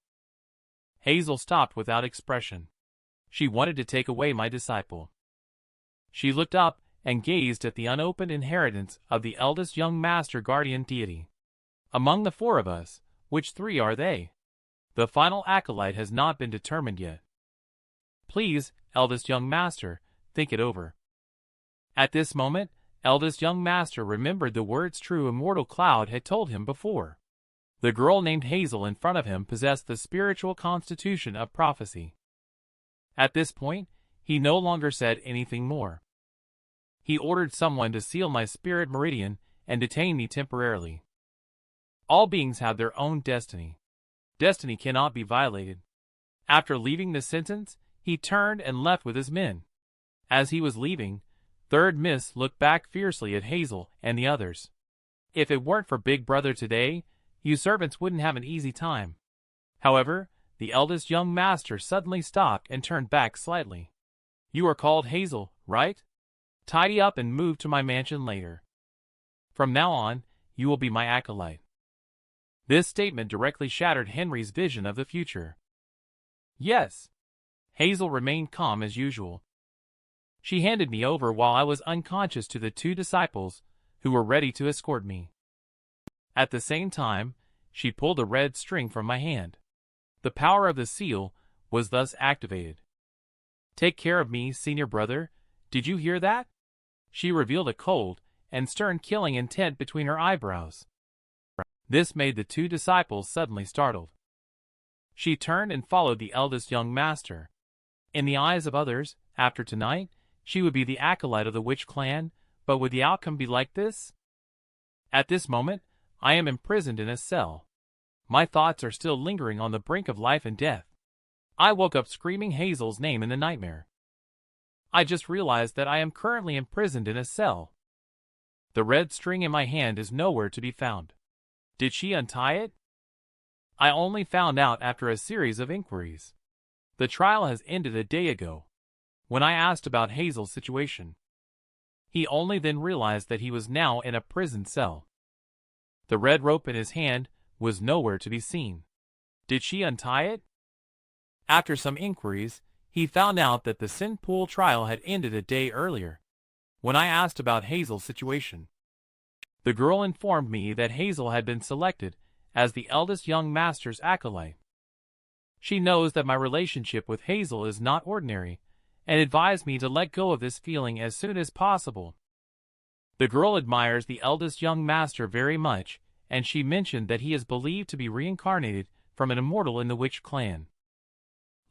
Hazel stopped without expression. She wanted to take away my disciple. She looked up and gazed at the unopened inheritance of the eldest young master guardian deity. "Among the 4 of us, which 3 are they? The final acolyte has not been determined yet. Please, eldest young master, think it over." At this moment, eldest young master remembered the words true immortal Cloud had told him before. The girl named Hazel in front of him possessed the spiritual constitution of prophecy. At this point, he no longer said anything more. He ordered someone to seal my spirit meridian and detain me temporarily. All beings have their own destiny. Destiny cannot be violated. After leaving the sentence, he turned and left with his men. As he was leaving, third miss looked back fiercely at Hazel and the others. "If it weren't for Big Brother today, you servants wouldn't have an easy time." However, the eldest young master suddenly stopped and turned back slightly. "You are called Hazel, right? Tidy up and move to my mansion later. From now on, you will be my acolyte." This statement directly shattered Henry's vision of the future. "Yes." Hazel remained calm as usual. She handed me over while I was unconscious to the 2 disciples, who were ready to escort me. At the same time, she pulled a red string from my hand. The power of the seal was thus activated. "Take care of me, senior brother, did you hear that?" She revealed a cold and stern killing intent between her eyebrows. This made the 2 disciples suddenly startled. She turned and followed the eldest young master. In the eyes of others, after tonight, she would be the acolyte of the witch clan, but would the outcome be like this? At this moment, I am imprisoned in a cell. My thoughts are still lingering on the brink of life and death. I woke up screaming Hazel's name in the nightmare. I just realized that I am currently imprisoned in a cell. The red string in my hand is nowhere to be found. Did she untie it? I only found out after a series of inquiries. The trial has ended a day ago, when I asked about Hazel's situation. He only then realized that he was now in a prison cell. The red rope in his hand was nowhere to be seen. Did she untie it? After some inquiries, he found out that the Sin Pool trial had ended a day earlier, when I asked about Hazel's situation. The girl informed me that Hazel had been selected as the eldest young master's acolyte. She knows that my relationship with Hazel is not ordinary, and advised me to let go of this feeling as soon as possible. The girl admires the eldest young master very much, and she mentioned that he is believed to be reincarnated from an immortal in the witch clan.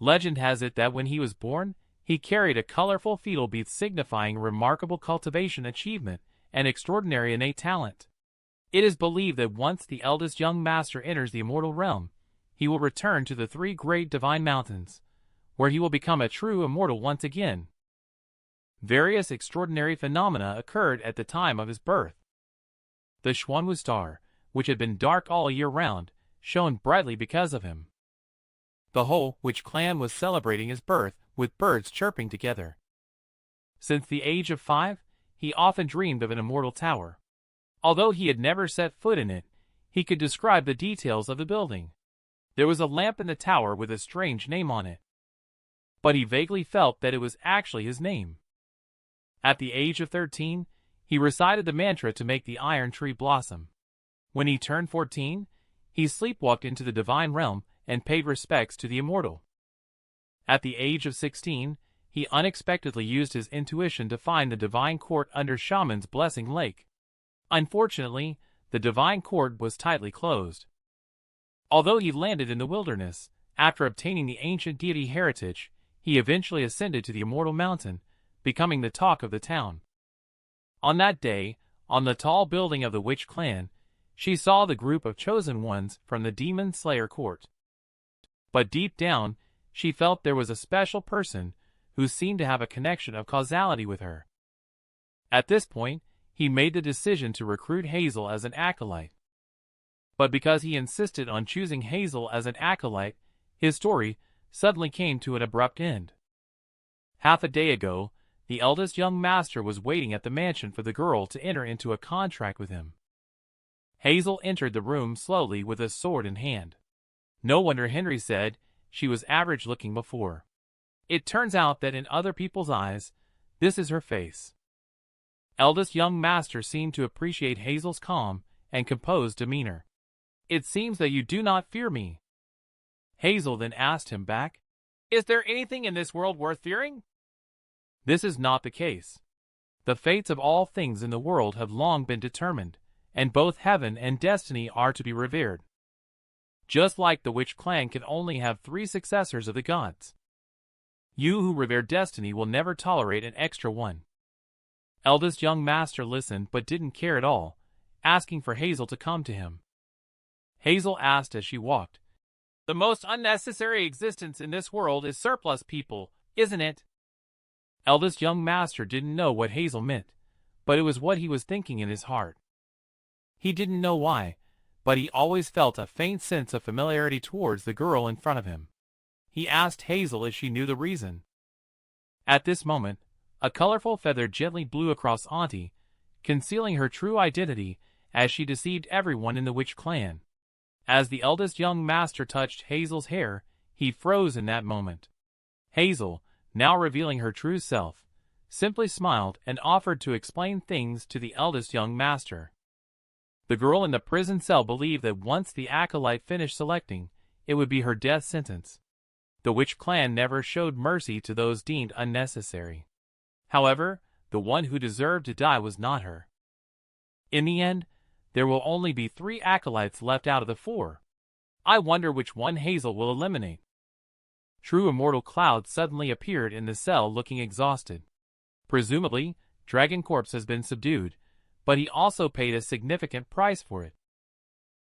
Legend has it that when he was born, he carried a colorful fetal bead signifying remarkable cultivation achievement and extraordinary innate talent. It is believed that once the eldest young master enters the immortal realm, he will return to the three great divine mountains, where he will become a true immortal once again. Various extraordinary phenomena occurred at the time of his birth. The Xuanwu star, which had been dark all year round, shone brightly because of him. The whole Witch clan was celebrating his birth, with birds chirping together. Since the age of 5, he often dreamed of an immortal tower. Although he had never set foot in it, he could describe the details of the building. There was a lamp in the tower with a strange name on it. But he vaguely felt that it was actually his name. At the age of 13, he recited the mantra to make the iron tree blossom. When he turned 14, he sleepwalked into the divine realm and paid respects to the immortal. At the age of 16, he unexpectedly used his intuition to find the divine court under Shaman's Blessing Lake. Unfortunately, the divine court was tightly closed. Although he landed in the wilderness, after obtaining the ancient deity heritage, he eventually ascended to the immortal mountain, becoming the talk of the town. On that day, on the tall building of the Witch clan, she saw the group of chosen ones from the Demon Slayer court. But deep down, she felt there was a special person who seemed to have a connection of causality with her. At this point, he made the decision to recruit Hazel as an acolyte. But because he insisted on choosing Hazel as an acolyte, his story suddenly came to an abrupt end. Half a day ago, the eldest young master was waiting at the mansion for the girl to enter into a contract with him. Hazel entered the room slowly with a sword in hand. No wonder Henry said she was average-looking before. It turns out that in other people's eyes, this is her face. Eldest young master seemed to appreciate Hazel's calm and composed demeanor. "It seems that you do not fear me." Hazel then asked him back, "Is there anything in this world worth fearing?" This is not the case. The fates of all things in the world have long been determined, and both heaven and destiny are to be revered. Just like the Witch clan can only have 3 successors of the gods. You who revere destiny will never tolerate an extra one. Eldest young master listened but didn't care at all, asking for Hazel to come to him. Hazel asked as she walked, "The most unnecessary existence in this world is surplus people, isn't it?" Eldest young master didn't know what Hazel meant, but it was what he was thinking in his heart. He didn't know why, but he always felt a faint sense of familiarity towards the girl in front of him. He asked Hazel if she knew the reason. At this moment, a colorful feather gently blew across Auntie, concealing her true identity as she deceived everyone in the Witch clan. As the eldest young master touched Hazel's hair, he froze in that moment. Hazel, now revealing her true self, simply smiled and offered to explain things to the eldest young master. The girl in the prison cell believed that once the acolyte finished selecting, it would be her death sentence. The Witch clan never showed mercy to those deemed unnecessary. However, the one who deserved to die was not her. In the end, there will only be 3 acolytes left out of the 4. I wonder which one Hazel will eliminate. True Immortal Cloud suddenly appeared in the cell looking exhausted. Presumably, Dragon Corpse has been subdued, but he also paid a significant price for it.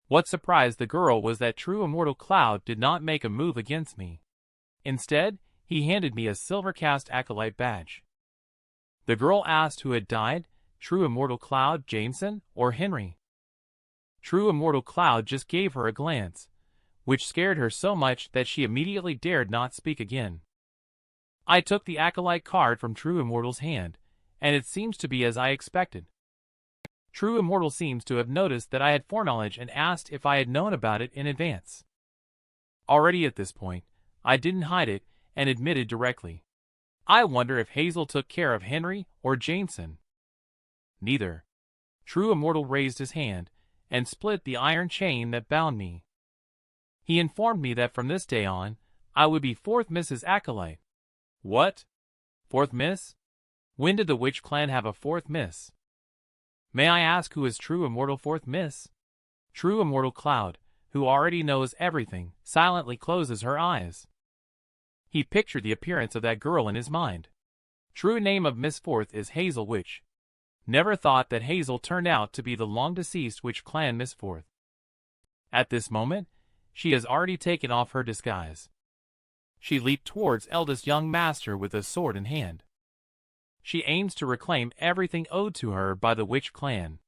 What surprised the girl was that True Immortal Cloud did not make a move against me. Instead, he handed me a silver cast acolyte badge. The girl asked who had died, True Immortal Cloud, Jameson, or Henry. True Immortal Cloud just gave her a glance, which scared her so much that she immediately dared not speak again. I took the acolyte card from True Immortal's hand, and it seems to be as I expected. True Immortal seems to have noticed that I had foreknowledge and asked if I had known about it in advance. Already at this point, I didn't hide it and admitted directly. I wonder if Hazel took care of Henry or Jameson. Neither. True Immortal raised his hand and split the iron chain that bound me. He informed me that from this day on, I would be 4th Mrs. Acolyte. What? 4th Miss? When did the Witch clan have a 4th Miss? May I ask who is True Immortal 4th Miss? True Immortal Cloud, who already knows everything, silently closes her eyes. He pictured the appearance of that girl in his mind. True name of Miss Forth is Hazel Witch. Never thought that Hazel turned out to be the long-deceased witch clan Miss Forth. At this moment, she has already taken off her disguise. She leaped towards eldest young master with a sword in hand. She aims to reclaim everything owed to her by the witch clan.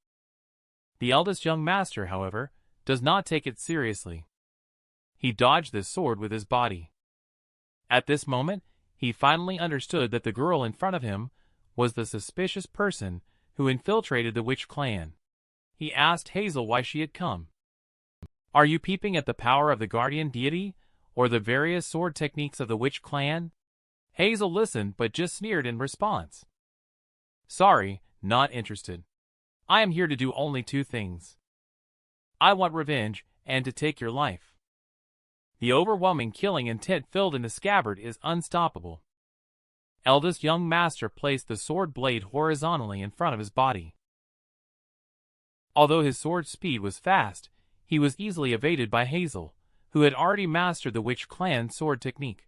The eldest young master, however, does not take it seriously. He dodged this sword with his body. At this moment, he finally understood that the girl in front of him was the suspicious person who infiltrated the witch clan. He asked Hazel why she had come. "Are you peeping at the power of the guardian deity, or the various sword techniques of the witch clan?" Hazel listened but just sneered in response. "Sorry, not interested. I am here to do only two things. I want revenge and to take your life." The overwhelming killing intent filled in the scabbard is unstoppable. Eldest young master placed the sword blade horizontally in front of his body. Although his sword speed was fast, he was easily evaded by Hazel, who had already mastered the witch clan sword technique.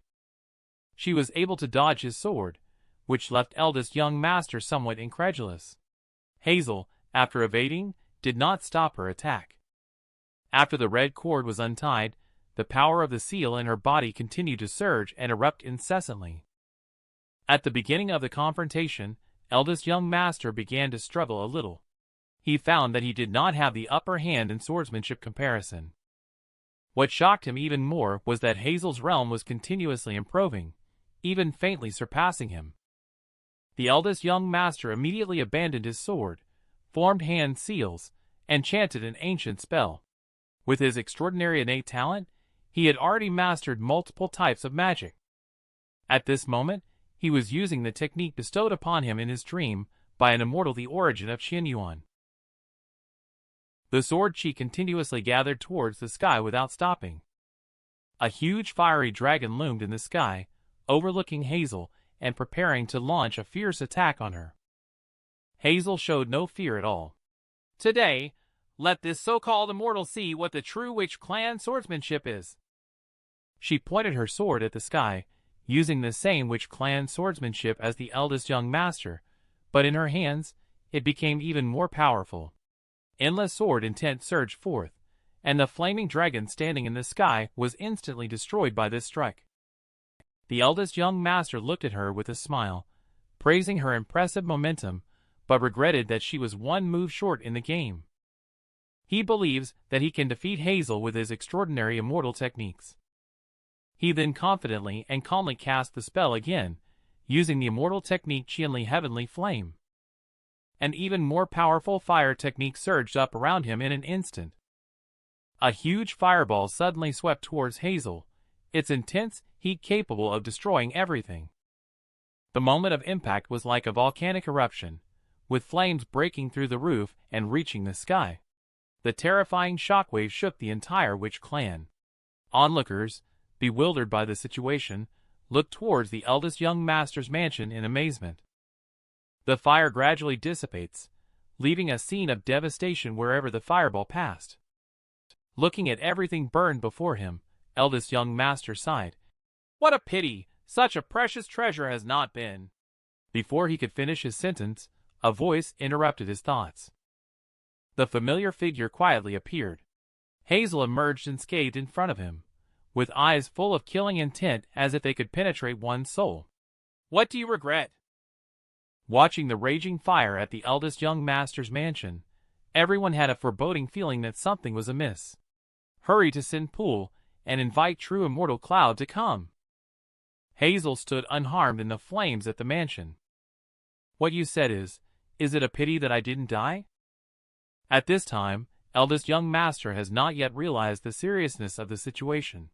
She was able to dodge his sword, which left eldest young master somewhat incredulous. Hazel, after evading, did not stop her attack. After the red cord was untied, the power of the seal in her body continued to surge and erupt incessantly. At the beginning of the confrontation, eldest young master began to struggle a little. He found that he did not have the upper hand in swordsmanship comparison. What shocked him even more was that Hazel's realm was continuously improving, even faintly surpassing him. The eldest young master immediately abandoned his sword, formed hand seals, and chanted an ancient spell. With his extraordinary innate talent, he had already mastered multiple types of magic. At this moment, he was using the technique bestowed upon him in his dream by an immortal, the origin of Qianyuan. The sword chi continuously gathered towards the sky without stopping. A huge fiery dragon loomed in the sky, overlooking Hazel and preparing to launch a fierce attack on her. Hazel showed no fear at all. "Today, let this so-called immortal see what the true witch clan swordsmanship is." She pointed her sword at the sky, using the same witch clan swordsmanship as the eldest young master, but in her hands, it became even more powerful. Endless sword intent surged forth, and the flaming dragon standing in the sky was instantly destroyed by this strike. The eldest young master looked at her with a smile, praising her impressive momentum, but regretted that she was one move short in the game. He believes that he can defeat Hazel with his extraordinary immortal techniques. He then confidently and calmly cast the spell again, using the immortal technique Qianli Heavenly Flame. An even more powerful fire technique surged up around him in an instant. A huge fireball suddenly swept towards Hazel, its intense heat capable of destroying everything. The moment of impact was like a volcanic eruption, with flames breaking through the roof and reaching the sky. The terrifying shockwave shook the entire witch clan. Onlookers, bewildered by the situation, looked towards the eldest young master's mansion in amazement. The fire gradually dissipates, leaving a scene of devastation wherever the fireball passed. Looking at everything burned before him, eldest young master sighed. "What a pity such a precious treasure has not been." Before he could finish his sentence, a voice interrupted his thoughts. The familiar figure quietly appeared. Hazel emerged unscathed in front of him, with eyes full of killing intent as if they could penetrate one's soul. "What do you regret?" Watching the raging fire at the eldest young master's mansion, everyone had a foreboding feeling that something was amiss. Hurry to Sin Pool and invite true immortal Cloud to come. Hazel stood unharmed in the flames at the mansion. "What you said is it a pity that I didn't die?" At this time, eldest young master has not yet realized the seriousness of the situation.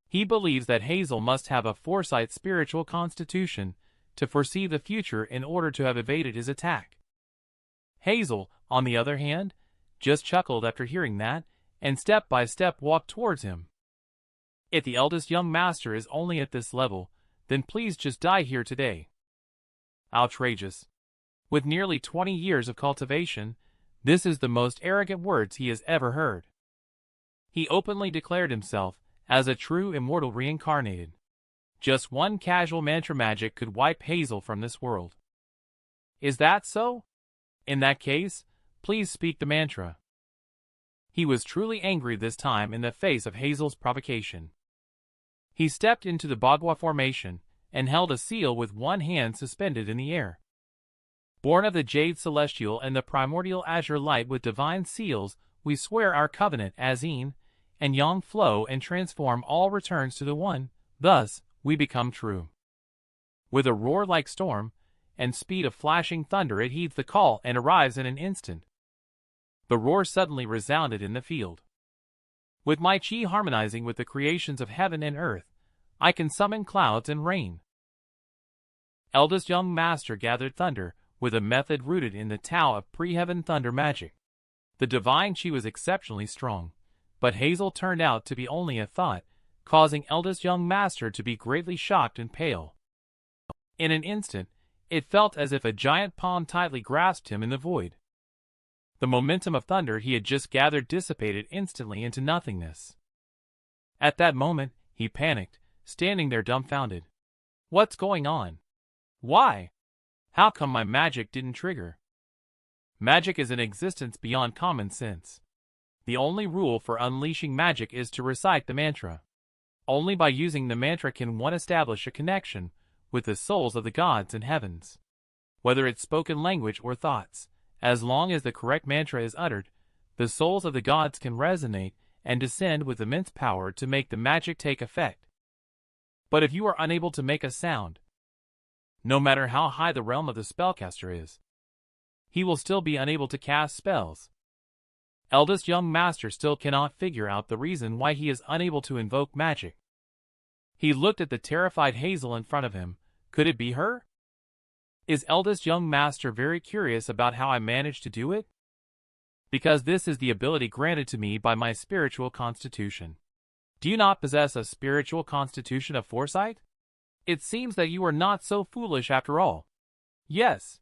He believes that Hazel must have a foresight spiritual constitution to foresee the future in order to have evaded his attack. Hazel, on the other hand, just chuckled after hearing that, and step by step walked towards him. "If the eldest young master is only at this level, then please just die here today." Outrageous. With nearly 20 years of cultivation, this is the most arrogant words he has ever heard. He openly declared himself as a true immortal reincarnated. Just one casual mantra magic could wipe Hazel from this world. Is that so? In that case, please speak the mantra. He was truly angry this time in the face of Hazel's provocation. He stepped into the Bagua formation and held a seal with one hand suspended in the air. Born of the Jade Celestial and the primordial azure light with divine seals, we swear our covenant as yin and yang flow and transform all returns to the one, thus, we become true. With a roar like storm, and speed of flashing thunder it heeds the call and arrives in an instant. The roar suddenly resounded in the field. With my chi harmonizing with the creations of heaven and earth, I can summon clouds and rain. Eldest young master gathered thunder, with a method rooted in the Tao of pre-heaven thunder magic. The divine chi was exceptionally strong, but Hazel turned out to be only a thought, causing eldest young master to be greatly shocked and pale. In an instant, it felt as if a giant palm tightly grasped him in the void. The momentum of thunder he had just gathered dissipated instantly into nothingness. At that moment, he panicked, standing there dumbfounded. What's going on? Why? How come my magic didn't trigger? Magic is an existence beyond common sense. The only rule for unleashing magic is to recite the mantra. Only by using the mantra can one establish a connection with the souls of the gods and heavens. Whether it's spoken language or thoughts, as long as the correct mantra is uttered, the souls of the gods can resonate and descend with immense power to make the magic take effect. But if you are unable to make a sound, no matter how high the realm of the spellcaster is, he will still be unable to cast spells. Eldest young master still cannot figure out the reason why he is unable to invoke magic. He looked at the terrified Hazel in front of him. Could it be her? Is eldest young master very curious about how I managed to do it? Because this is the ability granted to me by my spiritual constitution. Do you not possess a spiritual constitution of foresight? It seems that you are not so foolish after all. Yes.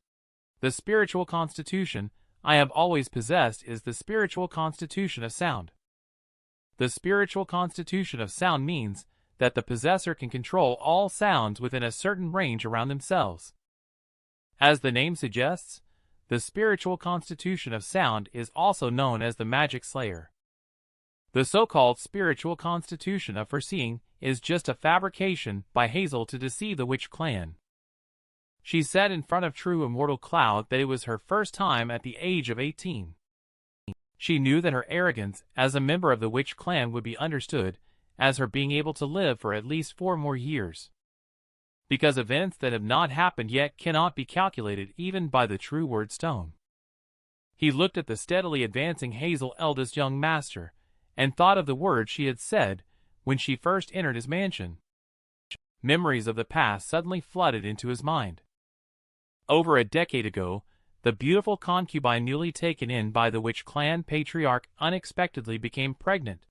The spiritual constitution I have always possessed is the spiritual constitution of sound. The spiritual constitution of sound means that the possessor can control all sounds within a certain range around themselves. As the name suggests, the spiritual constitution of sound is also known as the magic slayer. The so-called spiritual constitution of foreseeing is just a fabrication by Hazel to deceive the witch clan. She said in front of True Immortal Cloud that it was her first time at the age of 18. She knew that her arrogance as a member of the witch clan would be understood as her being able to live for at least 4 more years. Because events that have not happened yet cannot be calculated even by the true word stone. He looked at the steadily advancing Hazel eldest young master, and thought of the words she had said when she first entered his mansion. Memories of the past suddenly flooded into his mind. Over a decade ago, the beautiful concubine newly taken in by the witch clan patriarch unexpectedly became pregnant.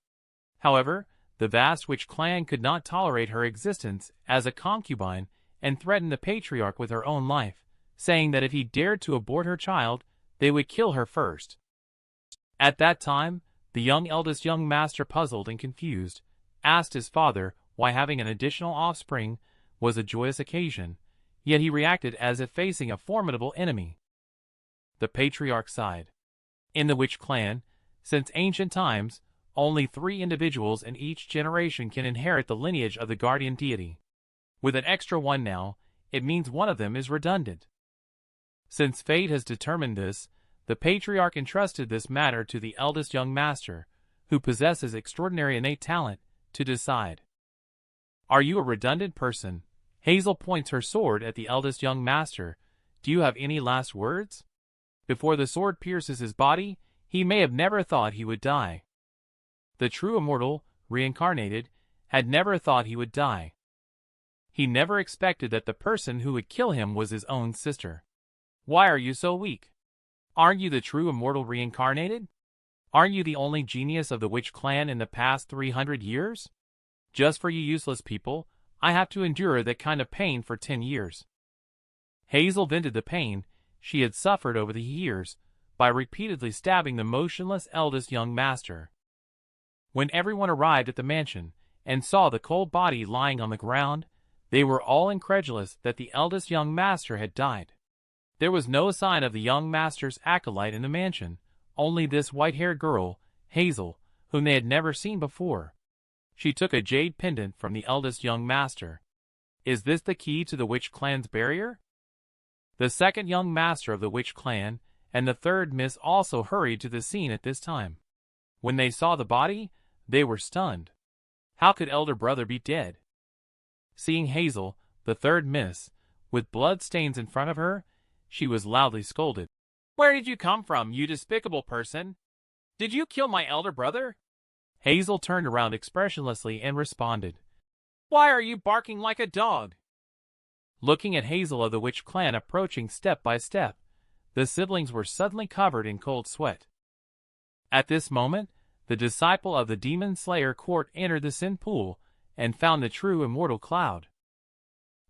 However, the vast witch clan could not tolerate her existence as a concubine and threatened the patriarch with her own life, saying that if he dared to abort her child, they would kill her first. At that time, the eldest young master, puzzled and confused, asked his father why having an additional offspring was a joyous occasion, yet he reacted as if facing a formidable enemy. The patriarch sighed. In the witch clan, since ancient times, only 3 individuals in each generation can inherit the lineage of the guardian deity. With an extra one now, it means one of them is redundant. Since fate has determined this, the patriarch entrusted this matter to the eldest young master, who possesses extraordinary innate talent, to decide. Are you a redundant person? Hazel points her sword at the eldest young master. Do you have any last words? Before the sword pierces his body, he may have never thought he would die. The true immortal, reincarnated, had never thought he would die. He never expected that the person who would kill him was his own sister. Why are you so weak? Aren't you the true immortal reincarnated? Aren't you the only genius of the witch clan in the past 300 years? Just for you useless people, I have to endure that kind of pain for 10 years. Hazel vented the pain she had suffered over the years by repeatedly stabbing the motionless eldest young master. When everyone arrived at the mansion and saw the cold body lying on the ground, They were all incredulous that the eldest young master had died. There was no sign of the young master's acolyte in the mansion, only this white-haired girl, Hazel, whom they had never seen before. She took a jade pendant from the eldest young master. Is this the key to the witch clan's barrier? The second young master of the witch clan and the third miss also hurried to the scene at this time. When they saw the body, they were stunned. How could elder brother be dead? Seeing Hazel, the third miss, with blood stains in front of her, she was loudly scolded. "Where did you come from, you despicable person? Did you kill my elder brother?" Hazel turned around expressionlessly and responded, "Why are you barking like a dog?" Looking at Hazel of the witch clan approaching step by step, the siblings were suddenly covered in cold sweat. At this moment, the disciple of the demon slayer court entered the sin pool and found the true immortal Cloud.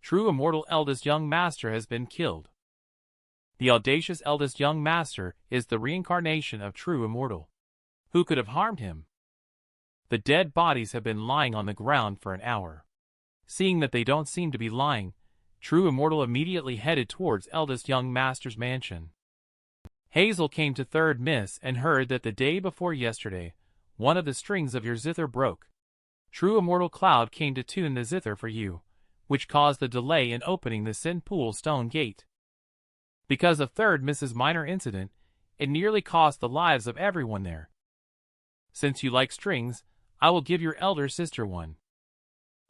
True immortal eldest young master has been killed. The audacious eldest young master is the reincarnation of true immortal. Who could have harmed him? The dead bodies have been lying on the ground for an hour. Seeing that they don't seem to be lying, true immortal immediately headed towards eldest young master's mansion. Hazel came to third miss and heard that the day before yesterday, one of the strings of your zither broke. True immortal Cloud came to tune the zither for you, which caused the delay in opening the sin pool stone gate. Because of third miss's minor incident, it nearly cost the lives of everyone there. Since you like strings, I will give your elder sister one.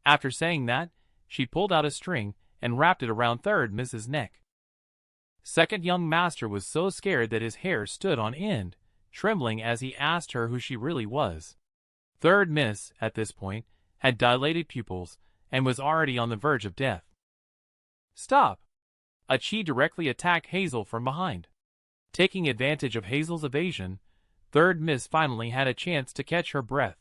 After saying that, she pulled out a string and wrapped it around third miss's neck. Second young master was so scared that his hair stood on end, trembling as he asked her who she really was. Third miss, at this point, had dilated pupils and was already on the verge of death. "Stop!" A chi directly attacked Hazel from behind. Taking advantage of Hazel's evasion, third miss finally had a chance to catch her breath.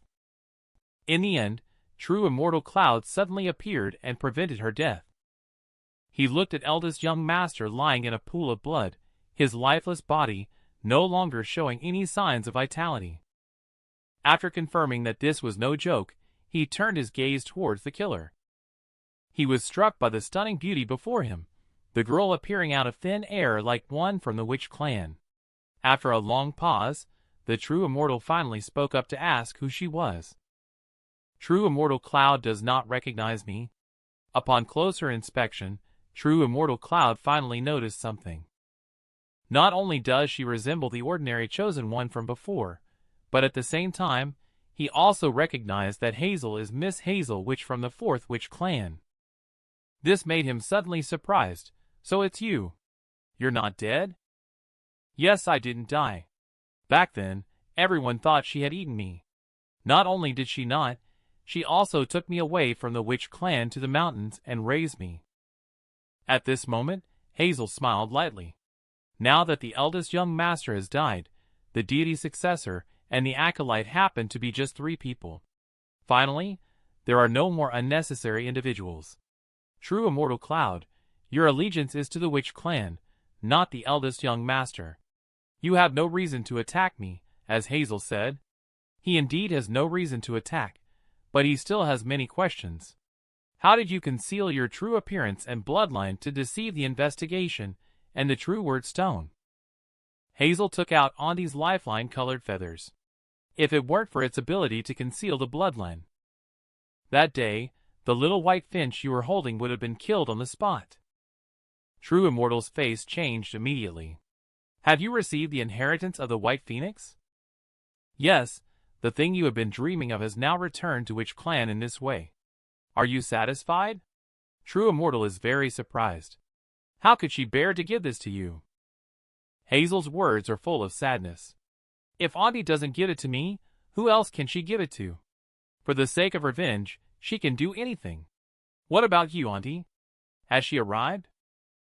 In the end, true immortal Cloud suddenly appeared and prevented her death. He looked at eldest young master lying in a pool of blood, his lifeless body no longer showing any signs of vitality. After confirming that this was no joke, he turned his gaze towards the killer. He was struck by the stunning beauty before him, the girl appearing out of thin air like one from the witch clan. After a long pause, the true immortal finally spoke up to ask who she was. True immortal Cloud does not recognize me. Upon closer inspection, true immortal Cloud finally noticed something. Not only does she resemble the ordinary chosen one from before, but at the same time, he also recognized that Hazel is Miss Hazel Witch from the fourth witch clan. This made him suddenly surprised. "So it's you. You're not dead?" "Yes, I didn't die. Back then, everyone thought she had eaten me. Not only did she not, she also took me away from the witch clan to the mountains and raised me." At this moment, Hazel smiled lightly. Now that the eldest young master has died, the deity's successor and the acolyte happen to be just 3 people. Finally, there are no more unnecessary individuals. True immortal Cloud, your allegiance is to the witch clan, not the eldest young master. You have no reason to attack me, as Hazel said. He indeed has no reason to attack, but he still has many questions. How did you conceal your true appearance and bloodline to deceive the investigation and the true word stone? Hazel took out Auntie's lifeline-colored feathers. If it weren't for its ability to conceal the bloodline, that day, the little white finch you were holding would have been killed on the spot. True Immortal's face changed immediately. Have you received the inheritance of the White Phoenix? Yes, the thing you have been dreaming of has now returned to Witch Clan in this way. Are you satisfied? True Immortal is very surprised. How could she bear to give this to you? Hazel's words are full of sadness. If Auntie doesn't give it to me, who else can she give it to? For the sake of revenge, she can do anything. What about you, Auntie? Has she arrived?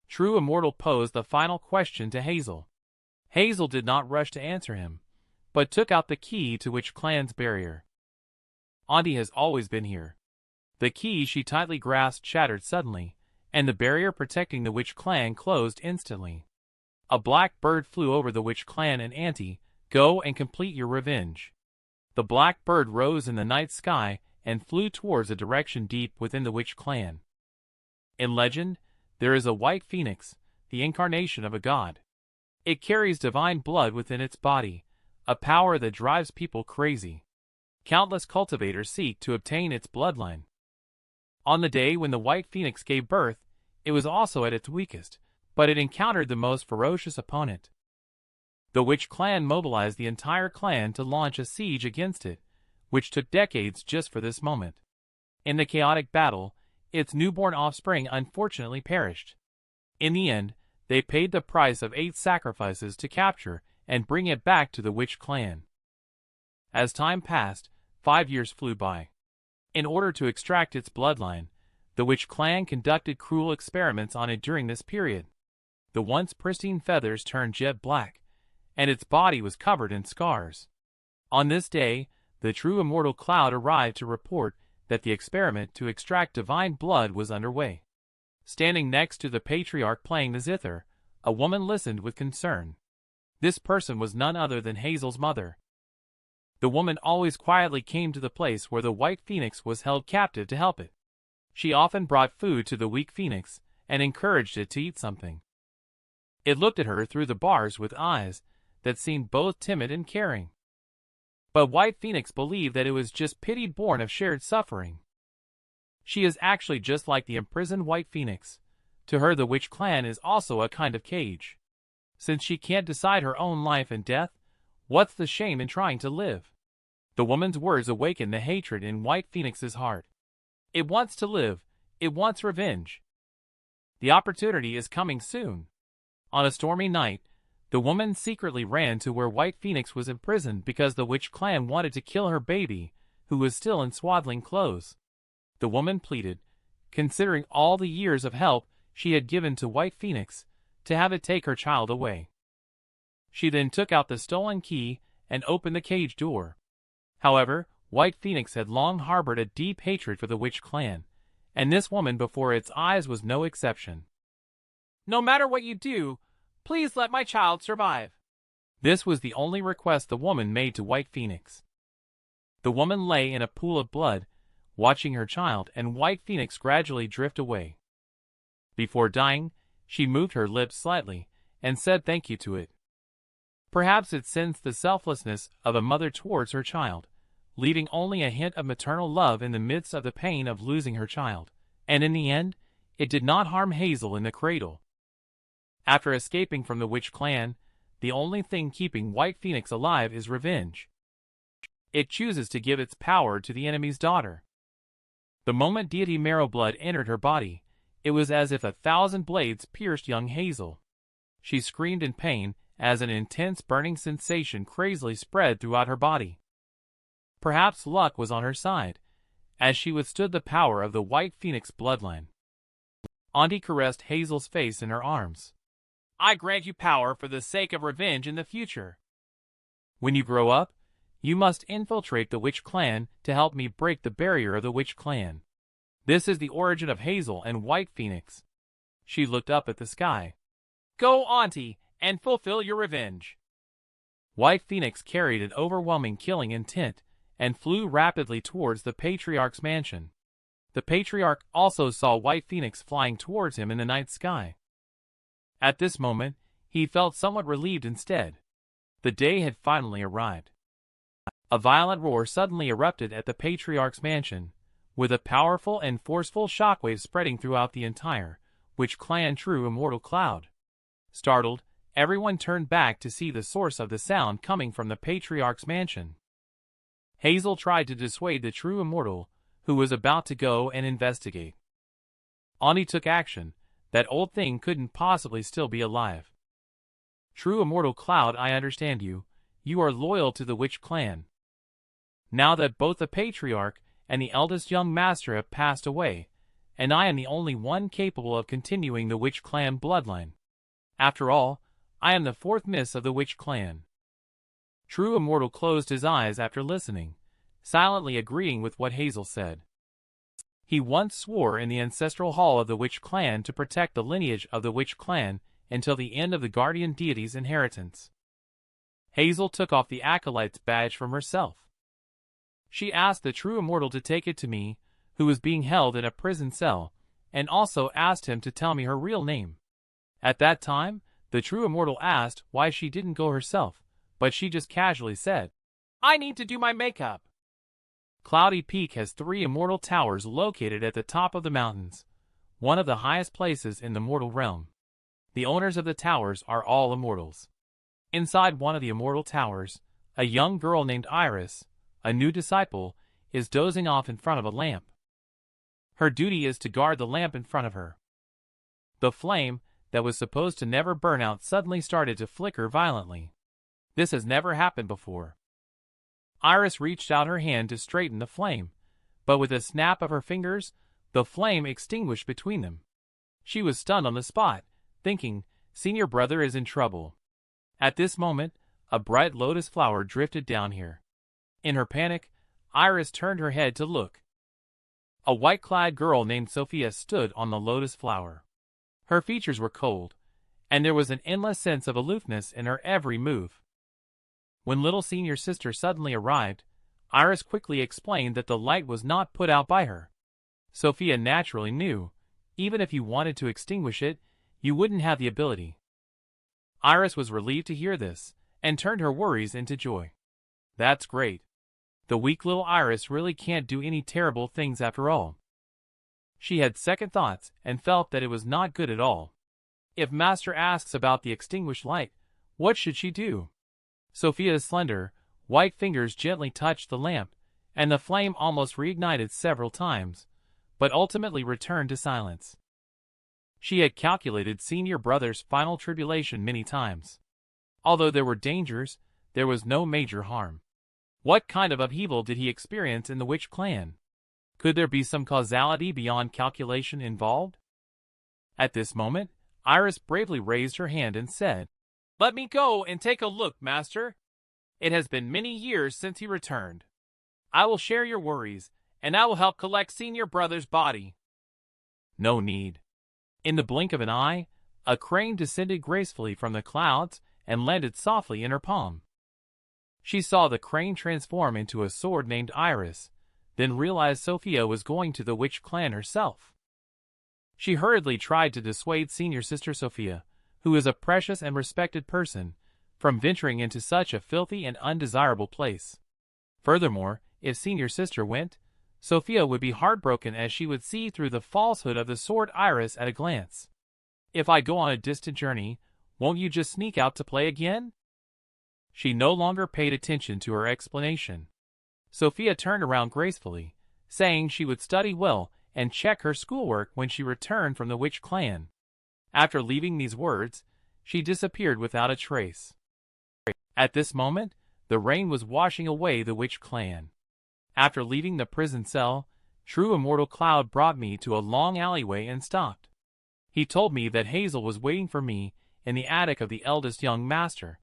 True Immortal posed the final question to Hazel. Hazel did not rush to answer him, but took out the key to Witch Clan's barrier. Auntie has always been here. The key she tightly grasped shattered suddenly, and the barrier protecting the Witch Clan closed instantly. A black bird flew over the Witch Clan and Auntie. Go and complete your revenge. The black bird rose in the night sky and flew towards a direction deep within the Witch Clan. In legend, there is a white phoenix, the incarnation of a god. It carries divine blood within its body, a power that drives people crazy. Countless cultivators seek to obtain its bloodline. On the day when the white phoenix gave birth, it was also at its weakest, but it encountered the most ferocious opponent. The witch clan mobilized the entire clan to launch a siege against it, which took decades just for this moment. In the chaotic battle, its newborn offspring unfortunately perished. In the end, they paid the price of 8 sacrifices to capture and bring it back to the witch clan. As time passed, 5 years flew by. In order to extract its bloodline, the witch clan conducted cruel experiments on it during this period. The once pristine feathers turned jet black, and its body was covered in scars. On this day, the true immortal Cloud arrived to report that the experiment to extract divine blood was underway. Standing next to the patriarch playing the zither, a woman listened with concern. This person was none other than Hazel's mother. The woman always quietly came to the place where the white phoenix was held captive to help it. She often brought food to the weak phoenix and encouraged it to eat something. It looked at her through the bars with eyes that seemed both timid and caring. But white phoenix believed that it was just pity born of shared suffering. She is actually just like the imprisoned white phoenix. To her, the witch clan is also a kind of cage. Since she can't decide her own life and death, what's the shame in trying to live? The woman's words awakened the hatred in white phoenix's heart. It wants to live. It wants revenge. The opportunity is coming soon. On a stormy night, the woman secretly ran to where white phoenix was imprisoned because the witch clan wanted to kill her baby, who was still in swaddling clothes. The woman pleaded, considering all the years of help she had given to white phoenix, to have it take her child away. She then took out the stolen key and opened the cage door. However, white phoenix had long harbored a deep hatred for the witch clan, and this woman before its eyes was no exception. "No matter what you do, please let my child survive." This was the only request the woman made to white phoenix. The woman lay in a pool of blood, watching her child and white phoenix gradually drift away. Before dying, she moved her lips slightly and said thank you to it. Perhaps it sensed the selflessness of a mother towards her child, leaving only a hint of maternal love in the midst of the pain of losing her child, and in the end, it did not harm Hazel in the cradle. After escaping from the witch clan, the only thing keeping white phoenix alive is revenge. It chooses to give its power to the enemy's daughter. The moment deity Marrowblood entered her body, it was as if 1,000 blades pierced young Hazel. She screamed in pain as an intense burning sensation crazily spread throughout her body. Perhaps luck was on her side, as she withstood the power of the white phoenix bloodline. Auntie caressed Hazel's face in her arms. "I grant you power for the sake of revenge in the future. When you grow up, you must infiltrate the witch clan to help me break the barrier of the witch clan. This is the origin of Hazel and white phoenix." She looked up at the sky. "Go, Auntie, and fulfill your revenge." White phoenix carried an overwhelming killing intent and flew rapidly towards the patriarch's mansion. The patriarch also saw white phoenix flying towards him in the night sky. At this moment, he felt somewhat relieved instead. The day had finally arrived. A violent roar suddenly erupted at the patriarch's mansion, with a powerful and forceful shockwave spreading throughout the entire witch clan true immortal cloud. Startled, everyone turned back to see the source of the sound coming from the patriarch's mansion. Hazel tried to dissuade the true immortal, who was about to go and investigate. Auntie took action. That old thing couldn't possibly still be alive. "True immortal Cloud, I understand you. You are loyal to the witch clan. Now that both the patriarch and the eldest young master have passed away, and I am the only one capable of continuing the witch clan bloodline. After all, I am the 4th miss of the witch clan." True immortal closed his eyes after listening, silently agreeing with what Hazel said. He once swore in the ancestral hall of the witch clan to protect the lineage of the witch clan until the end of the guardian deity's inheritance. Hazel took off the acolyte's badge from herself. She asked the true immortal to take it to me, who was being held in a prison cell, and also asked him to tell me her real name. At that time, the true immortal asked why she didn't go herself, but she just casually said, "I need to do my makeup." Cloudy Peak has 3 immortal towers located at the top of the mountains, one of the highest places in the mortal realm. The owners of the towers are all immortals. Inside one of the immortal towers, a young girl named Iris, a new disciple, is dozing off in front of a lamp. Her duty is to guard the lamp in front of her. The flame, that was supposed to never burn out, suddenly started to flicker violently. This has never happened before. Iris reached out her hand to straighten the flame, but with a snap of her fingers, the flame extinguished between them. She was stunned on the spot, thinking, "Senior brother is in trouble." At this moment, a bright lotus flower drifted down here. In her panic, Iris turned her head to look. A white-clad girl named Sophia stood on the lotus flower. Her features were cold, and there was an endless sense of aloofness in her every move. When little senior sister suddenly arrived, Iris quickly explained that the light was not put out by her. Sophia naturally knew, even if you wanted to extinguish it, you wouldn't have the ability. Iris was relieved to hear this, and turned her worries into joy. That's great. The weak little Iris really can't do any terrible things after all. She had second thoughts and felt that it was not good at all. If Master asks about the extinguished light, what should she do? Sophia's slender, white fingers gently touched the lamp, and the flame almost reignited several times, but ultimately returned to silence. She had calculated senior brother's final tribulation many times. Although there were dangers, there was no major harm. What kind of upheaval did he experience in the witch clan? Could there be some causality beyond calculation involved? At this moment, Iris bravely raised her hand and said, "Let me go and take a look, Master. It has been many years since he returned. I will share your worries, and I will help collect senior brother's body." No need. In the blink of an eye, a crane descended gracefully from the clouds and landed softly in her palm. She saw the crane transform into a sword named Iris, then realized Sophia was going to the witch clan herself. She hurriedly tried to dissuade senior sister Sophia, who is a precious and respected person, from venturing into such a filthy and undesirable place. Furthermore, if senior sister went, Sophia would be heartbroken as she would see through the falsehood of the sword Iris at a glance. "If I go on a distant journey, won't you just sneak out to play again?" She no longer paid attention to her explanation. Sophia turned around gracefully, saying she would study well and check her schoolwork when she returned from the witch clan. After leaving these words, she disappeared without a trace. At this moment, the rain was washing away the witch clan. After leaving the prison cell, True Immortal Cloud brought me to a long alleyway and stopped. He told me that Hazel was waiting for me in the attic of the eldest young master.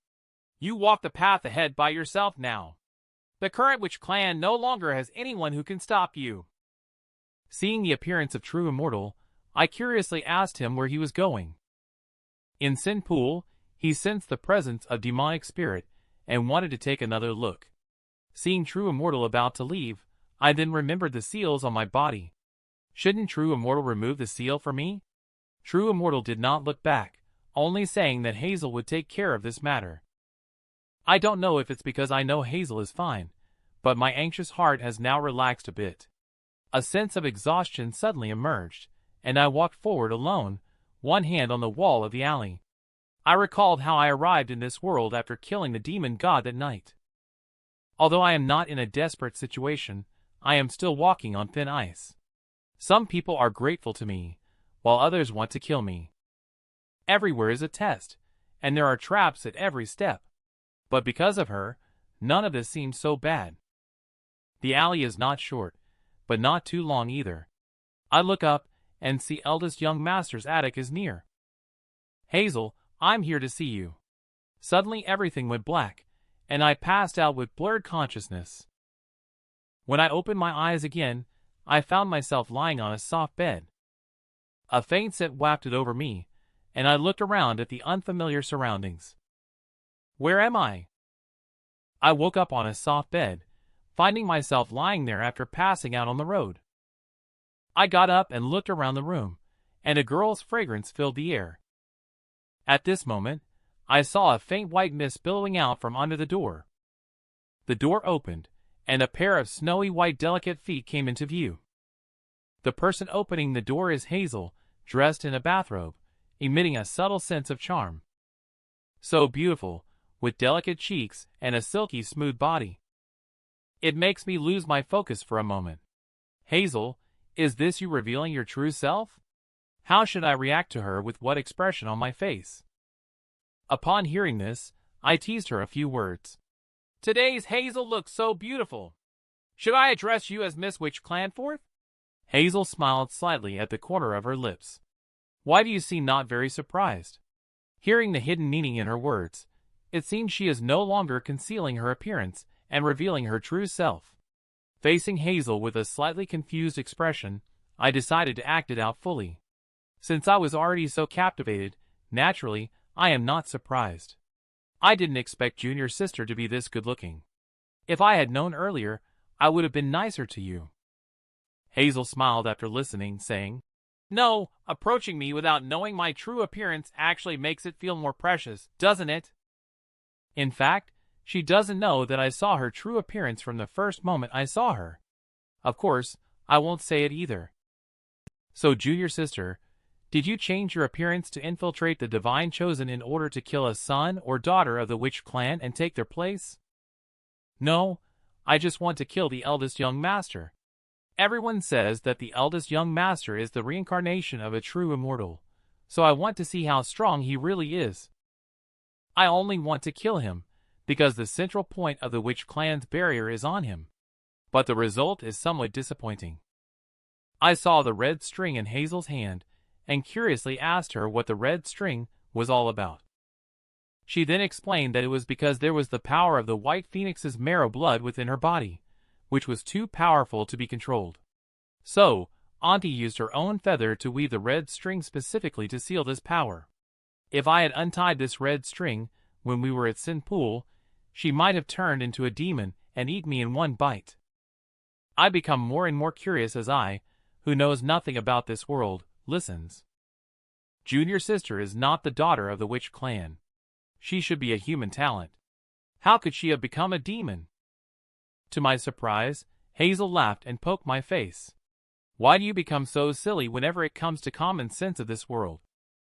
"You walk the path ahead by yourself now. The current witch clan no longer has anyone who can stop you." Seeing the appearance of True Immortal, I curiously asked him where he was going. In Sin Pool, he sensed the presence of demonic spirit and wanted to take another look. Seeing True Immortal about to leave, I then remembered the seals on my body. Shouldn't True Immortal remove the seal for me? True Immortal did not look back, only saying that Hazel would take care of this matter. I don't know if it's because I know Hazel is fine, but my anxious heart has now relaxed a bit. A sense of exhaustion suddenly emerged, and I walked forward alone, one hand on the wall of the alley. I recalled how I arrived in this world after killing the demon god that night. Although I am not in a desperate situation, I am still walking on thin ice. Some people are grateful to me, while others want to kill me. Everywhere is a test, and there are traps at every step. But because of her, none of this seems so bad. The alley is not short, but not too long either. I look up and see eldest young master's attic is near. "Hazel, I'm here to see you." Suddenly everything went black, and I passed out with blurred consciousness. When I opened my eyes again, I found myself lying on a soft bed. A faint scent wafted over me, and I looked around at the unfamiliar surroundings. Where am I? I woke up on a soft bed, finding myself lying there after passing out on the road. I got up and looked around the room, and a girl's fragrance filled the air. At this moment, I saw a faint white mist billowing out from under the door. The door opened, and a pair of snowy white delicate feet came into view. The person opening the door is Hazel, dressed in a bathrobe, emitting a subtle sense of charm. So beautiful, with delicate cheeks and a silky smooth body. It makes me lose my focus for a moment. Hazel, is this you revealing your true self? How should I react to her with what expression on my face? Upon hearing this, I teased her a few words. Today's Hazel looks so beautiful. Should I address you as Miss Witch Clanforth? Hazel smiled slightly at the corner of her lips. Why do you seem not very surprised? Hearing the hidden meaning in her words, it seems she is no longer concealing her appearance and revealing her true self. Facing Hazel with a slightly confused expression, I decided to act it out fully. Since I was already so captivated, naturally, I am not surprised. I didn't expect Junior's sister to be this good-looking. If I had known earlier, I would have been nicer to you. Hazel smiled after listening, saying, No, approaching me without knowing my true appearance actually makes it feel more precious, doesn't it? In fact, she doesn't know that I saw her true appearance from the first moment I saw her. Of course, I won't say it either. So, Junior sister, did you change your appearance to infiltrate the Divine Chosen in order to kill a son or daughter of the Witch clan and take their place? No, I just want to kill the eldest young master. Everyone says that the eldest young master is the reincarnation of a true immortal, so I want to see how strong he really is. I only want to kill him, because the central point of the Witch clan's barrier is on him. But the result is somewhat disappointing. I saw the red string in Hazel's hand, and curiously asked her what the red string was all about. She then explained that it was because there was the power of the White Phoenix's marrow blood within her body, which was too powerful to be controlled. So, Auntie used her own feather to weave the red string specifically to seal this power. If I had untied this red string when we were at Sin Pool, she might have turned into a demon and eaten me in one bite. I become more and more curious as I, who knows nothing about this world, listens. Junior sister is not the daughter of the Witch clan. She should be a human talent. How could she have become a demon? To my surprise, Hazel laughed and poked my face. Why do you become so silly whenever it comes to common sense of this world?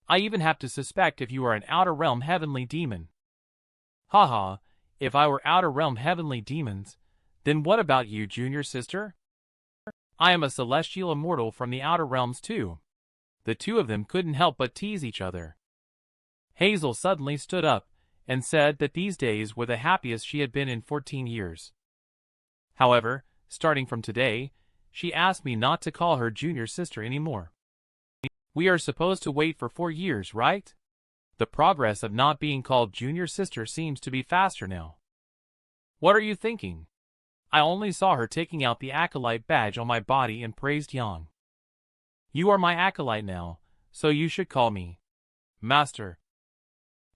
I even have to suspect if you are an outer realm heavenly demon. Haha, if I were outer realm heavenly demons, then what about you, Junior sister? I am a celestial immortal from the outer realms too. The two of them couldn't help but tease each other. Hazel suddenly stood up and said that these days were the happiest she had been in 14 years. However, starting from today, she asked me not to call her junior sister anymore. We are supposed to wait for 4 years, right? The progress of not being called junior sister seems to be faster now. What are you thinking? I only saw her taking out the acolyte badge on my body and praised Yang. You are my acolyte now, so you should call me Master.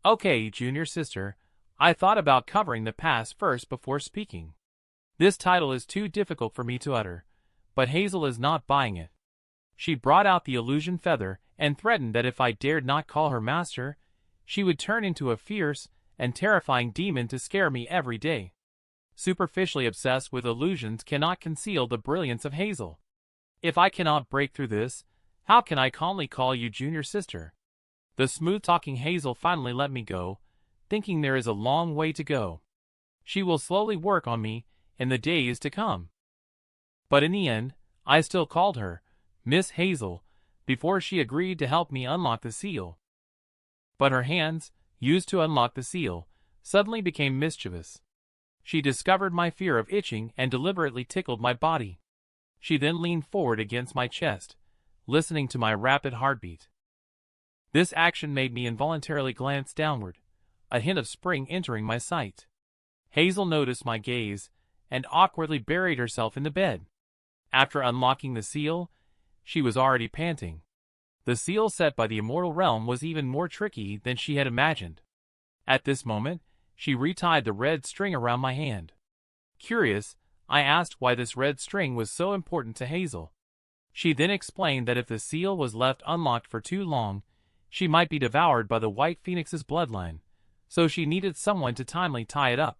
Okay, junior sister, I thought about covering the past first before speaking. This title is too difficult for me to utter, but Hazel is not buying it. She brought out the illusion feather and threatened that if I dared not call her master, she would turn into a fierce and terrifying demon to scare me every day. Superficially obsessed with illusions cannot conceal the brilliance of Hazel. If I cannot break through this, how can I calmly call you junior sister? The smooth-talking Hazel finally let me go, thinking there is a long way to go. She will slowly work on me in the days to come. But in the end, I still called her Miss Hazel before she agreed to help me unlock the seal. But her hands, used to unlock the seal, suddenly became mischievous. She discovered my fear of itching and deliberately tickled my body. She then leaned forward against my chest, listening to my rapid heartbeat. This action made me involuntarily glance downward, a hint of spring entering my sight. Hazel noticed my gaze and awkwardly buried herself in the bed. After unlocking the seal, she was already panting. The seal set by the immortal realm was even more tricky than she had imagined. At this moment, she retied the red string around my hand. Curious, I asked why this red string was so important to Hazel. She then explained that if the seal was left unlocked for too long, she might be devoured by the White Phoenix's bloodline, so she needed someone to timely tie it up.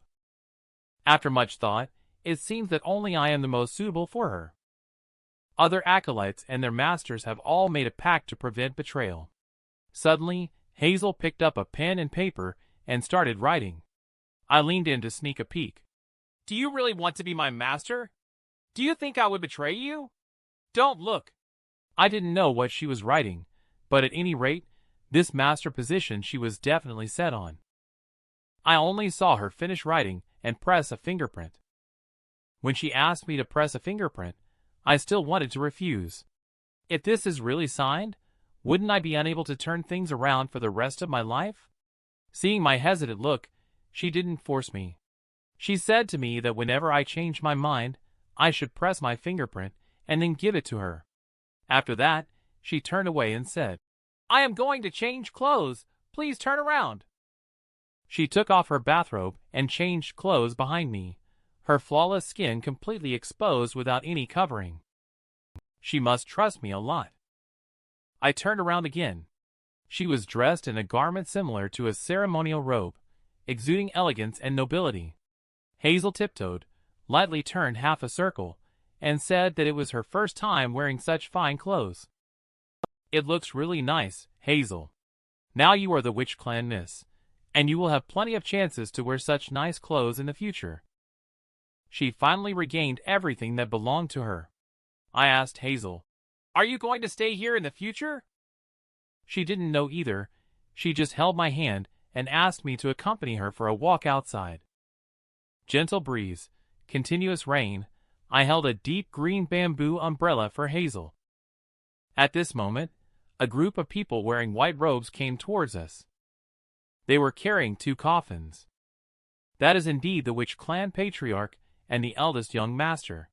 After much thought, it seems that only I am the most suitable for her. Other acolytes and their masters have all made a pact to prevent betrayal. Suddenly, Hazel picked up a pen and paper and started writing. I leaned in to sneak a peek. "Do you really want to be my master? Do you think I would betray you? Don't look." I didn't know what she was writing, but at any rate, this master position she was definitely set on. I only saw her finish writing and press a fingerprint. When she asked me to press a fingerprint, I still wanted to refuse. If this is really signed, wouldn't I be unable to turn things around for the rest of my life? Seeing my hesitant look, she didn't force me. She said to me that whenever I changed my mind, I should press my fingerprint and then give it to her. After that, she turned away and said, "I am going to change clothes. Please turn around." She took off her bathrobe and changed clothes behind me, her flawless skin completely exposed without any covering. She must trust me a lot. I turned around again. She was dressed in a garment similar to a ceremonial robe, exuding elegance and nobility. Hazel tiptoed, lightly turned half a circle, and said that it was her first time wearing such fine clothes. "It looks really nice, Hazel. Now you are the witch clan miss, and you will have plenty of chances to wear such nice clothes in the future." She finally regained everything that belonged to her. I asked Hazel, "Are you going to stay here in the future?" She didn't know either. She just held my hand and asked me to accompany her for a walk outside. Gentle breeze, continuous rain. I held a deep green bamboo umbrella for Hazel. At this moment, a group of people wearing white robes came towards us. They were carrying 2 coffins. That is indeed the witch clan patriarch and the eldest young master.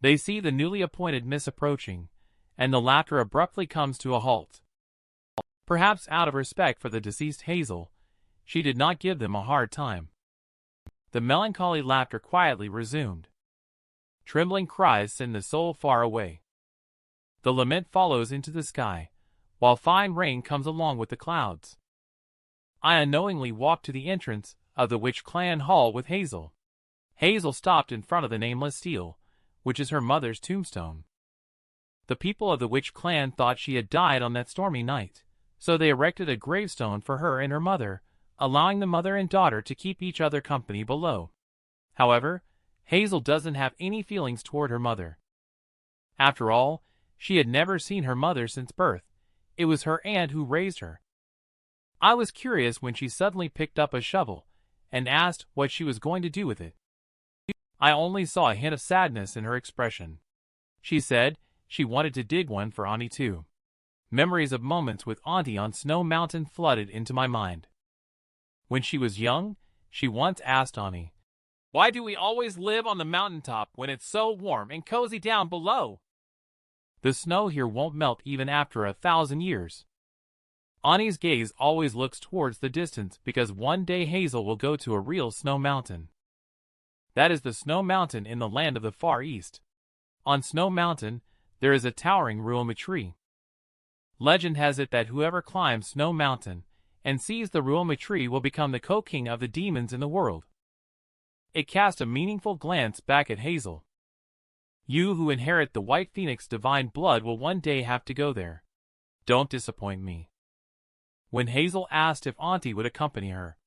They see the newly appointed miss approaching, and the laughter abruptly comes to a halt. Perhaps out of respect for the deceased Hazel, she did not give them a hard time. The melancholy laughter quietly resumed. Trembling cries send the soul far away. The lament follows into the sky, while fine rain comes along with the clouds. I unknowingly walked to the entrance of the witch clan hall with Hazel. Hazel stopped in front of the nameless stele, which is her mother's tombstone. The people of the witch clan thought she had died on that stormy night, so they erected a gravestone for her and her mother, allowing the mother and daughter to keep each other company below. However, Hazel doesn't have any feelings toward her mother. After all, she had never seen her mother since birth. It was her aunt who raised her. I was curious when she suddenly picked up a shovel and asked what she was going to do with it. I only saw a hint of sadness in her expression. She said she wanted to dig one for Auntie too. Memories of moments with Auntie on Snow Mountain flooded into my mind. When she was young, she once asked Auntie, "Why do we always live on the mountaintop when it's so warm and cozy down below? The snow here won't melt even after 1,000 years." Auntie's gaze always looks towards the distance because one day Hazel will go to a real snow mountain. That is the Snow Mountain in the land of the Far East. On Snow Mountain, there is a towering Ruoma tree. Legend has it that whoever climbs Snow Mountain and sees the Ruoma tree will become the co-king of the demons in the world. It cast a meaningful glance back at Hazel. You who inherit the White Phoenix divine blood will one day have to go there. Don't disappoint me. When Hazel asked if Auntie would accompany her.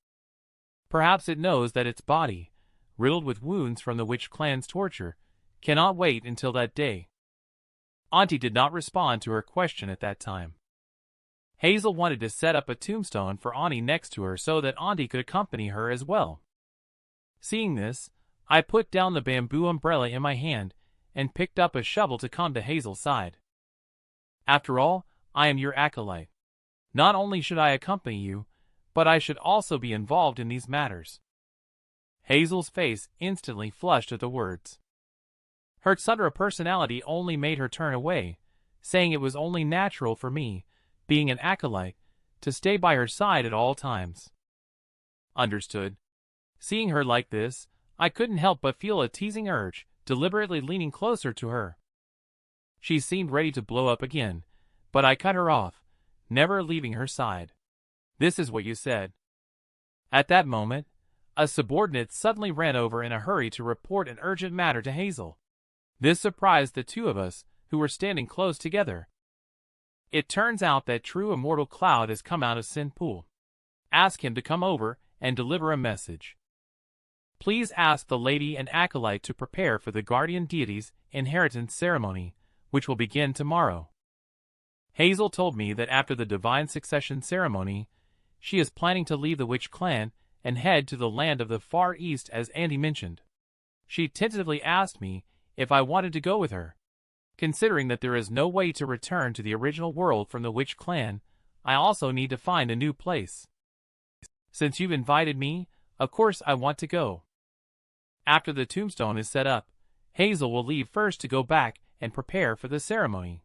Perhaps it knows that its body, riddled with wounds from the witch clan's torture, cannot wait until that day. Auntie did not respond to her question at that time. Hazel wanted to set up a tombstone for Auntie next to her so that Auntie could accompany her as well. Seeing this, I put down the bamboo umbrella in my hand and picked up a shovel to come to Hazel's side. After all, I am your acolyte. Not only should I accompany you, but I should also be involved in these matters. Hazel's face instantly flushed at the words. Her Tsundere personality only made her turn away, saying it was only natural for me, being an acolyte, to stay by her side at all times. Understood. Seeing her like this, I couldn't help but feel a teasing urge, deliberately leaning closer to her. She seemed ready to blow up again, but I cut her off, never leaving her side. "This is what you said." At that moment, a subordinate suddenly ran over in a hurry to report an urgent matter to Hazel. This surprised the two of us, who were standing close together. It turns out that true immortal Cloud has come out of Sin Pool. Ask him to come over and deliver a message. Please ask the lady and acolyte to prepare for the guardian deity's inheritance ceremony, which will begin tomorrow. Hazel told me that after the divine succession ceremony, she is planning to leave the witch clan and head to the land of the Far East as Andy mentioned. She tentatively asked me if I wanted to go with her. Considering that there is no way to return to the original world from the witch clan, I also need to find a new place. Since you've invited me, of course I want to go. After the tombstone is set up, Hazel will leave first to go back and prepare for the ceremony.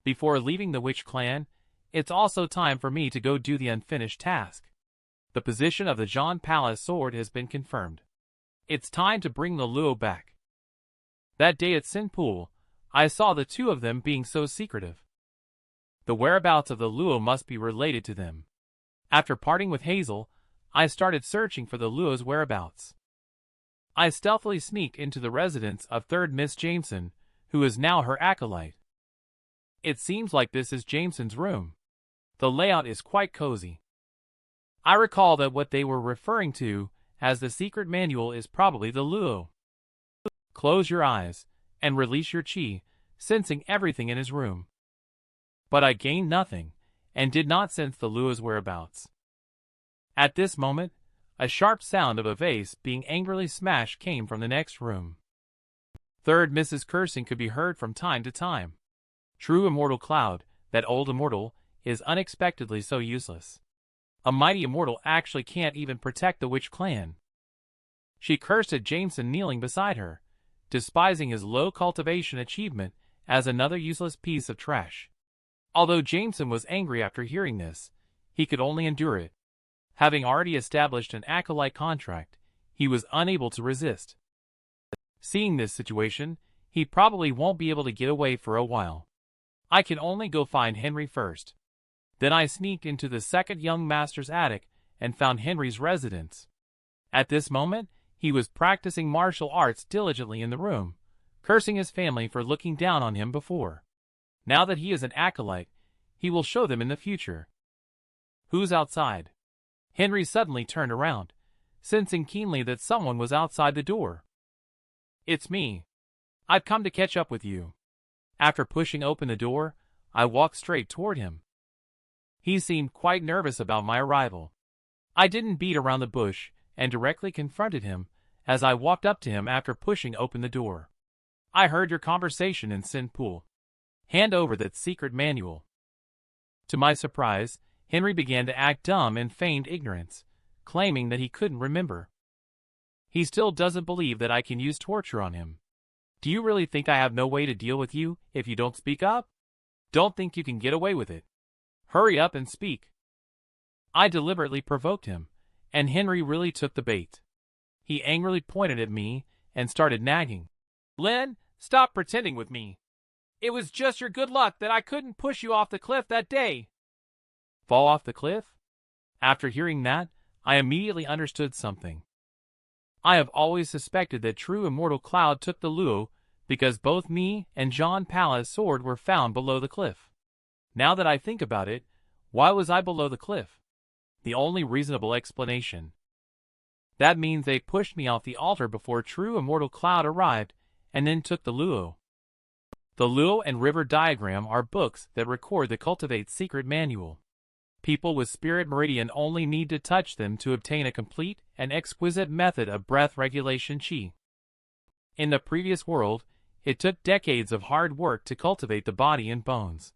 Before leaving the witch clan, it's also time for me to go do the unfinished task. The position of the Jean Palace sword has been confirmed. It's time to bring the Luo back. That day at Sin Pool, I saw the two of them being so secretive. The whereabouts of the Luo must be related to them. After parting with Hazel, I started searching for the Luo's whereabouts. I stealthily sneaked into the residence of 3rd Miss Jameson, who is now her acolyte. It seems like this is Jameson's room. The layout is quite cozy. I recall that what they were referring to as the secret manual is probably the Luo. Close your eyes and release your chi, sensing everything in his room. But I gained nothing, and did not sense the Luo's whereabouts. At this moment, a sharp sound of a vase being angrily smashed came from the next room. 3rd Mrs. cursing could be heard from time to time. True immortal Cloud, that old immortal, is unexpectedly so useless. A mighty immortal actually can't even protect the witch clan. She cursed at Jameson kneeling beside her, despising his low cultivation achievement as another useless piece of trash. Although Jameson was angry after hearing this, he could only endure it. Having already established an acolyte contract, he was unable to resist. Seeing this situation, he probably won't be able to get away for a while. I can only go find Henry first. Then I sneaked into the second young master's attic and found Henry's residence. At this moment, he was practicing martial arts diligently in the room, cursing his family for looking down on him before. Now that he is an acolyte, he will show them in the future. Who's outside? Henry suddenly turned around, sensing keenly that someone was outside the door. It's me. I've come to catch up with you. After pushing open the door, I walked straight toward him. He seemed quite nervous about my arrival. I didn't beat around the bush and directly confronted him as I walked up to him after pushing open the door. I heard your conversation in Sin Pool. Hand over that secret manual. To my surprise, Henry began to act dumb and feigned ignorance, claiming that he couldn't remember. He still doesn't believe that I can use torture on him. Do you really think I have no way to deal with you if you don't speak up? Don't think you can get away with it. Hurry up and speak. I deliberately provoked him, and Henry really took the bait. He angrily pointed at me and started nagging. Len, stop pretending with me. It was just your good luck that I couldn't push you off the cliff that day. Fall off the cliff? After hearing that, I immediately understood something. I have always suspected that true immortal Cloud took the Luo because both me and Jean Palace's sword were found below the cliff. Now that I think about it, why was I below the cliff? The only reasonable explanation. That means they pushed me off the altar before true immortal Cloud arrived and then took the Luo. The Luo and River Diagram are books that record the Cultivate secret manual. People with Spirit Meridian only need to touch them to obtain a complete and exquisite method of breath regulation chi. In the previous world, it took decades of hard work to cultivate the body and bones.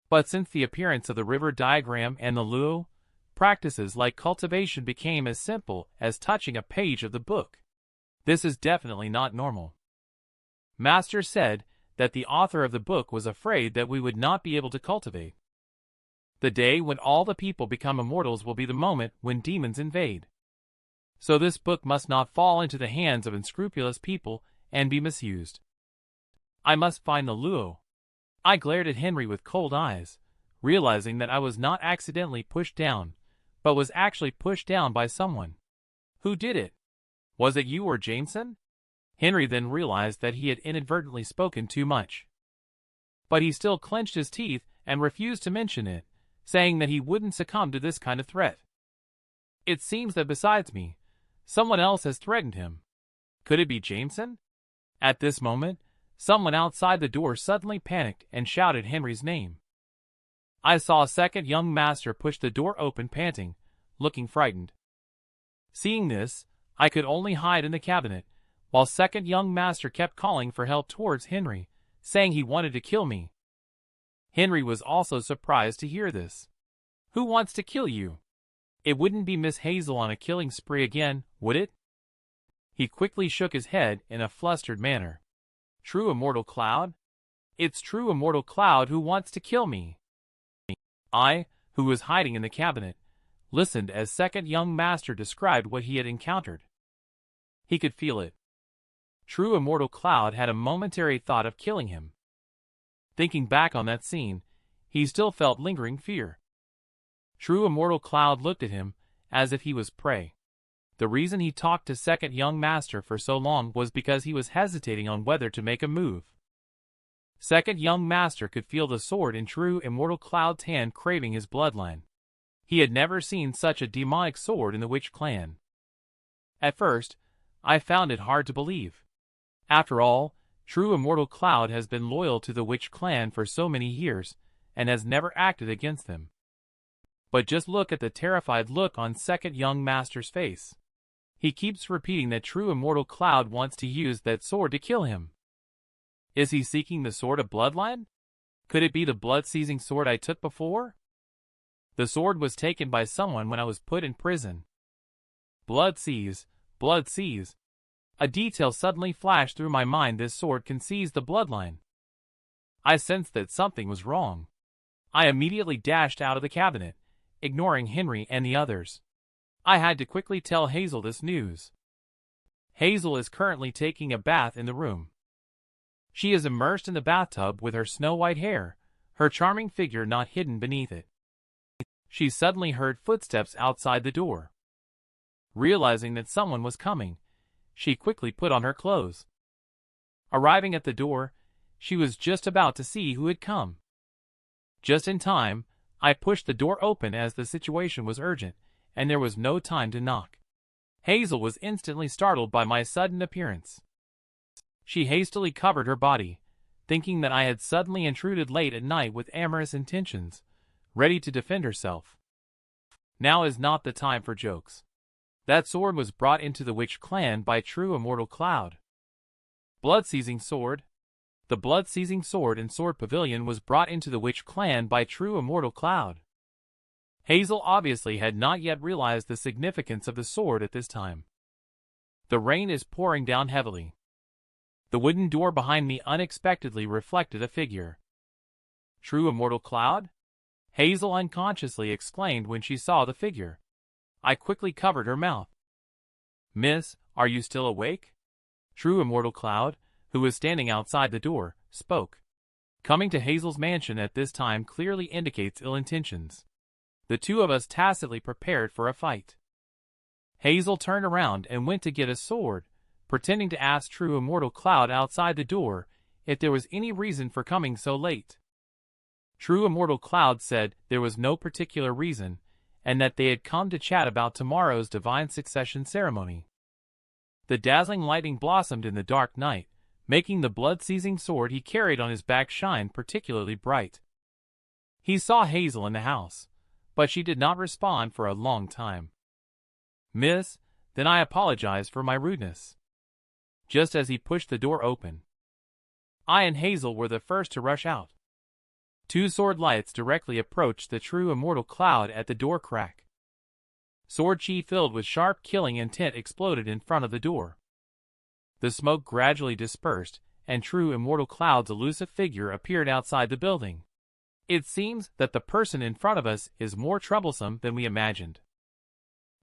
But since the appearance of the River Diagram and the Luo, practices like cultivation became as simple as touching a page of the book. This is definitely not normal. Master said that the author of the book was afraid that we would not be able to cultivate. The day when all the people become immortals will be the moment when demons invade. So this book must not fall into the hands of unscrupulous people and be misused. I must find the Luo. I glared at Henry with cold eyes, realizing that I was not accidentally pushed down, but was actually pushed down by someone. Who did it? Was it you or Jameson? Henry then realized that he had inadvertently spoken too much. But he still clenched his teeth and refused to mention it, saying that he wouldn't succumb to this kind of threat. It seems that besides me, someone else has threatened him. Could it be Jameson? At this moment, someone outside the door suddenly panicked and shouted Henry's name. I saw a second young master push the door open panting, looking frightened. Seeing this, I could only hide in the cabinet, while second young master kept calling for help towards Henry, saying he wanted to kill me. Henry was also surprised to hear this. Who wants to kill you? It wouldn't be Miss Hazel on a killing spree again, would it? He quickly shook his head in a flustered manner. True Immortal Cloud? It's True Immortal Cloud who wants to kill me. I, who was hiding in the cabinet, listened as second young master described what he had encountered. He could feel it. True Immortal Cloud had a momentary thought of killing him. Thinking back on that scene, he still felt lingering fear. True Immortal Cloud looked at him as if he was prey. The reason he talked to second young master for so long was because he was hesitating on whether to make a move. Second young master could feel the sword in True Immortal Cloud's hand craving his bloodline. He had never seen such a demonic sword in the Witch clan. At first, I found it hard to believe. After all, True Immortal Cloud has been loyal to the Witch clan for so many years, and has never acted against them. But just look at the terrified look on second young master's face. He keeps repeating that True Immortal Cloud wants to use that sword to kill him. Is he seeking the sword of bloodline? Could it be the blood-seizing sword I took before? The sword was taken by someone when I was put in prison. Blood seize, blood seize. A detail suddenly flashed through my mind. This sword can seize the bloodline. I sensed that something was wrong. I immediately dashed out of the cabinet, ignoring Henry and the others. I had to quickly tell Hazel this news. Hazel is currently taking a bath in the room. She is immersed in the bathtub with her snow-white hair, her charming figure not hidden beneath it. She suddenly heard footsteps outside the door. Realizing that someone was coming, she quickly put on her clothes. Arriving at the door, she was just about to see who had come. Just in time, I pushed the door open as the situation was urgent, and there was no time to knock. Hazel was instantly startled by my sudden appearance. She hastily covered her body, thinking that I had suddenly intruded late at night with amorous intentions, ready to defend herself. Now is not the time for jokes. That sword was brought into the Witch clan by True Immortal Cloud. Blood-seizing sword. The blood-seizing sword and sword pavilion was brought into the Witch clan by True Immortal Cloud. Hazel obviously had not yet realized the significance of the sword at this time. The rain is pouring down heavily. The wooden door behind me unexpectedly reflected a figure. True Immortal Cloud? Hazel unconsciously exclaimed when she saw the figure. I quickly covered her mouth. Miss, are you still awake? True Immortal Cloud, who was standing outside the door, spoke. Coming to Hazel's mansion at this time clearly indicates ill intentions. The two of us tacitly prepared for a fight. Hazel turned around and went to get a sword, pretending to ask True Immortal Cloud outside the door if there was any reason for coming so late. True Immortal Cloud said there was no particular reason, and that they had come to chat about tomorrow's divine succession ceremony. The dazzling lightning blossomed in the dark night, making the blood-seizing sword he carried on his back shine particularly bright. He saw Hazel in the house, but she did not respond for a long time. Miss, then I apologize for my rudeness. Just as he pushed the door open, I and Hazel were the first to rush out. Two sword lights directly approached the True Immortal Cloud at the door crack. Sword chi filled with sharp killing intent exploded in front of the door. The smoke gradually dispersed, and True Immortal Cloud's elusive figure appeared outside the building. It seems that the person in front of us is more troublesome than we imagined.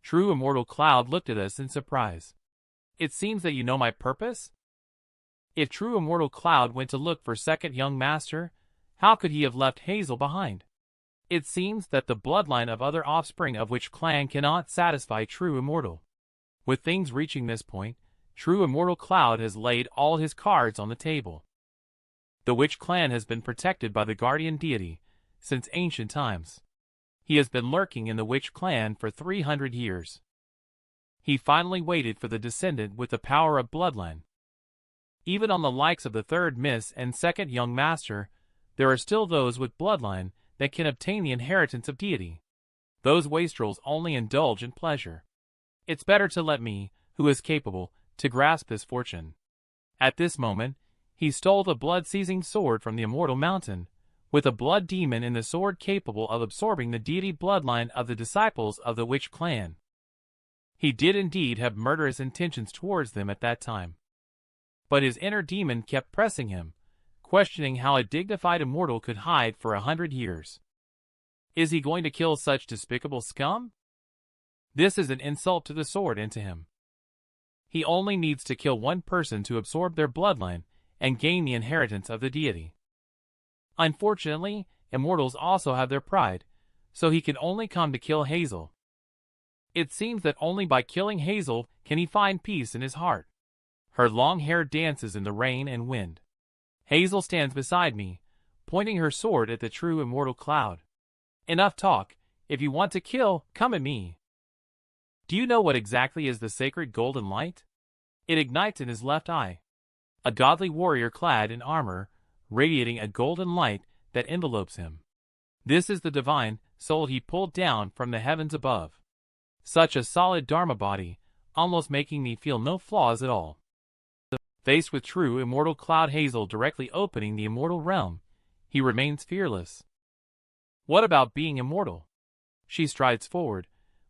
True Immortal Cloud looked at us in surprise. It seems that you know my purpose? If True Immortal Cloud went to look for second young master, How could he have left Hazel behind? It seems that the bloodline of other offspring of which clan cannot satisfy True Immortal. With things reaching this point, True Immortal Cloud has laid all his cards on the table. The Witch clan has been protected by the guardian deity since ancient times. He has been lurking in the Witch clan for 300 years. He finally waited for the descendant with the power of bloodline. Even on the likes of the third Miss and second Young Master, there are still those with bloodline that can obtain the inheritance of deity. Those wastrels only indulge in pleasure. It's better to let me, who is capable, to grasp this fortune. At this moment, he stole the blood-seizing sword from the immortal mountain, with a blood demon in the sword capable of absorbing the deity bloodline of the disciples of the Witch clan. He did indeed have murderous intentions towards them at that time. But his inner demon kept pressing him, questioning how a dignified immortal could hide for 100 years. Is he going to kill such despicable scum? This is an insult to the sword and to him. He only needs to kill one person to absorb their bloodline and gain the inheritance of the deity. Unfortunately, immortals also have their pride, so he can only come to kill Hazel. It seems that only by killing Hazel can he find peace in his heart. Her long hair dances in the rain and wind. Hazel stands beside me, pointing her sword at the True Immortal Cloud. Enough talk. If you want to kill, come at me. Do you know what exactly is the sacred golden light? It ignites in his left eye. A godly warrior clad in armor, radiating a golden light that envelopes him. This is the divine soul he pulled down from the heavens above. Such a solid Dharma body, almost making me feel no flaws at all. Faced with True Immortal Cloud Hazel directly opening the immortal realm, he remains fearless. What about being immortal? She strides forward,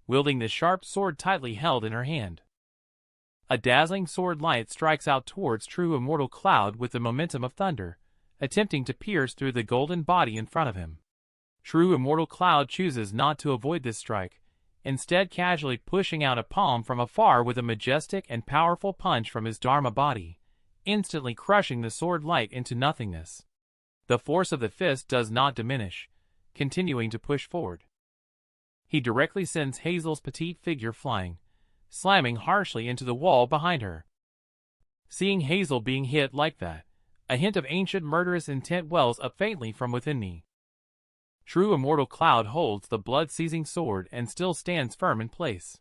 wielding the sharp sword tightly held in her hand. A dazzling sword light strikes out towards True Immortal Cloud with the momentum of thunder, attempting to pierce through the golden body in front of him. True Immortal Cloud chooses not to avoid this strike, instead casually pushing out a palm from afar with a majestic and powerful punch from his Dharma body, instantly crushing the sword light into nothingness. The force of the fist does not diminish, continuing to push forward. He directly sends Hazel's petite figure flying, slamming harshly into the wall behind her. Seeing Hazel being hit like that, a hint of ancient murderous intent wells up faintly from within me. True Immortal Cloud holds the blood-seizing sword and still stands firm in place.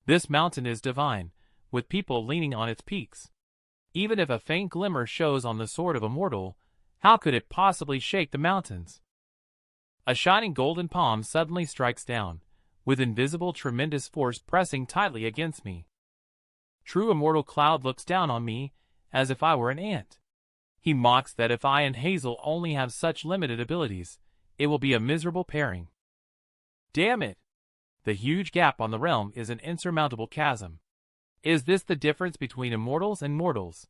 This mountain is divine, with people leaning on its peaks. Even if a faint glimmer shows on the sword of a mortal, how could it possibly shake the mountains? A shining golden palm suddenly strikes down, with invisible tremendous force pressing tightly against me. True Immortal Cloud looks down on me, as if I were an ant. He mocks that if I and Hazel only have such limited abilities, it will be a miserable pairing. Damn it! The huge gap on the realm is an insurmountable chasm. Is this the difference between immortals and mortals?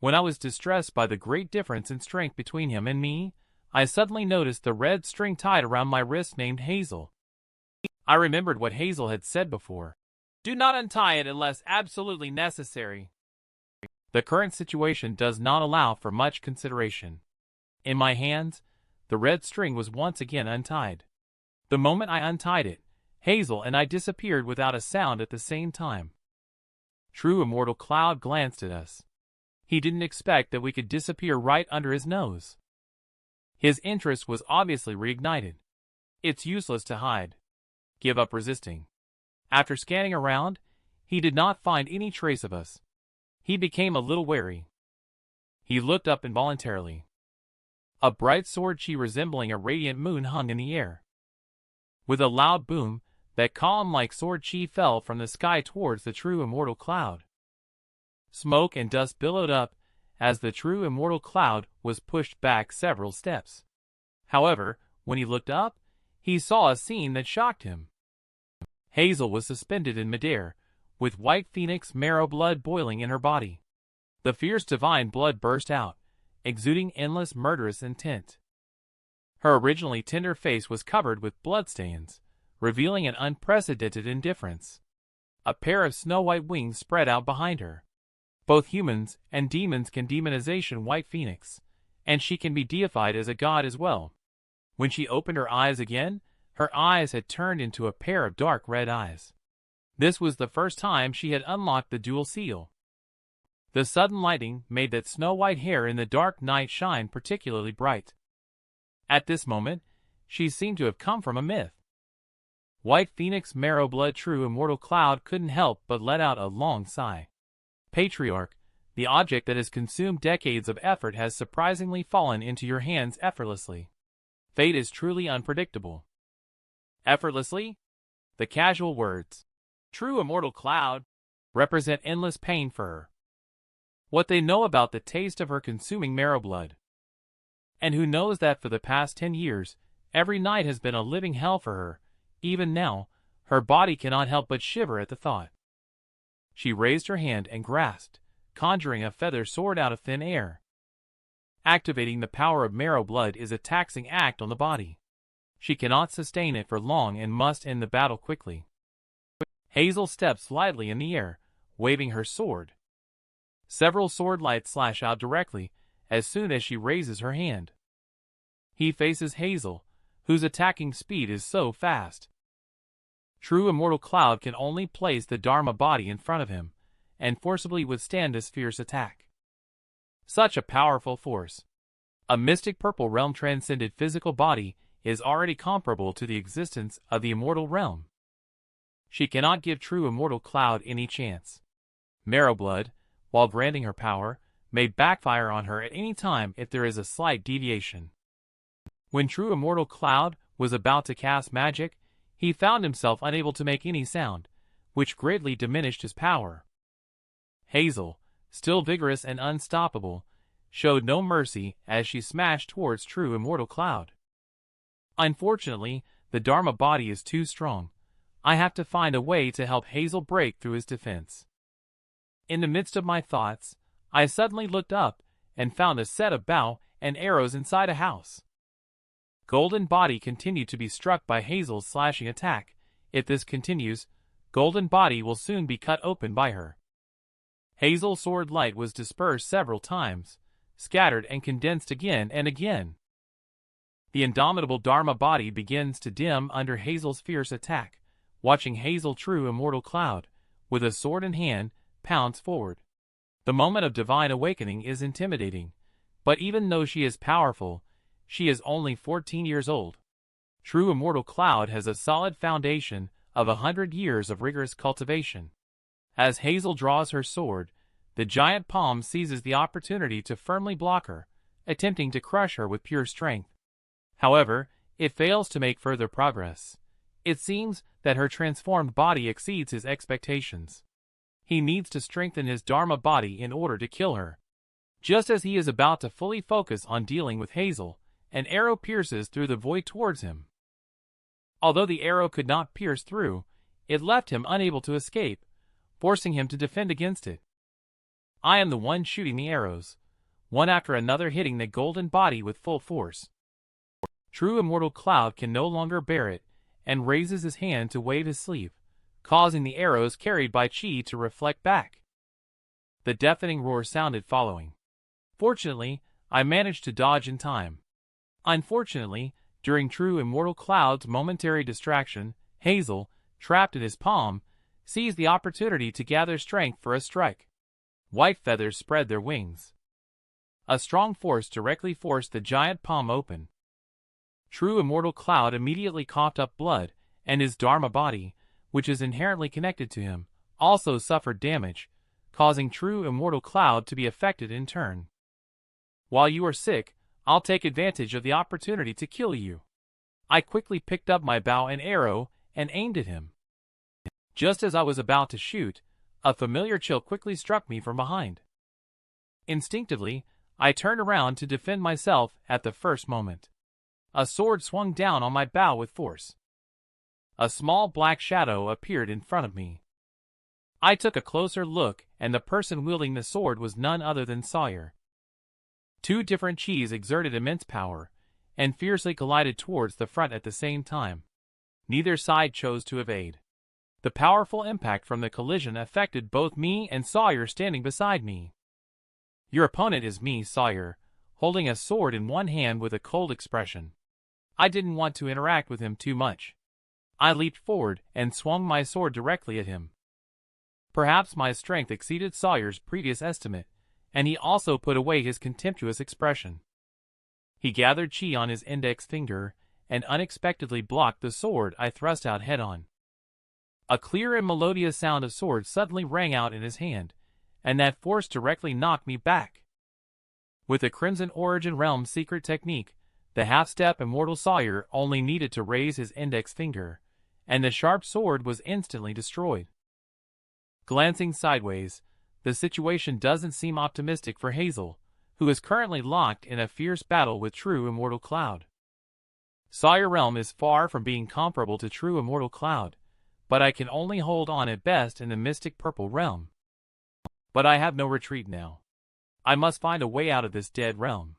When I was distressed by the great difference in strength between him and me, I suddenly noticed the red string tied around my wrist named Hazel. I remembered what Hazel had said before. Do not untie it unless absolutely necessary. The current situation does not allow for much consideration. In my hands, the red string was once again untied. The moment I untied it, Hazel and I disappeared without a sound at the same time. True Immortal Cloud glanced at us. He didn't expect that we could disappear right under his nose. His interest was obviously reignited. It's useless to hide. Give up resisting. After scanning around, he did not find any trace of us. He became a little wary. He looked up involuntarily. A bright sword chi resembling a radiant moon hung in the air. With a loud boom, that column-like sword chi fell from the sky towards the True Immortal Cloud. Smoke and dust billowed up as the True Immortal Cloud was pushed back several steps. However, when he looked up, he saw a scene that shocked him. Hazel was suspended in midair, with white phoenix marrow blood boiling in her body. The fierce divine blood burst out, exuding endless murderous intent. Her originally tender face was covered with bloodstains, revealing an unprecedented indifference. A pair of snow-white wings spread out behind her. Both humans and demons can demonization White Phoenix, and she can be deified as a god as well. When she opened her eyes again, her eyes had turned into a pair of dark red eyes. This was the first time she had unlocked the dual seal. The sudden lighting made that snow-white hair in the dark night shine particularly bright. At this moment, she seemed to have come from a myth. White Phoenix Marrow Blood True Immortal Cloud couldn't help but let out a long sigh. Patriarch, the object that has consumed decades of effort has surprisingly fallen into your hands effortlessly. Fate is truly unpredictable. Effortlessly? The casual words, True Immortal Cloud, represent endless pain for her. What they know about the taste of her consuming marrow blood. And who knows that for the past 10 years, every night has been a living hell for her. Even now, her body cannot help but shiver at the thought. She raised her hand and grasped, conjuring a feather sword out of thin air. Activating the power of marrow blood is a taxing act on the body. She cannot sustain it for long and must end the battle quickly. Hazel steps lightly in the air, waving her sword. Several sword lights flash out directly as soon as she raises her hand. He faces Hazel, whose attacking speed is so fast. True Immortal Cloud can only place the Dharma body in front of him, and forcibly withstand this fierce attack. Such a powerful force. A mystic purple realm transcended physical body is already comparable to the existence of the immortal realm. She cannot give True Immortal Cloud any chance. Marrow Blood, while granting her power, may backfire on her at any time if there is a slight deviation. When True Immortal Cloud was about to cast magic, he found himself unable to make any sound, which greatly diminished his power. Hazel, still vigorous and unstoppable, showed no mercy as she smashed towards True Immortal Cloud. Unfortunately, the Dharma body is too strong. I have to find a way to help Hazel break through his defense. In the midst of my thoughts, I suddenly looked up and found a set of bow and arrows inside a house. Golden Body continued to be struck by Hazel's slashing attack. If this continues, Golden Body will soon be cut open by her. Hazel's sword light was dispersed several times, scattered and condensed again and again. The indomitable Dharma body begins to dim under Hazel's fierce attack, watching Hazel True Immortal Cloud, with a sword in hand, pounce forward. The moment of divine awakening is intimidating, but even though she is powerful, she is only 14 years old. True Immortal Cloud has a solid foundation of 100 years of rigorous cultivation. As Hazel draws her sword, the giant palm seizes the opportunity to firmly block her, attempting to crush her with pure strength. However, it fails to make further progress. It seems that her transformed body exceeds his expectations. He needs to strengthen his Dharma body in order to kill her. Just as he is about to fully focus on dealing with Hazel, an arrow pierces through the void towards him. Although the arrow could not pierce through, it left him unable to escape, forcing him to defend against it. I am the one shooting the arrows, one after another hitting the golden body with full force. True Immortal Cloud can no longer bear it, and raises his hand to wave his sleeve, causing the arrows carried by Chi to reflect back. The deafening roar sounded following. Fortunately, I managed to dodge in time. Unfortunately, during True Immortal Cloud's momentary distraction, Hazel, trapped in his palm, seized the opportunity to gather strength for a strike. White feathers spread their wings. A strong force directly forced the giant palm open. True Immortal Cloud immediately coughed up blood, and his Dharma body, which is inherently connected to him, also suffered damage, causing True Immortal Cloud to be affected in turn. While you are sick, I'll take advantage of the opportunity to kill you. I quickly picked up my bow and arrow and aimed at him. Just as I was about to shoot, a familiar chill quickly struck me from behind. Instinctively, I turned around to defend myself at the first moment. A sword swung down on my bow with force. A small black shadow appeared in front of me. I took a closer look, and the person wielding the sword was none other than Sawyer. Two different Chis exerted immense power, and fiercely collided towards the front at the same time. Neither side chose to evade. The powerful impact from the collision affected both me and Sawyer standing beside me. Your opponent is me, Sawyer, holding a sword in one hand with a cold expression. I didn't want to interact with him too much. I leaped forward and swung my sword directly at him. Perhaps my strength exceeded Sawyer's previous estimate, and he also put away his contemptuous expression. He gathered chi on his index finger and unexpectedly blocked the sword I thrust out head-on. A clear and melodious sound of sword suddenly rang out in his hand, and that force directly knocked me back. With the Crimson Origin Realm secret technique, the half-step immortal Sawyer only needed to raise his index finger, and the sharp sword was instantly destroyed. Glancing sideways, the situation doesn't seem optimistic for Hazel, who is currently locked in a fierce battle with True Immortal Cloud. Sawyer Realm is far from being comparable to True Immortal Cloud, but I can only hold on at best in the Mystic Purple Realm. But I have no retreat now. I must find a way out of this dead realm.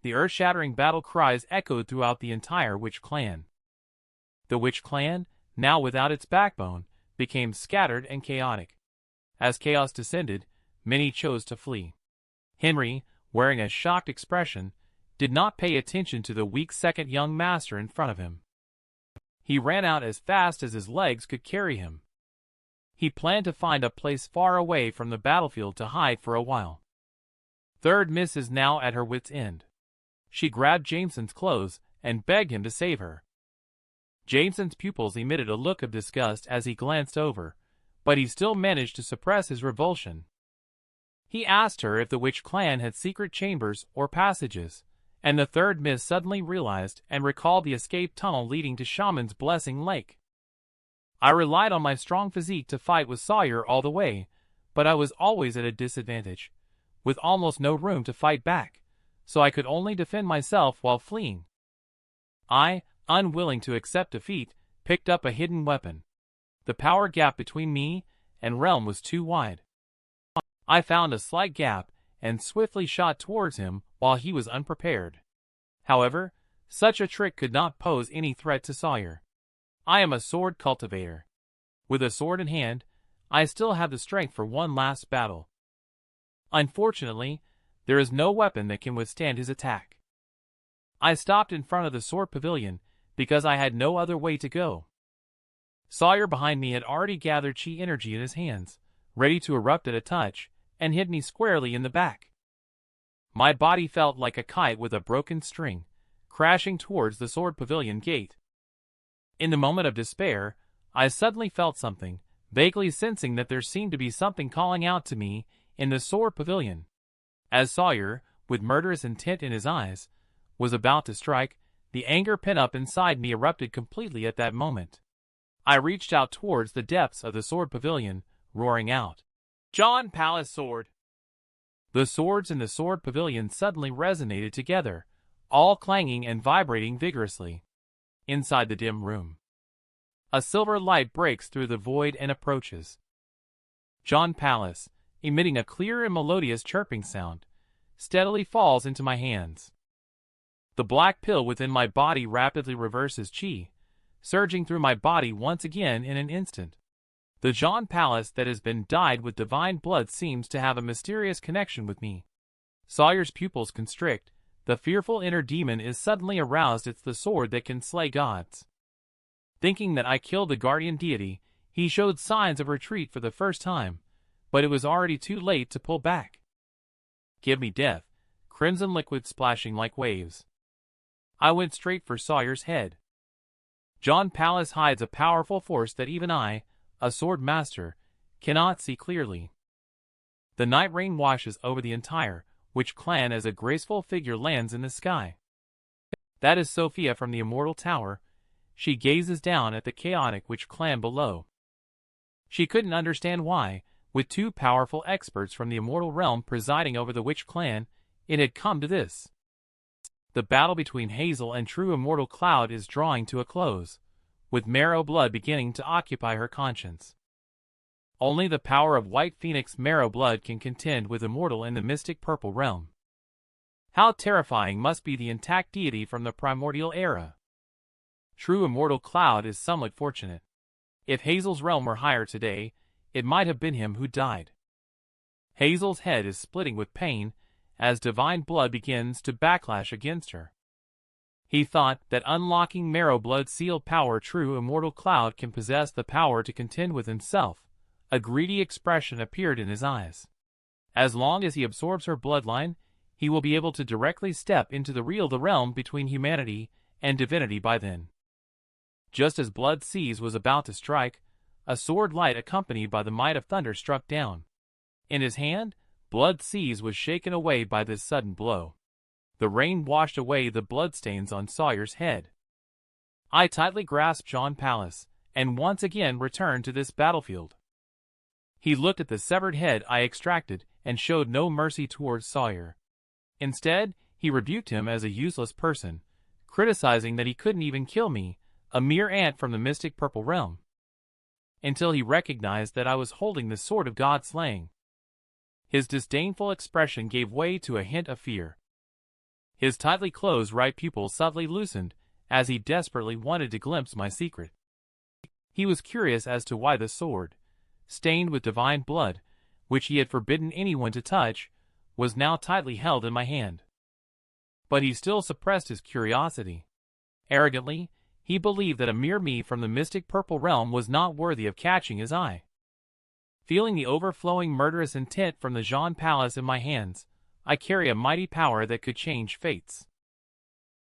The earth-shattering battle cries echoed throughout the entire Witch Clan. The Witch Clan, now without its backbone, became scattered and chaotic. As chaos descended, many chose to flee. Henry, wearing a shocked expression, did not pay attention to the weak second young master in front of him. He ran out as fast as his legs could carry him. He planned to find a place far away from the battlefield to hide for a while. Third Miss is now at her wit's end. She grabbed Jameson's clothes and begged him to save her. Jameson's pupils emitted a look of disgust as he glanced over, but he still managed to suppress his revulsion. He asked her if the Witch Clan had secret chambers or passages, and the third Miss suddenly realized and recalled the escape tunnel leading to Shaman's Blessing Lake. I relied on my strong physique to fight with Sawyer all the way, but I was always at a disadvantage, with almost no room to fight back, so I could only defend myself while fleeing. I, unwilling to accept defeat, picked up a hidden weapon. The power gap between me and Realm was too wide. I found a slight gap and swiftly shot towards him while he was unprepared. However, such a trick could not pose any threat to Sawyer. I am a sword cultivator. With a sword in hand, I still have the strength for one last battle. Unfortunately, there is no weapon that can withstand his attack. I stopped in front of the sword pavilion because I had no other way to go. Sawyer behind me had already gathered chi energy in his hands, ready to erupt at a touch, and hit me squarely in the back. My body felt like a kite with a broken string, crashing towards the sword pavilion gate. In the moment of despair, I suddenly felt something, vaguely sensing that there seemed to be something calling out to me in the sword pavilion. As Sawyer, with murderous intent in his eyes, was about to strike, the anger pent up inside me erupted completely at that moment. I reached out towards the depths of the sword pavilion, roaring out, "John Palace Sword!" The swords in the sword pavilion suddenly resonated together, all clanging and vibrating vigorously. Inside the dim room, a silver light breaks through the void and approaches. John Palace, emitting a clear and melodious chirping sound, steadily falls into my hands. The black pill within my body rapidly reverses chi, surging through my body once again in an instant. The John Palace that has been dyed with divine blood seems to have a mysterious connection with me. Sawyer's pupils constrict. The fearful inner demon is suddenly aroused. It's the sword that can slay gods. Thinking that I killed the guardian deity, he showed signs of retreat for the first time, but it was already too late to pull back. Give me death, crimson liquid splashing like waves. I went straight for Sawyer's head. John Palace hides a powerful force that even I, a sword master, cannot see clearly. The night rain washes over the entire Witch Clan as a graceful figure lands in the sky. That is Sophia from the Immortal Tower. She gazes down at the chaotic Witch Clan below. She couldn't understand why, with two powerful experts from the Immortal Realm presiding over the Witch Clan, it had come to this. The battle between Hazel and True Immortal Cloud is drawing to a close, with marrow blood beginning to occupy her conscience. Only the power of White Phoenix marrow blood can contend with Immortal in the mystic purple realm. How terrifying must be the intact deity from the primordial era. True Immortal Cloud is somewhat fortunate. If Hazel's realm were higher today, it might have been him who died. Hazel's head is splitting with pain as divine blood begins to backlash against her. He thought that unlocking marrow blood sealed power true immortal Cloud can possess the power to contend with himself. A greedy expression appeared in his eyes. As long as he absorbs her bloodline, he will be able to directly step into the realm between humanity and divinity by then. Just as Blood Seas was about to strike, a sword light accompanied by the might of thunder struck down. In his hand, Blood Seas was shaken away by this sudden blow. The rain washed away the bloodstains on Sawyer's head. I tightly grasped Jean Pallas, and once again returned to this battlefield. He looked at the severed head I extracted and showed no mercy towards Sawyer. Instead, he rebuked him as a useless person, criticizing that he couldn't even kill me, a mere ant from the mystic purple realm, until he recognized that I was holding the sword of God slaying. His disdainful expression gave way to a hint of fear. His tightly closed right pupil subtly loosened as he desperately wanted to glimpse my secret. He was curious as to why the sword, stained with divine blood, which he had forbidden anyone to touch, was now tightly held in my hand. But he still suppressed his curiosity. Arrogantly, he believed that a mere me from the mystic purple realm was not worthy of catching his eye. Feeling the overflowing murderous intent from the Jean Pallas in my hands, I carry a mighty power that could change fates.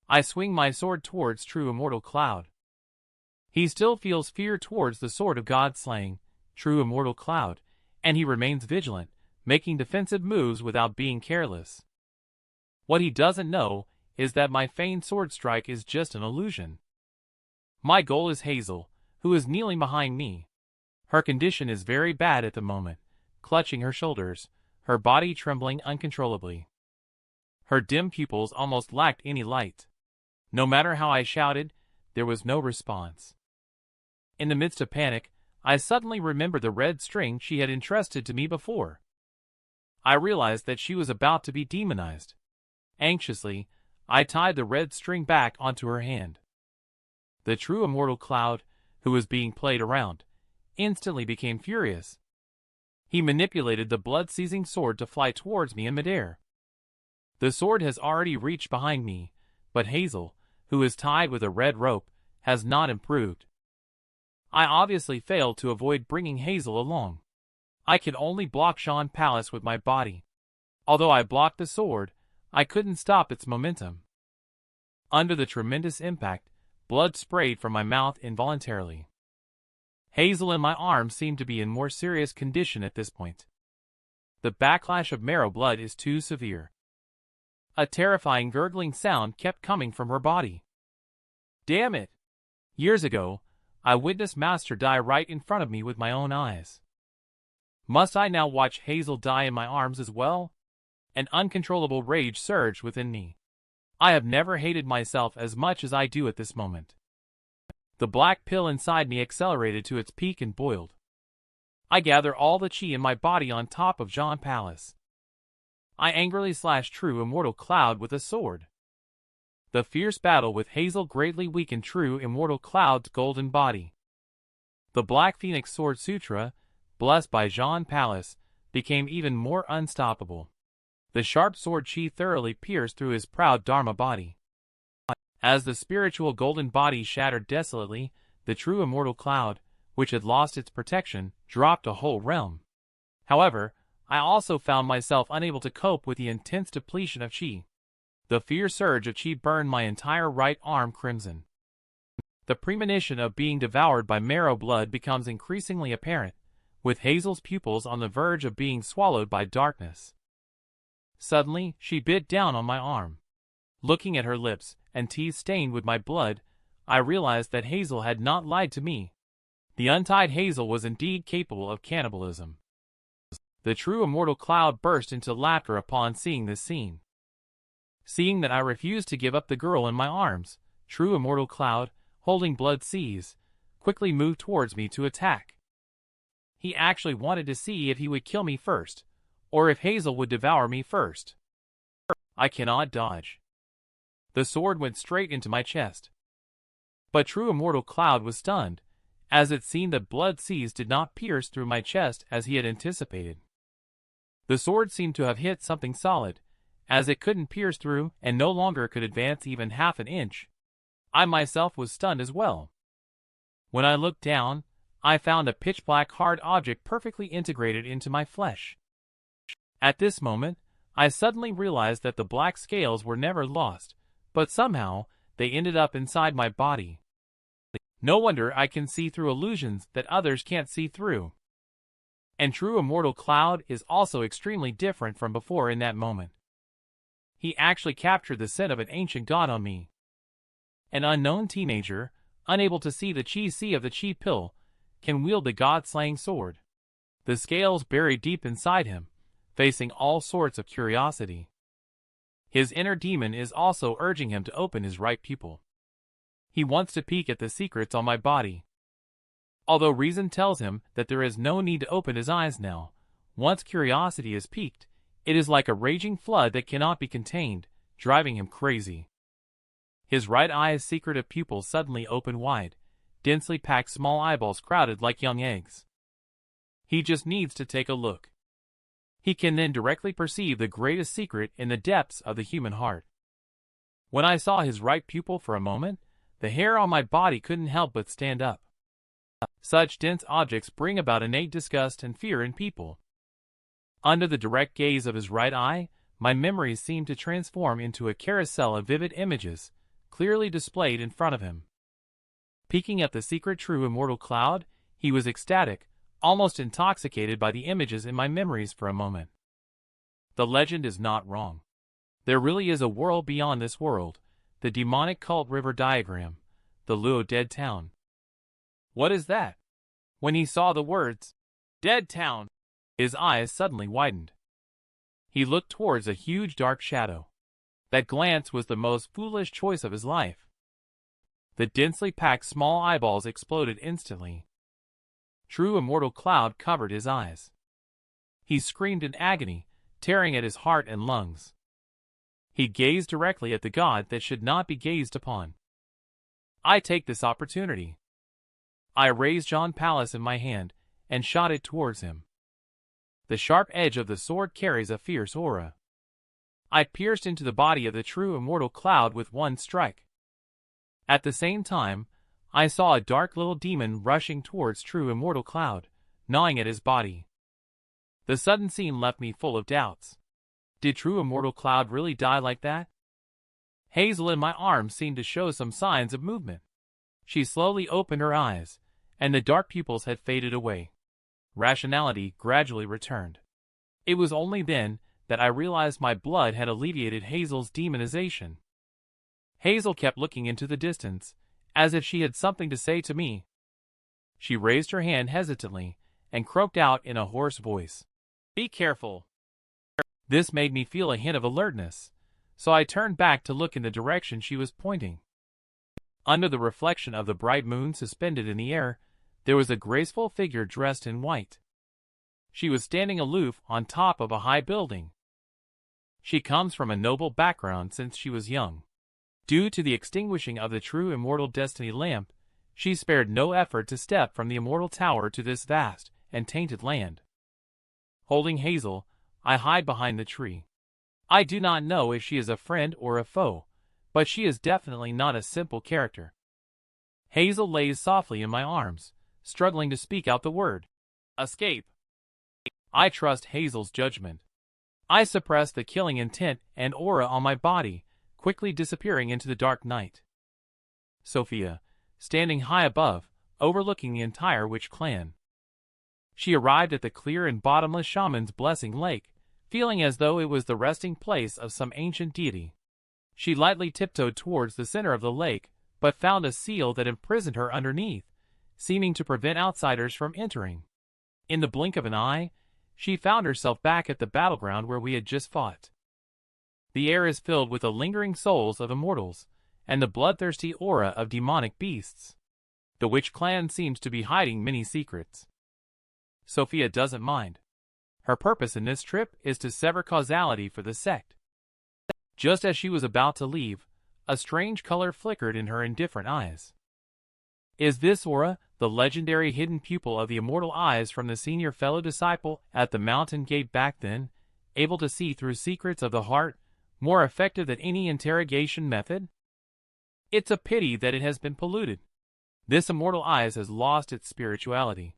I swing my sword towards true immortal Cloud. He still feels fear towards the sword of God slaying, true immortal Cloud, and he remains vigilant, making defensive moves without being careless. What he doesn't know is that my feigned sword strike is just an illusion. My goal is Hazel, who is kneeling behind me. Her condition is very bad at the moment, clutching her shoulders, her body trembling uncontrollably. Her dim pupils almost lacked any light. No matter how I shouted, there was no response. In the midst of panic, I suddenly remembered the red string she had entrusted to me before. I realized that she was about to be demonized. Anxiously, I tied the red string back onto her hand. The true immortal Cloud, who was being played around, instantly became furious. He manipulated the blood-seizing sword to fly towards me in midair. The sword has already reached behind me, but Hazel, who is tied with a red rope, has not improved. I obviously failed to avoid bringing Hazel along. I could only block Jean Pallas with my body. Although I blocked the sword, I couldn't stop its momentum. Under the tremendous impact, blood sprayed from my mouth involuntarily. Hazel and my arm seemed to be in more serious condition at this point. The backlash of marrow blood is too severe. A terrifying gurgling sound kept coming from her body. Damn it! Years ago, I witnessed Master die right in front of me with my own eyes. Must I now watch Hazel die in my arms as well? An uncontrollable rage surged within me. I have never hated myself as much as I do at this moment. The black pill inside me accelerated to its peak and boiled. I gather all the chi in my body on top of Jean Pallas. I angrily slashed true immortal Cloud with a sword. The fierce battle with Hazel greatly weakened true immortal Cloud's golden body. The Black Phoenix Sword Sutra, blessed by Jean Pallas, became even more unstoppable. The sharp sword chi thoroughly pierced through his proud Dharma body. As the spiritual golden body shattered desolately, the true immortal Cloud, which had lost its protection, dropped a whole realm. However, I also found myself unable to cope with the intense depletion of chi. The fierce surge of chi burned my entire right arm crimson. The premonition of being devoured by marrow blood becomes increasingly apparent, with Hazel's pupils on the verge of being swallowed by darkness. Suddenly, she bit down on my arm. Looking at her lips, and teeth stained with my blood, I realized that Hazel had not lied to me. The untied Hazel was indeed capable of cannibalism. The true immortal Cloud burst into laughter upon seeing this scene. Seeing that I refused to give up the girl in my arms, true immortal Cloud, holding Blood Seas, quickly moved towards me to attack. He actually wanted to see if he would kill me first, or if Hazel would devour me first. I cannot dodge. The sword went straight into my chest. But true immortal Cloud was stunned, as it seemed that Blood Seas did not pierce through my chest as he had anticipated. The sword seemed to have hit something solid, as it couldn't pierce through and no longer could advance even half an inch. I myself was stunned as well. When I looked down, I found a pitch-black hard object perfectly integrated into my flesh. At this moment, I suddenly realized that the black scales were never lost, but somehow they ended up inside my body. No wonder I can see through illusions that others can't see through. And true immortal Cloud is also extremely different from before in that moment. He actually captured the scent of an ancient god on me. An unknown teenager, unable to see the chi of the chi pill, can wield the god-slaying sword. The scales buried deep inside him, facing all sorts of curiosity. His inner demon is also urging him to open his right pupil. He wants to peek at the secrets on my body. Although reason tells him that there is no need to open his eyes now, once curiosity is piqued, it is like a raging flood that cannot be contained, driving him crazy. His right eye's secretive pupils suddenly open wide, densely packed small eyeballs crowded like young eggs. He just needs to take a look. He can then directly perceive the greatest secret in the depths of the human heart. When I saw his right pupil for a moment, the hair on my body couldn't help but stand up. Such dense objects bring about innate disgust and fear in people. Under the direct gaze of his right eye, my memories seemed to transform into a carousel of vivid images, clearly displayed in front of him. Peeking at the secret true immortal Cloud, he was ecstatic, almost intoxicated by the images in my memories for a moment. The legend is not wrong. There really is a world beyond this world, the demonic cult river diagram, the Luo Dead Town. What is that? When he saw the words, Dead Town, his eyes suddenly widened. He looked towards a huge dark shadow. That glance was the most foolish choice of his life. The densely packed small eyeballs exploded instantly. True immortal Cloud covered his eyes. He screamed in agony, tearing at his heart and lungs. He gazed directly at the god that should not be gazed upon. I take this opportunity. I raised John Palace in my hand and shot it towards him. The sharp edge of the sword carries a fierce aura. I pierced into the body of the true immortal Cloud with one strike. At the same time, I saw a dark little demon rushing towards true immortal Cloud, gnawing at his body. The sudden scene left me full of doubts. Did true immortal Cloud really die like that? Hazel in my arms seemed to show some signs of movement. She slowly opened her eyes, and the dark pupils had faded away. Rationality gradually returned. It was only then that I realized my blood had alleviated Hazel's demonization. Hazel kept looking into the distance, as if she had something to say to me. She raised her hand hesitantly, and croaked out in a hoarse voice, "Be careful." This made me feel a hint of alertness, so I turned back to look in the direction she was pointing. Under the reflection of the bright moon suspended in the air, there was a graceful figure dressed in white. She was standing aloof on top of a high building. She comes from a noble background since she was young. Due to the extinguishing of the true immortal destiny lamp, she spared no effort to step from the immortal tower to this vast and tainted land. Holding Hazel, I hide behind the tree. I do not know if she is a friend or a foe, but she is definitely not a simple character. Hazel lays softly in my arms, struggling to speak out the word, "Escape." I trust Hazel's judgment. I suppress the killing intent and aura on my body, quickly disappearing into the dark night. Sophia, standing high above, overlooking the entire witch clan. She arrived at the clear and bottomless shaman's blessing lake, feeling as though it was the resting place of some ancient deity. She lightly tiptoed towards the center of the lake, but found a seal that imprisoned her underneath, seeming to prevent outsiders from entering. In the blink of an eye, she found herself back at the battleground where we had just fought. The air is filled with the lingering souls of immortals, and the bloodthirsty aura of demonic beasts. The witch clan seems to be hiding many secrets. Sophia doesn't mind. Her purpose in this trip is to sever causality for the sect. Just as she was about to leave, a strange color flickered in her indifferent eyes. Is this aura the legendary hidden pupil of the immortal eyes from the senior fellow disciple at the mountain gate back then, able to see through secrets of the heart more effective than any interrogation method? It's a pity that it has been polluted. This immortal eyes has lost its spirituality.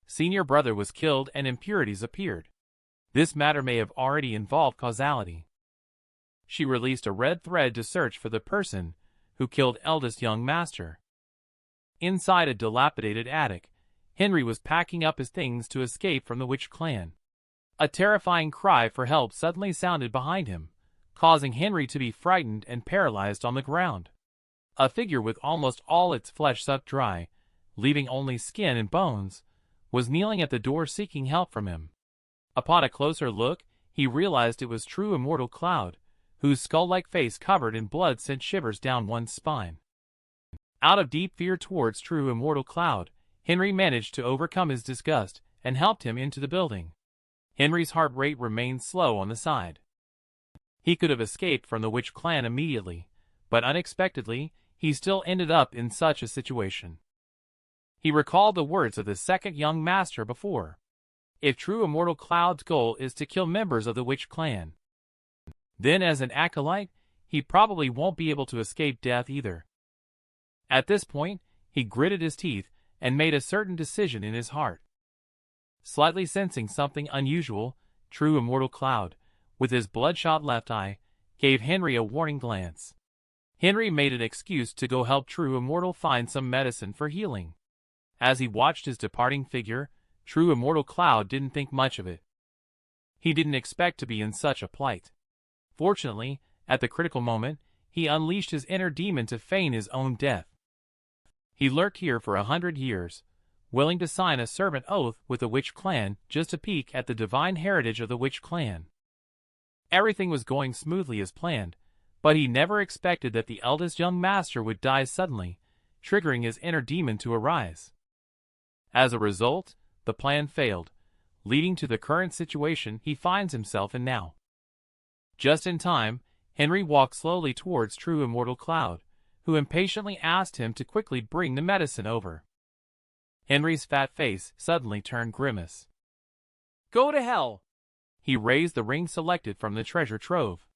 Senior brother was killed and impurities appeared. This matter may have already involved causality. She released a red thread to search for the person who killed eldest young master. Inside a dilapidated attic, Henry was packing up his things to escape from the witch clan. A terrifying cry for help suddenly sounded behind him, causing Henry to be frightened and paralyzed on the ground. A figure with almost all its flesh sucked dry, leaving only skin and bones, was kneeling at the door seeking help from him. Upon a closer look, he realized it was true immortal Cloud, whose skull-like face covered in blood sent shivers down one's spine. Out of deep fear towards true immortal Cloud, Henry managed to overcome his disgust and helped him into the building. Henry's heart rate remained slow on the side. He could have escaped from the witch clan immediately, but unexpectedly, he still ended up in such a situation. He recalled the words of the second young master before. If true immortal Cloud's goal is to kill members of the witch clan, then as an acolyte, he probably won't be able to escape death either. At this point, he gritted his teeth and made a certain decision in his heart. Slightly sensing something unusual, true immortal Cloud, with his bloodshot left eye, gave Henry a warning glance. Henry made an excuse to go help true immortal find some medicine for healing. As he watched his departing figure, true immortal Cloud didn't think much of it. He didn't expect to be in such a plight. Fortunately, at the critical moment, he unleashed his inner demon to feign his own death. He lurked here for 100 years, willing to sign a servant oath with the witch clan just to peek at the divine heritage of the witch clan. Everything was going smoothly as planned, but he never expected that the eldest young master would die suddenly, triggering his inner demon to arise. As a result, the plan failed, leading to the current situation he finds himself in now. Just in time, Henry walked slowly towards true immortal Cloud, who impatiently asked him to quickly bring the medicine over. Henry's fat face suddenly turned grimace. Go to hell! He raised the ring selected from the treasure trove.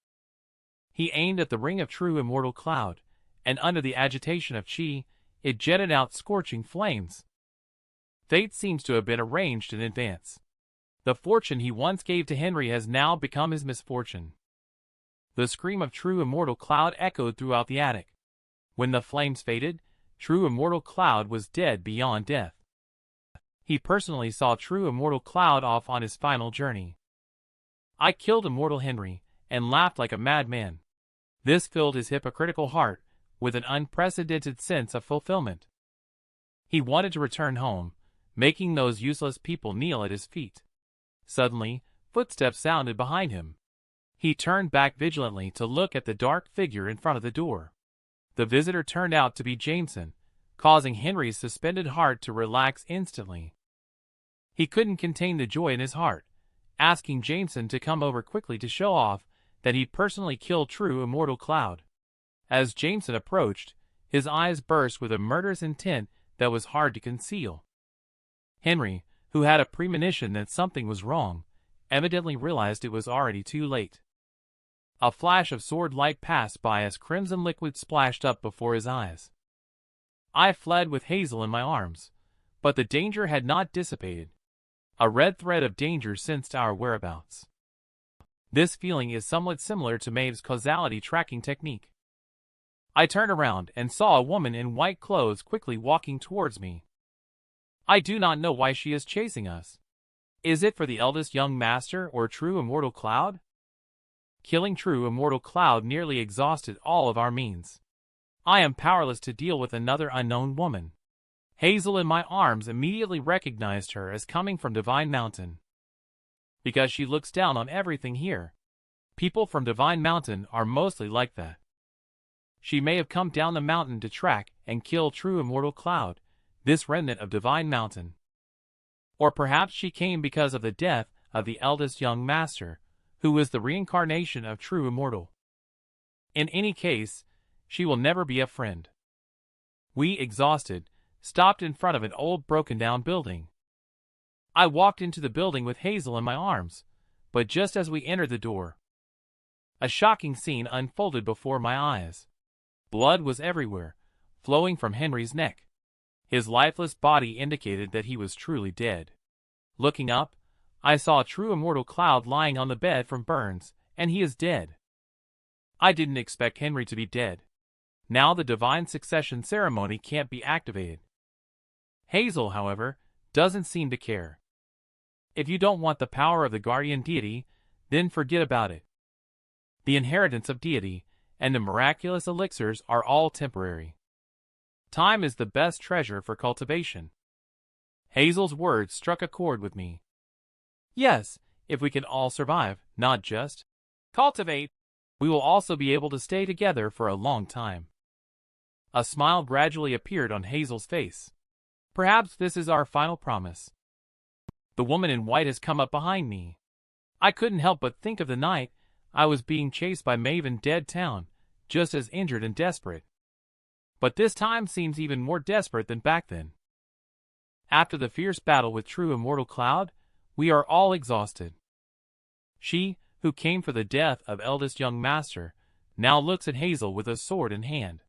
He aimed at the ring of true immortal Cloud, and under the agitation of chi, it jetted out scorching flames. Fate seems to have been arranged in advance. The fortune he once gave to Henry has now become his misfortune. The scream of true immortal Cloud echoed throughout the attic. When the flames faded, true immortal Cloud was dead beyond death. He personally saw true immortal Cloud off on his final journey. I killed immortal Henry, and laughed like a madman. This filled his hypocritical heart with an unprecedented sense of fulfillment. He wanted to return home, making those useless people kneel at his feet. Suddenly, footsteps sounded behind him. He turned back vigilantly to look at the dark figure in front of the door. The visitor turned out to be Jameson, causing Henry's suspended heart to relax instantly. He couldn't contain the joy in his heart, asking Jameson to come over quickly to show off that he'd personally killed true immortal Cloud. As Jameson approached, his eyes burst with a murderous intent that was hard to conceal. Henry, who had a premonition that something was wrong, evidently realized it was already too late. A flash of sword light passed by as crimson liquid splashed up before his eyes. I fled with Hazel in my arms, but the danger had not dissipated. A red thread of danger sensed our whereabouts. This feeling is somewhat similar to Maeve's causality tracking technique. I turned around and saw a woman in white clothes quickly walking towards me. I do not know why she is chasing us. Is it for the eldest young master or true immortal Cloud? Killing true immortal Cloud nearly exhausted all of our means. I am powerless to deal with another unknown woman. Hazel in my arms immediately recognized her as coming from Divine Mountain. Because she looks down on everything here. People from Divine Mountain are mostly like that. She may have come down the mountain to track and kill true immortal Cloud, this remnant of Divine Mountain. Or perhaps she came because of the death of the eldest young master, who was the reincarnation of true immortal. In any case, she will never be a friend. We, exhausted, stopped in front of an old broken-down building. I walked into the building with Hazel in my arms, but just as we entered the door, A shocking scene unfolded before my eyes. Blood was everywhere, flowing from Henry's neck. His lifeless body indicated that he was truly dead. Looking up, I saw a true immortal Cloud lying on the bed from burns, and he is dead. I didn't expect Henry to be dead. Now the divine succession ceremony can't be activated. Hazel, however, doesn't seem to care. If you don't want the power of the guardian deity, then forget about it. The inheritance of deity and the miraculous elixirs are all temporary. Time is the best treasure for cultivation. Hazel's words struck a chord with me. Yes, if we can all survive, not just cultivate, we will also be able to stay together for a long time. A smile gradually appeared on Hazel's face. Perhaps this is our final promise. The woman in white has come up behind me. I couldn't help but think of the night I was being chased by Maven Dead Town, just as injured and desperate. But this time seems even more desperate than back then. After the fierce battle with true immortal Cloud, we are all exhausted. She, who came for the death of eldest young master, now looks at Hazel with a sword in hand.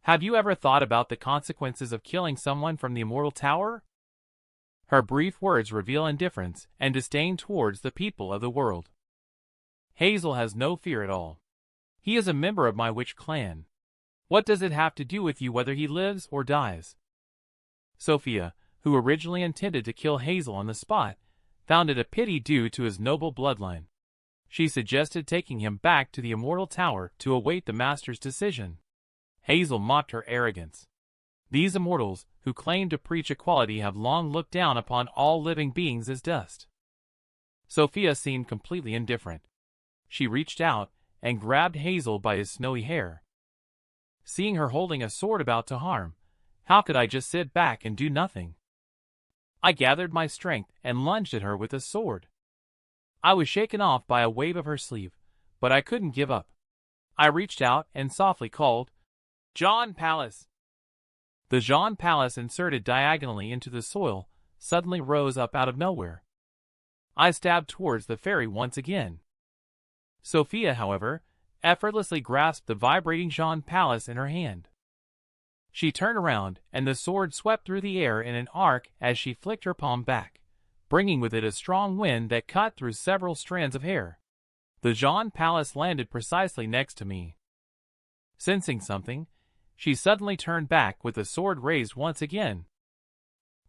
Have you ever thought about the consequences of killing someone from the immortal tower? Her brief words reveal indifference and disdain towards the people of the world. Hazel has no fear at all. He is a member of my witch clan. What does it have to do with you whether he lives or dies? Sophia, who originally intended to kill Hazel on the spot, found it a pity due to his noble bloodline. She suggested taking him back to the immortal tower to await the master's decision. Hazel mocked her arrogance. These immortals, who claim to preach equality, have long looked down upon all living beings as dust. Sophia seemed completely indifferent. She reached out and grabbed Hazel by his snowy hair. Seeing her holding a sword about to harm, how could I just sit back and do nothing? I gathered my strength and lunged at her with a sword. I was shaken off by a wave of her sleeve, but I couldn't give up. I reached out and softly called, "John Palace!" The John Palace, inserted diagonally into the soil, suddenly rose up out of nowhere. I stabbed towards the fairy once again. Sophia, however, effortlessly grasped the vibrating John Palace in her hand. She turned around, and the sword swept through the air in an arc as she flicked her palm back, bringing with it a strong wind that cut through several strands of hair. The John Palace landed precisely next to me. Sensing something, she suddenly turned back with the sword raised once again.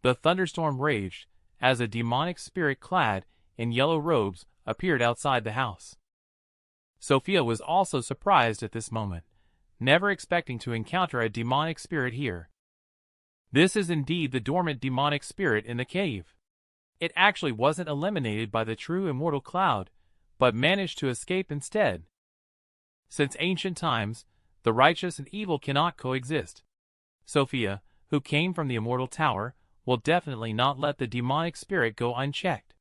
The thunderstorm raged as a demonic spirit clad in yellow robes appeared outside the house. Sophia was also surprised at this moment, never expecting to encounter a demonic spirit here. This is indeed the dormant demonic spirit in the cave. It actually wasn't eliminated by the true immortal Cloud, but managed to escape instead. Since ancient times, the righteous and evil cannot coexist. Sophia, who came from the immortal tower, will definitely not let the demonic spirit go unchecked.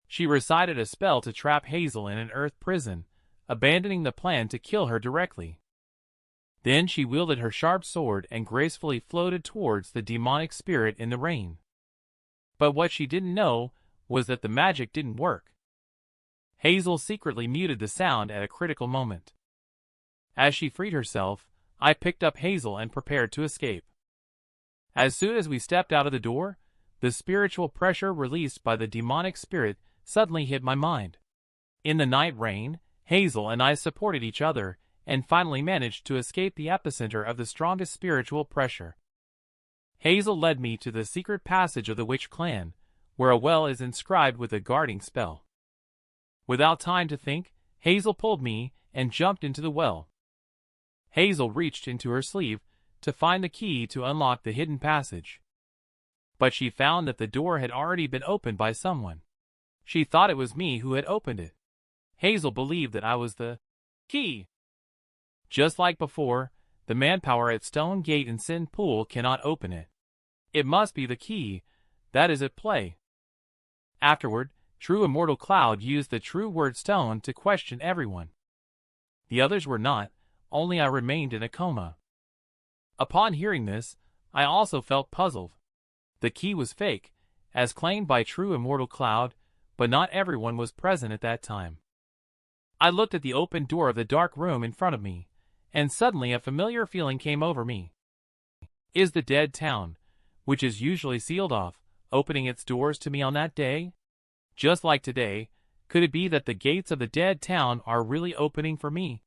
She recited a spell to trap Hazel in an earth prison, abandoning the plan to kill her directly. Then she wielded her sharp sword and gracefully floated towards the demonic spirit in the rain. But what she didn't know was that the magic didn't work. Hazel secretly muted the sound at a critical moment. As she freed herself, I picked up Hazel and prepared to escape. As soon as we stepped out of the door, the spiritual pressure released by the demonic spirit suddenly hit my mind. In the night rain, Hazel and I supported each other and finally managed to escape the epicenter of the strongest spiritual pressure. Hazel led me to the secret passage of the witch clan, where a well is inscribed with a guarding spell. Without time to think, Hazel pulled me and jumped into the well. Hazel reached into her sleeve to find the key to unlock the hidden passage. But she found that the door had already been opened by someone. She thought it was me who had opened it. Hazel believed that I was the key. Just like before, the manpower at Stone Gate and Sin Pool cannot open it. It must be the key that is at play. Afterward, True Immortal Cloud used the true word stone to question everyone. The others were not, only I remained in a coma. Upon hearing this, I also felt puzzled. The key was fake, as claimed by True Immortal Cloud, but not everyone was present at that time. I looked at the open door of the dark room in front of me, and suddenly a familiar feeling came over me. Is the dead town, which is usually sealed off, opening its doors to me on that day? Just like today, could it be that the gates of the dead town are really opening for me?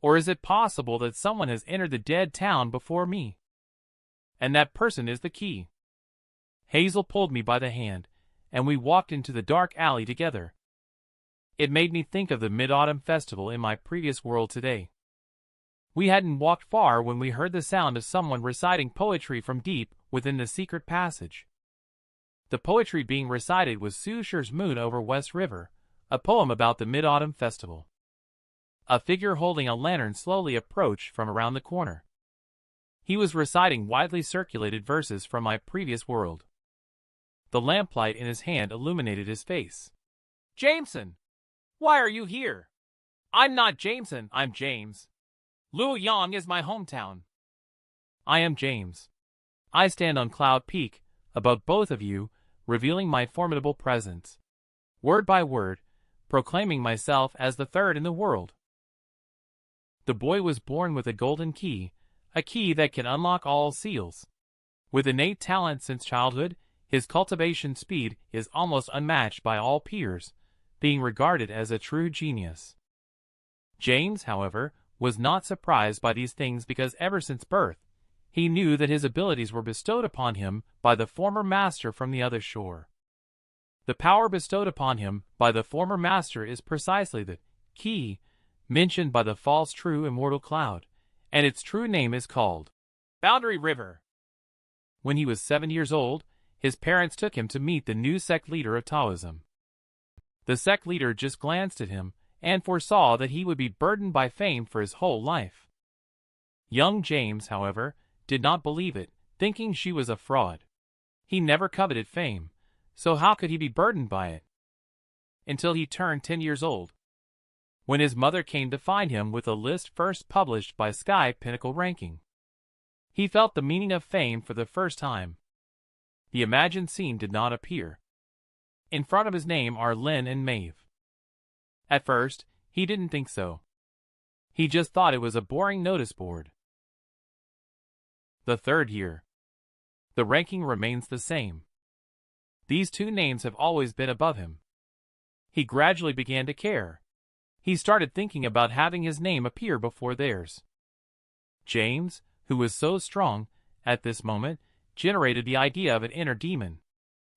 Or is it possible that someone has entered the dead town before me? And that person is the key. Hazel pulled me by the hand, and we walked into the dark alley together. It made me think of the Mid-Autumn Festival in my previous world today. We hadn't walked far when we heard the sound of someone reciting poetry from deep within the secret passage. The poetry being recited was Su Shi's Moon over West River, a poem about the Mid-Autumn Festival. A figure holding a lantern slowly approached from around the corner. He was reciting widely circulated verses from my previous world. The lamplight in his hand illuminated his face. Jameson! Why are you here? I'm not Jameson, I'm James. Luoyang is my hometown. I am James. I stand on Cloud Peak, above both of you, revealing my formidable presence. Word by word, proclaiming myself as the third in the world. The boy was born with a golden key, a key that can unlock all seals. With innate talent since childhood, his cultivation speed is almost unmatched by all peers, being regarded as a true genius. James, however, was not surprised by these things because ever since birth, he knew that his abilities were bestowed upon him by the former master from the other shore. The power bestowed upon him by the former master is precisely the key mentioned by the false true immortal cloud, and its true name is called Boundary River. When he was 7 years old, his parents took him to meet the new sect leader of Taoism. The sect leader just glanced at him and foresaw that he would be burdened by fame for his whole life. Young James, however, did not believe it, thinking she was a fraud. He never coveted fame, so how could he be burdened by it? Until he turned 10 years old, when his mother came to find him with a list first published by Sky Pinnacle Ranking. He felt the meaning of fame for the first time. The imagined scene did not appear. In front of his name are Lin and Maeve. At first, he didn't think so. He just thought it was a boring notice board. The third year. The ranking remains the same. These two names have always been above him. He gradually began to care. He started thinking about having his name appear before theirs. James, who was so strong, at this moment, generated the idea of an inner demon.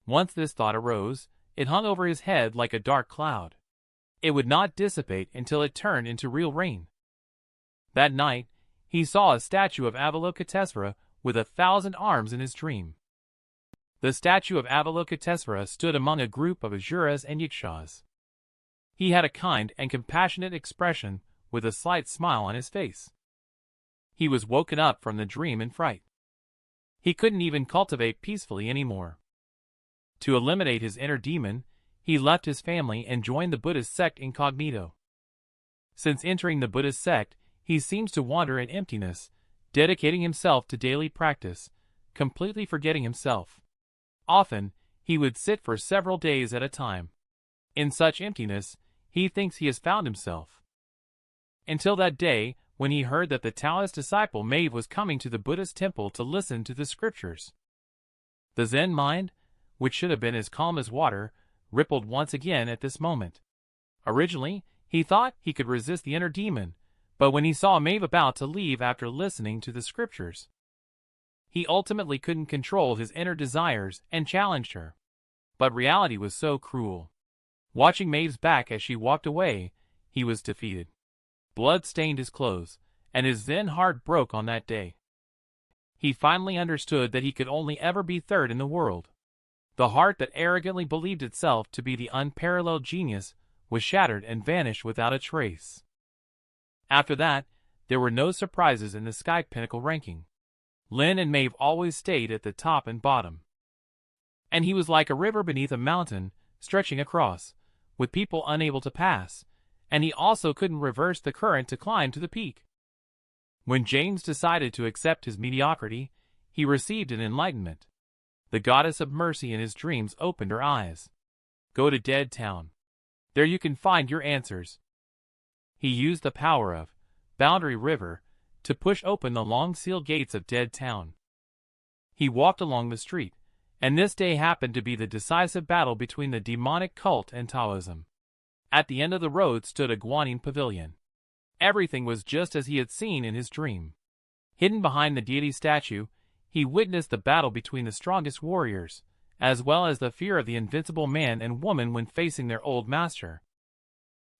Once this thought arose, it hung over his head like a dark cloud. It would not dissipate until it turned into real rain. That night, he saw a statue of Avalokitesvara with 1,000 arms in his dream. The statue of Avalokitesvara stood among a group of Asuras and Yakshas. He had a kind and compassionate expression with a slight smile on his face. He was woken up from the dream in fright. He couldn't even cultivate peacefully anymore. To eliminate his inner demon, he left his family and joined the Buddhist sect incognito. Since entering the Buddhist sect, he seems to wander in emptiness, dedicating himself to daily practice, completely forgetting himself. Often, he would sit for several days at a time. In such emptiness, he thinks he has found himself. Until that day, when he heard that the Taoist disciple Maeve was coming to the Buddhist temple to listen to the scriptures. The Zen mind, which should have been as calm as water, rippled once again at this moment. Originally, he thought he could resist the inner demon, but when he saw Maeve about to leave after listening to the scriptures, he ultimately couldn't control his inner desires and challenged her. But reality was so cruel. Watching Maeve's back as she walked away, he was defeated. Blood stained his clothes, and his Zen heart broke on that day. He finally understood that he could only ever be third in the world. The heart that arrogantly believed itself to be the unparalleled genius was shattered and vanished without a trace. After that, there were no surprises in the Sky Pinnacle ranking. Lin and Maeve always stayed at the top and bottom. And he was like a river beneath a mountain, stretching across, with people unable to pass, and he also couldn't reverse the current to climb to the peak. When James decided to accept his mediocrity, he received an enlightenment. The goddess of mercy in his dreams opened her eyes. Go to Dead Town. There you can find your answers. He used the power of Boundary River to push open the long sealed gates of Dead Town. He walked along the street, and this day happened to be the decisive battle between the demonic cult and Taoism. At the end of the road stood a Guanyin pavilion. Everything was just as he had seen in his dream. Hidden behind the deity statue, he witnessed the battle between the strongest warriors, as well as the fear of the invincible man and woman when facing their old master.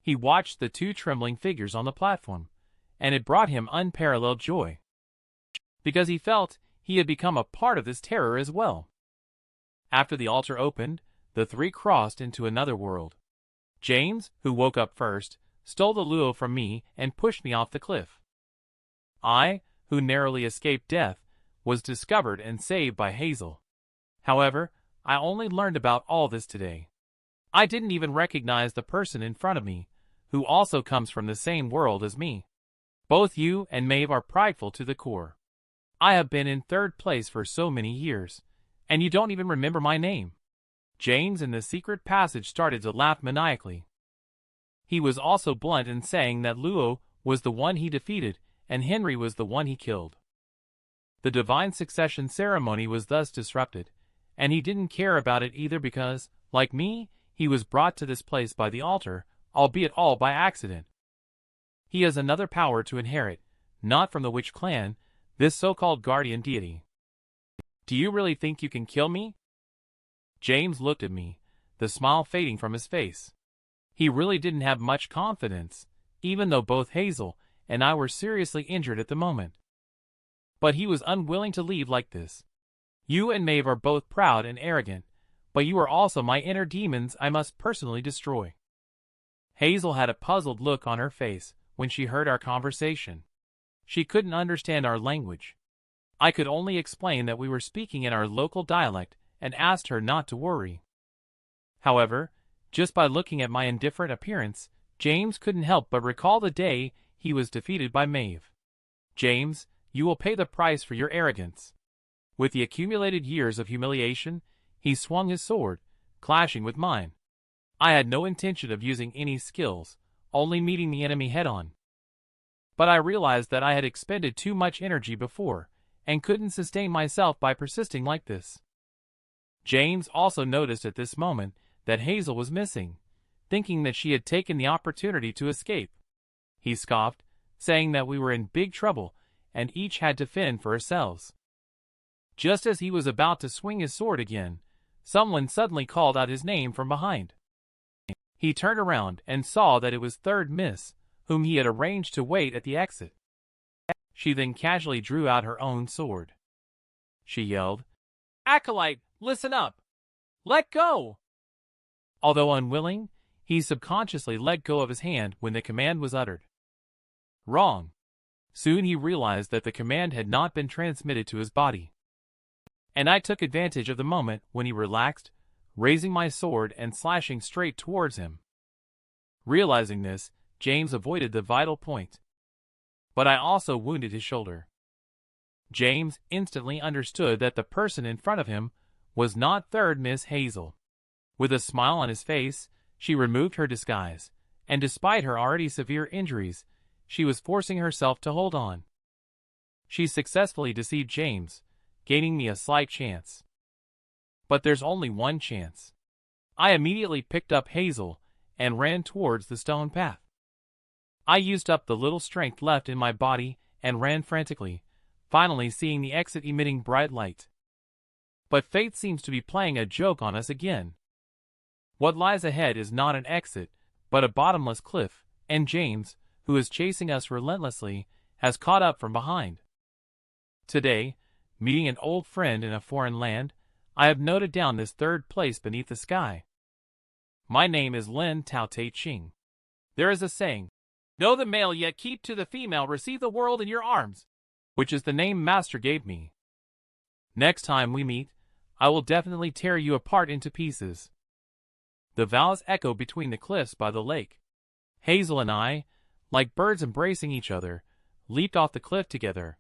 He watched the two trembling figures on the platform, and it brought him unparalleled joy, because he felt he had become a part of this terror as well. After the altar opened, the three crossed into another world. James, who woke up first, stole the luo from me and pushed me off the cliff. I, who narrowly escaped death, was discovered and saved by Hazel. However, I only learned about all this today. I didn't even recognize the person in front of me, who also comes from the same world as me. Both you and Maeve are prideful to the core. I have been in third place for so many years, and you don't even remember my name. James in the secret passage started to laugh maniacally. He was also blunt in saying that Luo was the one he defeated and Henry was the one he killed. The divine succession ceremony was thus disrupted, and he didn't care about it either because, like me, he was brought to this place by the altar, albeit all by accident. He has another power to inherit, not from the witch clan, this so-called guardian deity. Do you really think you can kill me? James looked at me, the smile fading from his face. He really didn't have much confidence, even though both Hazel and I were seriously injured at the moment. But he was unwilling to leave like this. You and Maeve are both proud and arrogant, but you are also my inner demons I must personally destroy. Hazel had a puzzled look on her face when she heard our conversation. She couldn't understand our language. I could only explain that we were speaking in our local dialect and asked her not to worry. However, just by looking at my indifferent appearance, James couldn't help but recall the day he was defeated by Maeve. James, you will pay the price for your arrogance. With the accumulated years of humiliation, he swung his sword, clashing with mine. I had no intention of using any skills, only meeting the enemy head-on. But I realized that I had expended too much energy before, and couldn't sustain myself by persisting like this. James also noticed at this moment that Hazel was missing, thinking that she had taken the opportunity to escape. He scoffed, saying that we were in big trouble and each had to fend for ourselves. Just as he was about to swing his sword again, someone suddenly called out his name from behind. He turned around and saw that it was Third Miss, whom he had arranged to wait at the exit. She then casually drew out her own sword. She yelled, "Acolyte, listen up! Let go!" Although unwilling, he subconsciously let go of his hand when the command was uttered. Wrong. Soon he realized that the command had not been transmitted to his body. And I took advantage of the moment when he relaxed, raising my sword and slashing straight towards him. Realizing this, James avoided the vital point. But I also wounded his shoulder. James instantly understood that the person in front of him was not Third Miss Hazel. With a smile on his face, she removed her disguise, and despite her already severe injuries, she was forcing herself to hold on. She successfully deceived James, gaining me a slight chance. But there's only one chance. I immediately picked up Hazel and ran towards the stone path. I used up the little strength left in my body and ran frantically, finally seeing the exit emitting bright light. But fate seems to be playing a joke on us again. What lies ahead is not an exit, but a bottomless cliff, and James, who is chasing us relentlessly, has caught up from behind. Today, meeting an old friend in a foreign land, I have noted down this third place beneath the sky. My name is Lin Tao Te Ching. There is a saying, "Know the male yet keep to the female, receive the world in your arms," which is the name Master gave me. Next time we meet, I will definitely tear you apart into pieces. The vows echo between the cliffs by the lake. Hazel and I, like birds embracing each other, leaped off the cliff together,